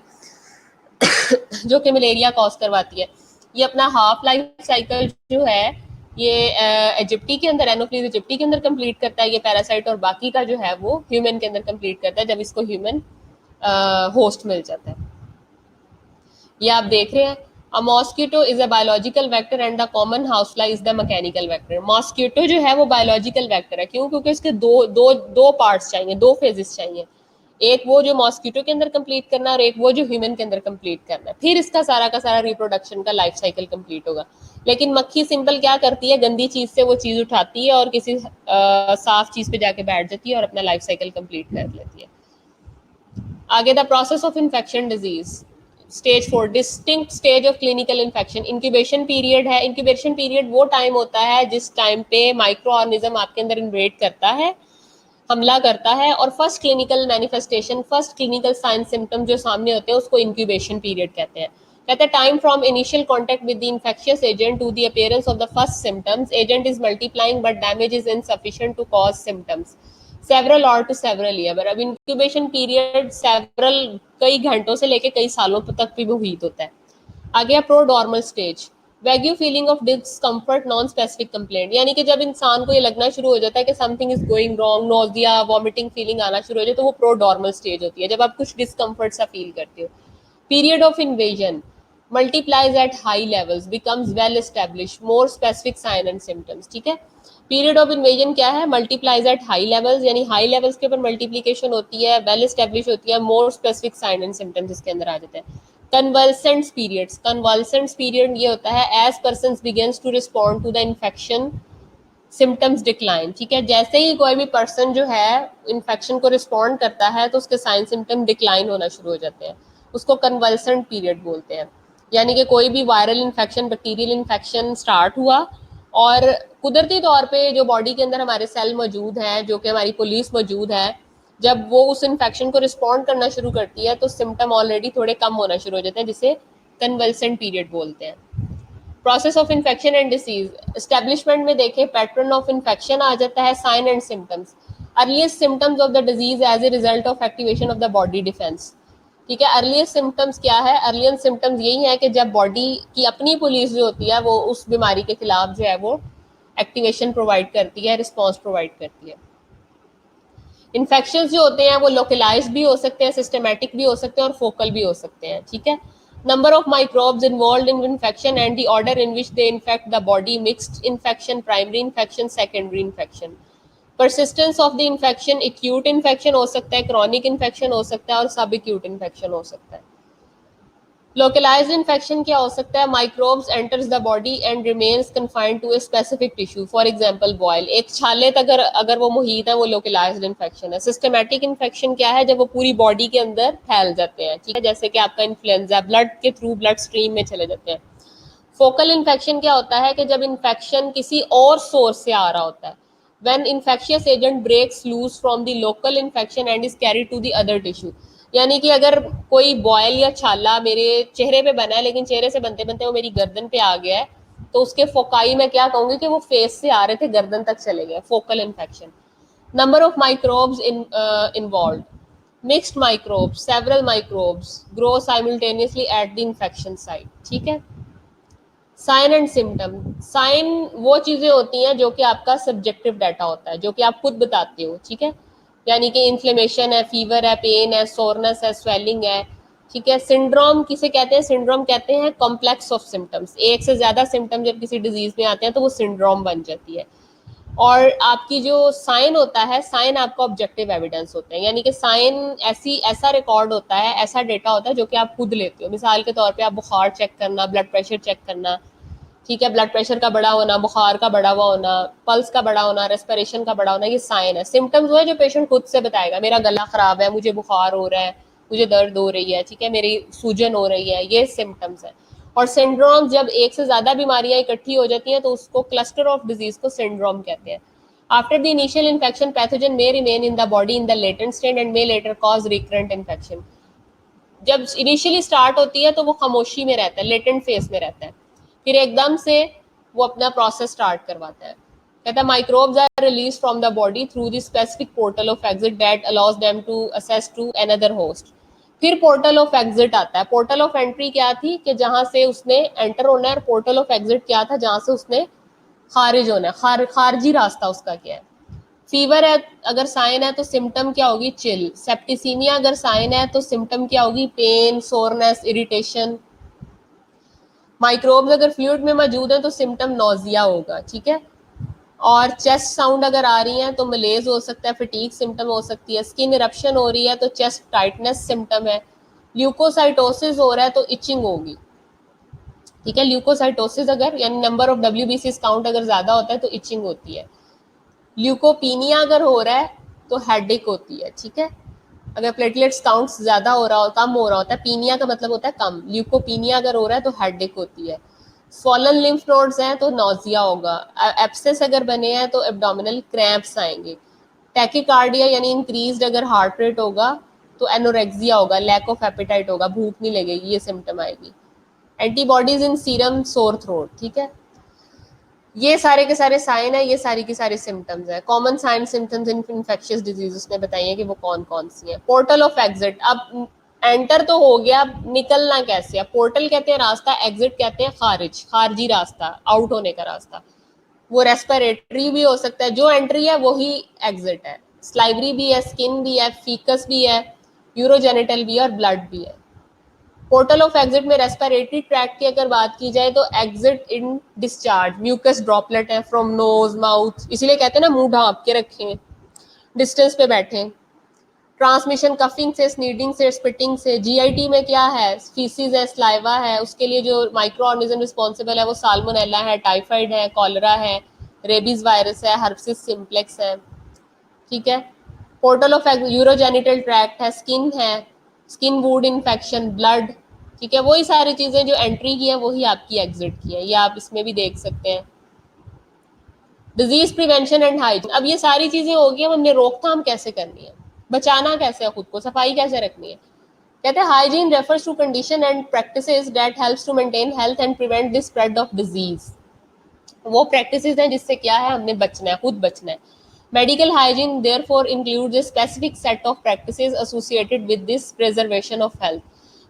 जो कि मलेरिया कॉज करवाती है, ये अपना हाफ लाइफ साइकिल जो है ये इजिप्टी के अंदर, एनोफ्लीज इजिप्टी के अंदर कंप्लीट करता है ये पैरासाइट, और बाकी का जो है वो ह्यूमन के अंदर कंप्लीट करता है जब इसको ह्यूमन होस्ट मिल जाता है। ये आप देख रहे हैं, a mosquito is a biological vector and the common housefly is the mechanical vector. Mosquito जो है वो बायोलॉजिकल वेक्टर है, क्यों? क्योंकि उसके दो पार्ट्स चाहिए, दो फेजेस चाहिए, एक वो जो मॉस्किटो के अंदर कंप्लीट करना और एक वो जो ह्यूमन के अंदर कंप्लीट करना, फिर इसका सारा का सारा रिप्रोडक्शन का लाइफ साइकिल कंप्लीट होगा। लेकिन मक्खी सिंपल क्या करती है, गंदी चीज से वो चीज उठाती है और किसी साफ चीज पे जाके बैठ जाती है और अपना लाइफ साइकिल कंप्लीट कर लेती है। आगे, the process of infection disease stage 4, distinct stage of clinical infection. Incubation period है, इंक्यूबेशन पीरियड वो टाइम होता है जिस टाइम पे माइक्रो ऑर्गेनिज्म आपके अंदर इन्वेड करता है, हमला करता है, और first clinical manifestation, first clinical sign symptom जो सामने होते हैं उसको इंक्यूबेशन पीरियड कहते हैं। कहते हैं time from initial contact with the infectious agent to the appearance of the first symptoms, agent is multiplying but damage is insufficient to cause symptoms, several और टू सेवरल ईयर। अब incubation period several, कई घंटों से लेके कई सालों तक भी मुहित होता है। आ गया prodromal stage, vague feeling of discomfort non specific complaint, यानी कि जब इंसान को ये लगना शुरू हो जाता है कि something is going wrong, nausea, vomiting feeling आना शुरू हो जाए, तो वो प्रोडॉर्मल स्टेज होती है, जब आप कुछ डिस्कम्फर्ट सा फील करते हो। Period of invasion, multiplies at high levels, becomes well established, more specific sign and symptoms। ठीक है, पीरियड ऑफ इन्वेजन क्या है, मल्टीप्लाइज एट हाई लेवल्स, यानी हाई लेवल्स के ऊपर मल्टीप्लीकेशन होती है, वेल एस्टेब्लिश होती है, more specific sign and symptoms इसके अंदर आ जाते हैं। कन्वल्सेंट्स पीरियड्स, कन्वल्सेंट्स पीरियड ये होता है as person begins to respond to the infection symptoms decline. ठीक है, जैसे ही कोई भी पर्सन जो है इन्फेक्शन को रिस्पॉन्ड करता है तो उसके साइन सिम्टम डिक्लाइन होना शुरू हो जाते हैं, उसको कन्वल्सेंट पीरियड बोलते हैं। यानी कि कोई भी viral infection, bacterial infection start हुआ और कुदरती तौर पे जो बॉडी के अंदर हमारे सेल मौजूद हैं, जो कि हमारी पुलिस मौजूद है, जब वो उस इन्फेक्शन को रिस्पॉन्ड करना शुरू करती है तो सिम्टम ऑलरेडी थोड़े कम होना शुरू हो जाते हैं, जिसे कन्वल्सेंट पीरियड बोलते हैं। Process of infection and disease, establishment में देखें पैटर्न ऑफ इन्फेक्शन आ जाता है, sign and symptoms, earliest symptoms of the disease as a result of activation of the body defence. ठीक है, अर्लीस्ट सिम्टम्स क्या है, अर्लीस्ट सिम्टम्स यही है कि जब बॉडी की अपनी पुलिस जो होती है वो उस बीमारी के खिलाफ जो है वो एक्टिवेशन प्रोवाइड करती है, रिस्पॉन्स प्रोवाइड करती है। इन्फेक्शन जो होते हैं वो लोकलाइज भी हो सकते हैं, सिस्टमेटिक भी हो सकते हैं और फोकल भी हो सकते हैं। ठीक है, number of microbes involved in infection and the order in which they infect the body, mixed infection, primary infection, secondary infection, persistence of the infection, acute infection हो सकता है, chronic infection हो सकता है और sub acute infection हो सकता है। लोकलाइज्ड इन्फेक्शन क्या हो सकता है? Microbes enters the body and remains confined to a specific tissue, for example boil, एक छाले तक अगर अगर वो मुहित है, वो लोकलाइज्ड इन्फेक्शन है। सिस्टमैटिक इन्फेक्शन क्या है? जब वो पूरी बॉडी के अंदर फैल जाते हैं, ठीक है, जैसे कि आपका इन्फ्लुएंजा ब्लड के थ्रू ब्लड स्ट्रीम में चले जाते हैं। फोकल इन्फेक्शन क्या होता है? कि जब इन्फेक्शन किसी और सोर्स से आ रहा होता है, when infectious agent breaks loose from the local infection and is carried to the other tissue, यानी कि अगर कोई बॉयल या छाला मेरे चेहरे पे बना है, लेकिन चेहरे से बनते बनते वो मेरी गर्दन पे आ गया है, तो उसके फोकाई में क्या कहूंगी कि वो फेस से आ रहे थे, गर्दन तक चले गए, focal infection. Number of microbes involve, mixed microbes, several microbes grow simultaneously at the infection site, ठीक है। साइन एंड सिम्टम, साइन वो चीजें होती हैं जो कि आपका सब्जेक्टिव डाटा होता है, जो कि आप खुद बताते हो, ठीक है, यानी कि इन्फ्लेमेशन है, फीवर है, पेन है, सोरनेस है, स्वेलिंग है, ठीक है। सिंड्रोम किसे कहते हैं? सिंड्रोम कहते हैं कॉम्प्लेक्स ऑफ सिम्टम्स, एक से ज्यादा सिम्टम जब किसी डिजीज में आते हैं तो वो सिंड्रोम बन जाती है। और आपकी जो साइन होता है, साइन आपका ऑब्जेक्टिव एविडेंस होता है, यानी कि साइन ऐसा रिकॉर्ड होता है, ऐसा डेटा होता है जो कि आप खुद लेते हो। मिसाल के तौर पे आप बुखार चेक करना, ब्लड प्रेशर चेक करना, ठीक है, ब्लड प्रेशर का बढ़ा होना, बुखार का बढ़ा हुआ होना, पल्स का बढ़ा होना, रेस्पिरेशन का बढ़ा होना, ये साइन है। सिम्टम्स वो है जो पेशेंट खुद से बताएगा, मेरा गला खराब है, मुझे बुखार हो रहा है, मुझे दर्द हो रही है, ठीक है, मेरी सूजन हो रही है, ये सिम्टम्स है। और सिंड्रोम जब एक से ज्यादा बीमारियां इकट्ठी हो जाती हैं तो उसको क्लस्टर ऑफ डिजीज को सिंड्रोम कहते हैं। After the initial infection pathogen may remain in the body in the latent state and me later cause recurrent infection. जब इनिशियली स्टार्ट होती है तो वो खामोशी में रहता है, लेटेंट फेस में रहता है, फिर एकदम से वो अपना प्रोसेस स्टार्ट करवाता है। कहता है microbes are release from the body through the specific portal of exit that allows them to access to another host. फिर पोर्टल ऑफ एग्जिट आता है। पोर्टल ऑफ एंट्री क्या थी? कि जहां से उसने एंटर होना है, और पोर्टल ऑफ एग्जिट क्या था? जहां से उसने खारिज होना है, खारजी रास्ता उसका क्या है। फीवर है अगर साइन है तो सिम्टम क्या होगी? चिल। सेप्टिसीमिया अगर साइन है तो सिम्टम क्या होगी? Pain, soreness, irritation. माइक्रोब्स अगर फ्लूइड में मौजूद है तो सिम्टम नोजिया होगा, ठीक है। और चेस्ट साउंड अगर आ रही है तो मलेज हो सकता है, फटीग सिम्टम हो सकती है। स्किन इरप्शन हो रही है तो चेस्ट टाइटनेस सिम्टम है। ल्यूकोसाइटोसिस हो रहा है तो इचिंग होगी, ठीक है। ल्यूकोसाइटोसिस अगर यानी नंबर ऑफ WBC काउंट अगर ज्यादा होता है तो इचिंग होती है। ल्यूकोपीनिया अगर हो रहा है तो हेडेक होती है, ठीक है। अगर प्लेटलेट्स काउंट ज्यादा हो रहा हो, कम हो रहा होता है, पीनिया का मतलब होता है कम, ल्यूकोपीनिया अगर हो रहा है तो हेडेक होती है। स्वॉलन लिम्फ नोड्स हैं तो नोजिया होगा। एब्सेस अगर बने हैं तो एब्डोमिनल क्रैम्प्स आएंगे। टैकिकार्डिया यानी इंक्रीज्ड अगर हार्ट रेट होगा तो एनोरेक्सिया होगा, लैक ऑफ एपेटाइट होगा, भूख नहीं लगेगी, ये सिम्टम आएगी। एंटीबॉडीज इन सीरम, सोर थ्रोट, ठीक है। ये सारे के सारे साइन है, ये सारी की सारी सिम्टम्स है। Common sign symptoms in infectious disease उसने बताई है कि वो कौन कौन सी है। पोर्टल ऑफ एग्जिट, अब एंटर तो हो गया, निकलना कैसे? अब पोर्टल कहते हैं रास्ता, एग्जिट कहते हैं खारिज, खारजी रास्ता, आउट होने का रास्ता। वो रेस्पिरेटरी भी हो सकता है, जो एंट्री है वही एग्जिट है। स्लाइवरी भी है, स्किन भी है, फीकस भी है, यूरोजेनिटल भी है और ब्लड भी है। पोर्टल ऑफ एग्जिट में रेस्पिरेटरी ट्रैक्ट की अगर बात की जाए तो exit in discharge, mucus droplet है फ्रॉम नोज माउथ, इसीलिए कहते हैं ना मुंह ढांप के रखें, डिस्टेंस पे बैठें। ट्रांसमिशन कफिंग से, स्नीडिंग से, स्पिटिंग से। जीआईटी में क्या है? फीसिस है, स्लाइवा है, उसके लिए जो माइक्रो ऑर्गेनिज्म रिस्पॉन्सिबल है वो साल्मोनेला है, टाइफाइड है, कॉलरा है, रेबीज वायरस है, हर्पिस सिम्प्लेक्स है, ठीक है। पोर्टल ऑफ यूरोजेनिटल ट्रैक्ट है, स्किन है, स्किन वुड इन्फेक्शन, ब्लड, ठीक है। वही सारी चीजें जो एंट्री की है वही आपकी एग्जिट की है, ये आप इसमें भी देख सकते हैं। डिजीज प्रिवेंशन एंड हाइजीन, अब ये सारी चीजें होगी, अब हमने रोकथाम कैसे करनी है, बचाना कैसे है खुद को, सफाई कैसे रखनी है। कहते हैं hygiene refers to condition and practices that helps to maintain health and prevent the spread of disease. वो प्रैक्टिसेस हैं जिससे क्या है, हमने बचना है, खुद बचना है। Medical hygiene therefore includes a specific set of practices associated with this preservation of health.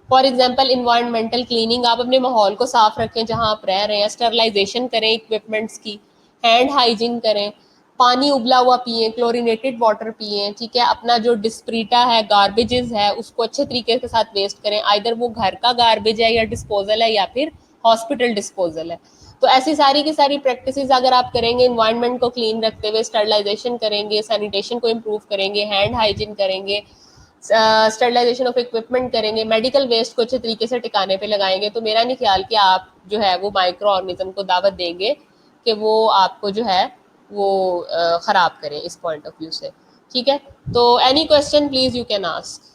For example environmental cleaning, आप अपने माहौल को साफ रखें जहां आप रह रहे हैं, स्टरलाइजेशन करें इक्विपमेंट्स की, हैंड हाइजीन करें, पानी उबला हुआ पिए, क्लोरीनेटेड वाटर पिए, ठीक है। अपना जो डिस्प्रीटा है, गार्बेजेस है, उसको अच्छे तरीके के साथ वेस्ट करें, आइदर वो घर का गार्बेज है या डिस्पोजल है या फिर हॉस्पिटल डिस्पोजल है। तो ऐसी सारी की सारी प्रैक्टिसेस अगर आप करेंगे, इन्वायरमेंट को क्लीन रखते हुए, स्टरलाइजेशन करेंगे, सैनिटेशन को इम्प्रूव करेंगे, हैंड हाइजीन करेंगे, स्टरलाइजेशन ऑफ इक्विपमेंट करेंगे, मेडिकल वेस्ट को अच्छे तरीके से टिकाने पे लगाएंगे, तो मेरा नहीं ख्याल कि आप जो है वो माइक्रो ऑर्गेनिज्म को दावत देंगे कि वो आपको जो है वो खराब करें इस पॉइंट ऑफ व्यू से। ठीक है, तो any question please you can ask.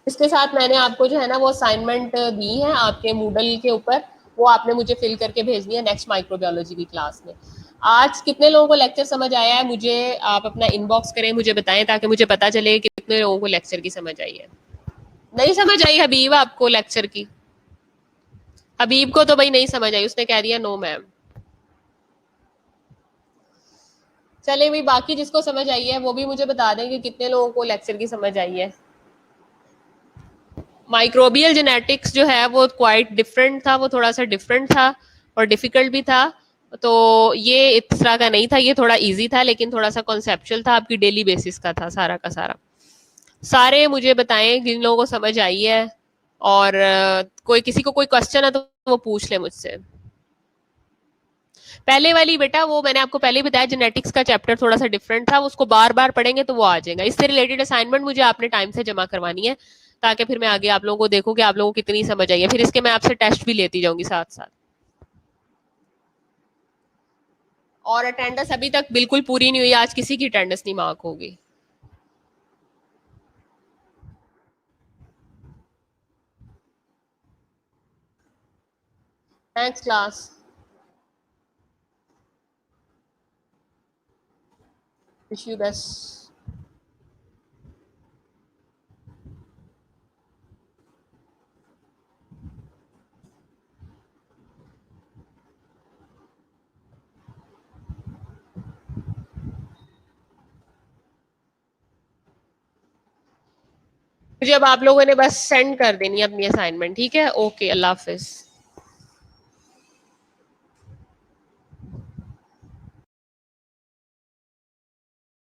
इसके साथ मैंने आपको जो है ना वो असाइनमेंट दी है आपके मूडल के ऊपर, वो आपने मुझे फिल करके भेजनी है नेक्स्ट माइक्रोबायोलॉजी की क्लास में। आज कितने लोगों को लेक्चर समझ आया है, मुझे आप अपना इनबॉक्स करें, मुझे बताएं, ताकि मुझे पता चले कि कितने लोगों को लेक्चर की समझ आई है। नहीं समझ आई हबीब आपको लेक्चर की? हबीब को तो भाई नहीं समझ आई, उसने कह दिया नो मैम। चले भाई, बाकी जिसको समझ आई है वो भी मुझे बता दें कि कितने लोगों को लेक्चर की समझ आई है। माइक्रोबियल जेनेटिक्स जो है वो क्वाइट डिफरेंट था, वो थोड़ा सा डिफरेंट था और डिफिकल्ट भी था। तो ये इस तरह का नहीं था, ये थोड़ा इजी था, लेकिन थोड़ा सा कॉन्सेप्चुअल था, आपकी डेली बेसिस का था सारा का सारा। सारे मुझे बताएं जिन लोगों को समझ आई है, और कोई किसी को कोई क्वेश्चन है तो वो पूछ ले मुझसे। पहले वाली बेटा वो मैंने आपको पहले ही बताया, जेनेटिक्स का चैप्टर थोड़ा सा डिफरेंट था, उसको बार बार पढ़ेंगे तो वो आ जाएगा। इससे रिलेटेड असाइनमेंट मुझे आपने टाइम से जमा करवानी है, ताकि फिर मैं आगे आप लोगों को देखूं कि आप लोगों को कितनी समझ आई है, फिर इसके मैं आपसे टेस्ट भी लेती जाऊंगी साथ साथ। और अटेंडेंस अभी तक बिल्कुल पूरी नहीं हुई, आज किसी की अटेंडेंस नहीं मार्क होगी। Thanks class. Wish you best. मुझे अब आप लोगों ने बस सेंड कर देनी है अपनी असाइनमेंट, ठीक है? ओके, अल्लाह हाफिज।